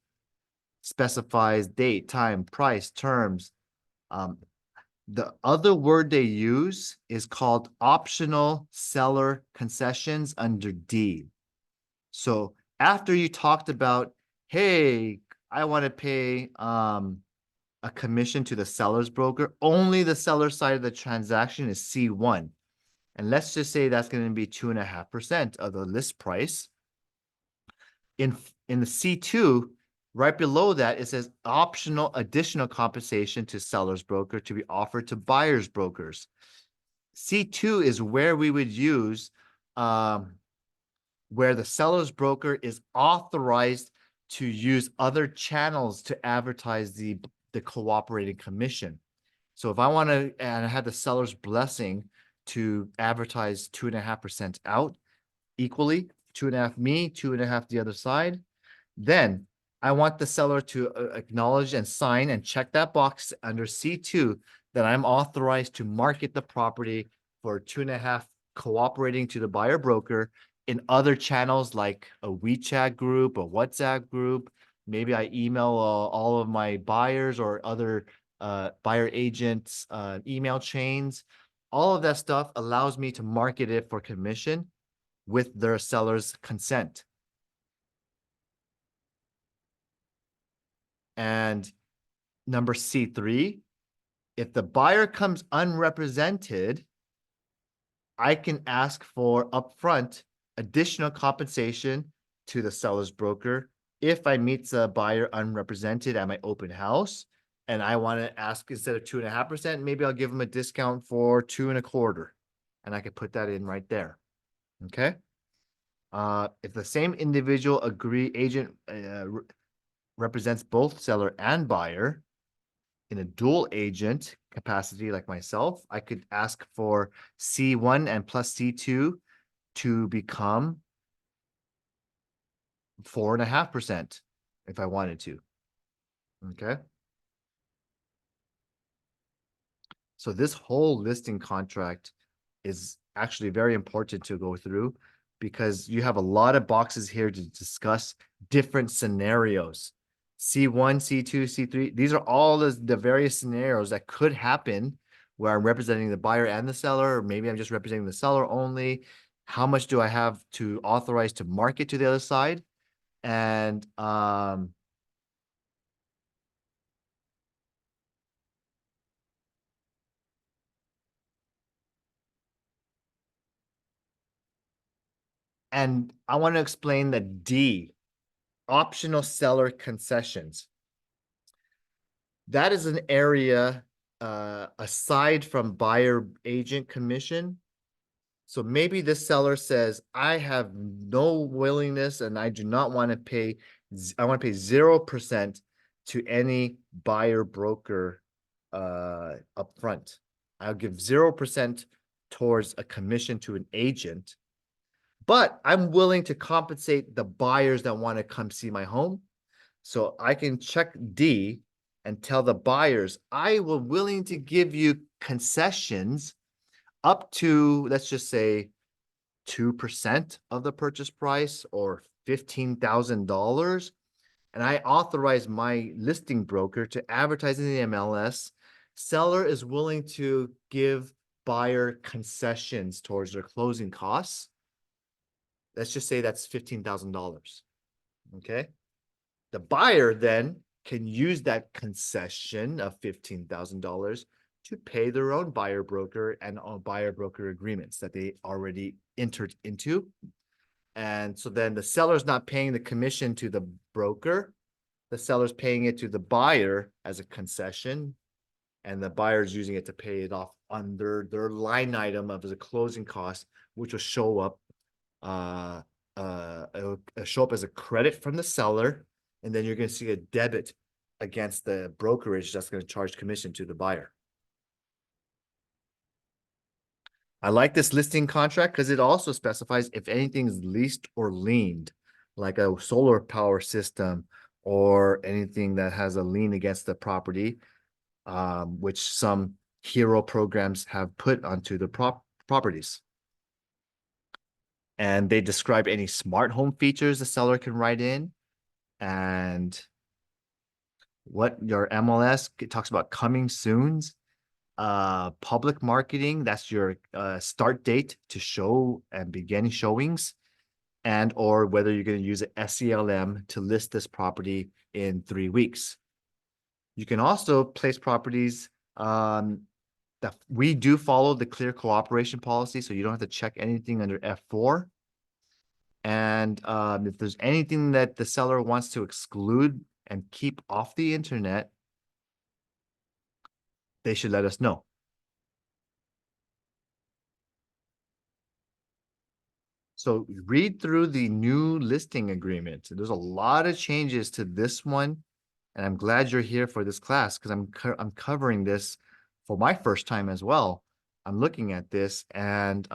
[SPEAKER 1] specifies date, time, price, terms. The other word they use is called optional seller concessions under D. So after you talked about, hey, I want to pay a commission to the seller's broker, only the seller side of the transaction is C1. And let's just say that's going to be 2.5% of the list price. In the C2, right below that, it says optional additional compensation to seller's broker to be offered to buyer's brokers. C2 is where we would use where the seller's broker is authorized to use other channels to advertise the cooperating commission. So if I want to, and I had the seller's blessing to advertise 2.5% out equally, 2.5 me, 2.5 the other side, then I want the seller to acknowledge and sign and check that box under C2 that I'm authorized to market the property for 2.5 cooperating to the buyer broker in other channels like a WeChat group, a WhatsApp group. Maybe I email all of my buyers or other buyer agents email chains. All of that stuff allows me to market it for commission with their seller's consent. And number C3, if the buyer comes unrepresented, I can ask for upfront additional compensation to the seller's broker if I meet the buyer unrepresented at my open house. And I want to ask, instead of 2.5%, maybe I'll give them a discount for 2.25%. And I could put that in right there. Okay. If the same individual agent represents both seller and buyer in a dual agent capacity like myself, I could ask for C1 and plus C2 to become 4.5% if I wanted to. Okay. So this whole listing contract is actually very important to go through because you have a lot of boxes here to discuss different scenarios. C1, C2, C3, these are all the various scenarios that could happen where I'm representing the buyer and the seller, or maybe I'm just representing the seller only. How much do I have to authorize to market to the other side? And I want to explain the D, optional seller concessions. That is an area aside from buyer agent commission. So maybe the seller says, I have no willingness and I do not want to pay, I want to pay 0% to any buyer broker upfront. I'll give 0% towards a commission to an agent, but I'm willing to compensate the buyers that want to come see my home. So I can check D and tell the buyers, I will willing to give you concessions up to, let's just say, 2% of the purchase price or $15,000. And I authorize my listing broker to advertise in the MLS. Seller is willing to give buyer concessions towards their closing costs. Let's just say that's $15,000. Okay. The buyer then can use that concession of $15,000 to pay their own buyer broker and buyer broker agreements that they already entered into. And so then the seller's not paying the commission to the broker. The seller's paying it to the buyer as a concession. And the buyer's using it to pay it off under their line item of the closing cost, which will show up it'll show up as a credit from the seller, and then you're going to see a debit against the brokerage that's going to charge commission to the buyer. I like this listing contract because it also specifies if anything is leased or liened, like a solar power system or anything that has a lien against the property, which some hero programs have put onto the properties. And they describe any smart home features the seller can write in. And what your MLS, it talks about coming soons. Public marketing, that's your start date to show and begin showings. And or whether you're going to use an SELM to list this property in 3 weeks. You can also place properties that we do follow the clear cooperation policy, so you don't have to check anything under F4. And if there's anything that the seller wants to exclude and keep off the internet, they should let us know. So read through the new listing agreement. There's a lot of changes to this one, and I'm glad you're here for this class because I'm covering this for my first time as well. I'm looking at this, and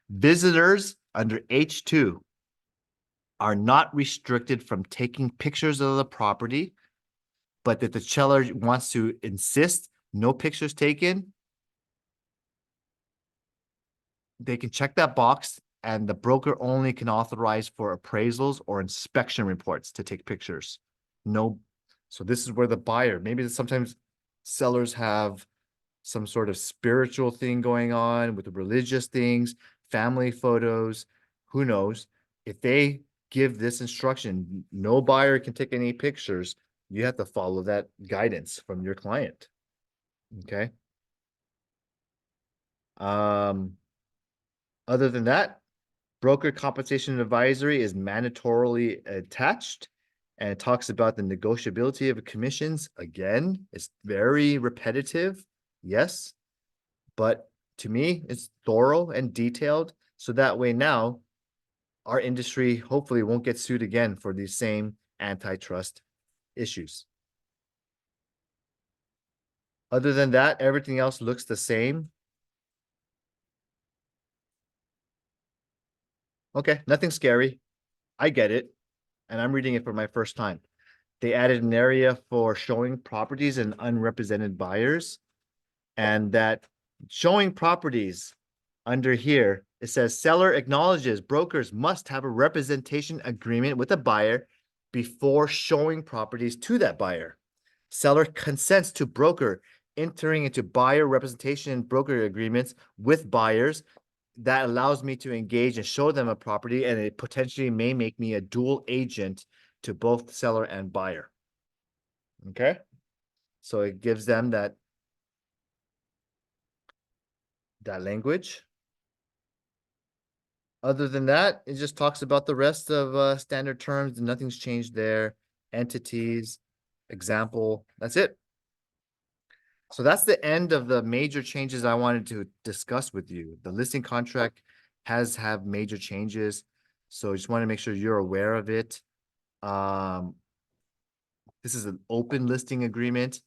[SPEAKER 1] visitors under H2 are not restricted from taking pictures of the property, but that the seller wants to insist no pictures taken, they can check that box, and the broker only can authorize for appraisals or inspection reports to take pictures. No. So this is where the buyer, maybe sometimes sellers have some sort of spiritual thing going on with the religious things, family photos, who knows? If they give this instruction, no buyer can take any pictures, you have to follow that guidance from your client. Okay. Other than that, broker compensation advisory is mandatorily attached, and it talks about the negotiability of commissions. Again, it's very repetitive. Yes, but to me, it's thorough and detailed. So that way now, our industry hopefully won't get sued again for these same antitrust issues. Other than that, everything else looks the same. Okay, nothing scary. I get it. And I'm reading it for my first time. They added an area for showing properties and unrepresented buyers. And that showing properties under here, it says seller acknowledges brokers must have a representation agreement with a buyer before showing properties to that buyer. Seller consents to broker entering into buyer representation and broker agreements with buyers. That allows me to engage and show them a property, and it potentially may make me a dual agent to both seller and buyer. Okay? So it gives them that language. Other than that, it just talks about the rest of standard terms. Nothing's changed there. Entities, example, that's it. So that's the end of the major changes I wanted to discuss with you. The listing contract has have major changes. So I just want to make sure you're aware of it. This is an open listing agreement.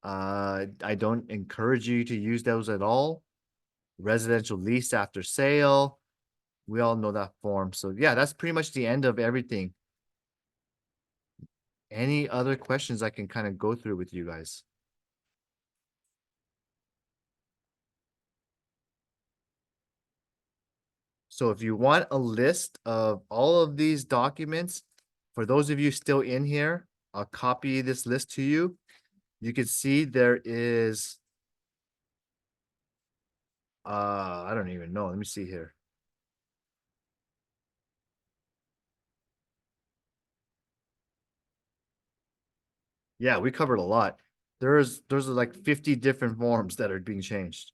[SPEAKER 1] I don't encourage you to use those at all. Residential lease after sale. We all know that form. So yeah, that's pretty much the end of everything. Any other questions I can kind of go through with you guys? So if you want a list of all of these documents, for those of you still in here, I'll copy this list to you. You can see there is, I don't even know. Let me see here. Yeah, we covered a lot. There's like 50 different forms that are being changed.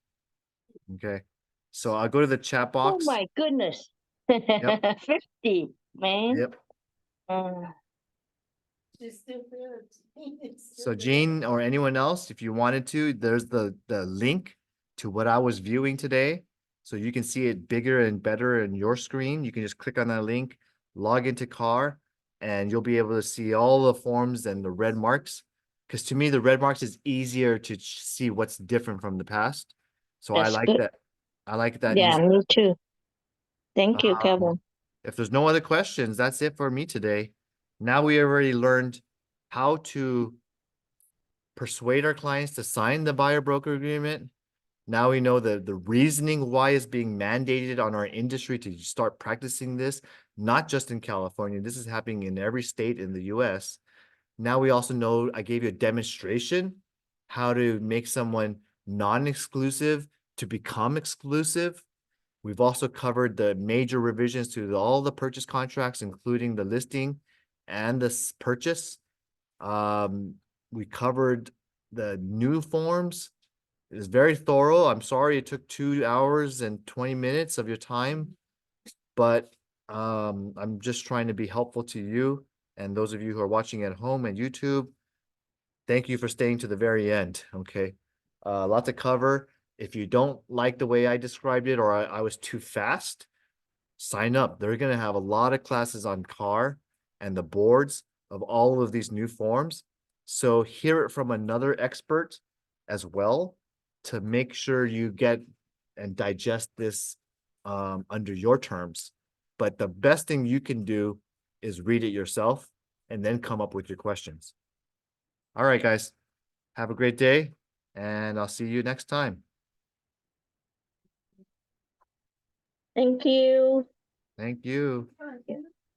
[SPEAKER 1] Okay. So I'll go to the chat
[SPEAKER 4] Oh
[SPEAKER 1] box.
[SPEAKER 4] my goodness. 50, man.
[SPEAKER 1] Yep.
[SPEAKER 7] She's still there. It's
[SPEAKER 1] So
[SPEAKER 7] still there.
[SPEAKER 1] Jean or anyone else, if you wanted to, there's the link to what I was viewing today. So you can see it bigger and better in your screen. You can just click on that link, log into CAR, and you'll be able to see all the forms and the red marks. Because to me, the red marks is easier to see what's different from the past. So I
[SPEAKER 4] That's
[SPEAKER 1] like
[SPEAKER 4] good.
[SPEAKER 1] that. I like that. new
[SPEAKER 4] Yeah, me too. Thank you,
[SPEAKER 1] Um,
[SPEAKER 4] Kevin.
[SPEAKER 1] If there's no other questions, that's it for me today. Now we already learned how to persuade our clients to sign the buyer broker agreement. Now we know the reasoning why it's being mandated on our industry to start practicing this, not just in California. This is happening in every state in the US. Now we also know I gave you a demonstration how to make someone non-exclusive to become exclusive. We've also covered the major revisions to all the purchase contracts, including the listing and the purchase. We covered the new forms. It is very thorough. I'm sorry it took 2 hours and 20 minutes of your time, but I'm just trying to be helpful to you and those of you who are watching at home and YouTube. Thank you for staying to the very end. Okay. A lot to cover. If you don't like the way I described it or I was too fast, sign up. They're going to have a lot of classes on CAR and the boards of all of these new forms. So hear it from another expert as well to make sure you get and digest this under your terms. But the best thing you can do is read it yourself and then come up with your questions. All right, guys, have a great day and I'll see you next time.
[SPEAKER 4] Thank you.
[SPEAKER 1] Thank you.
[SPEAKER 3] Alright.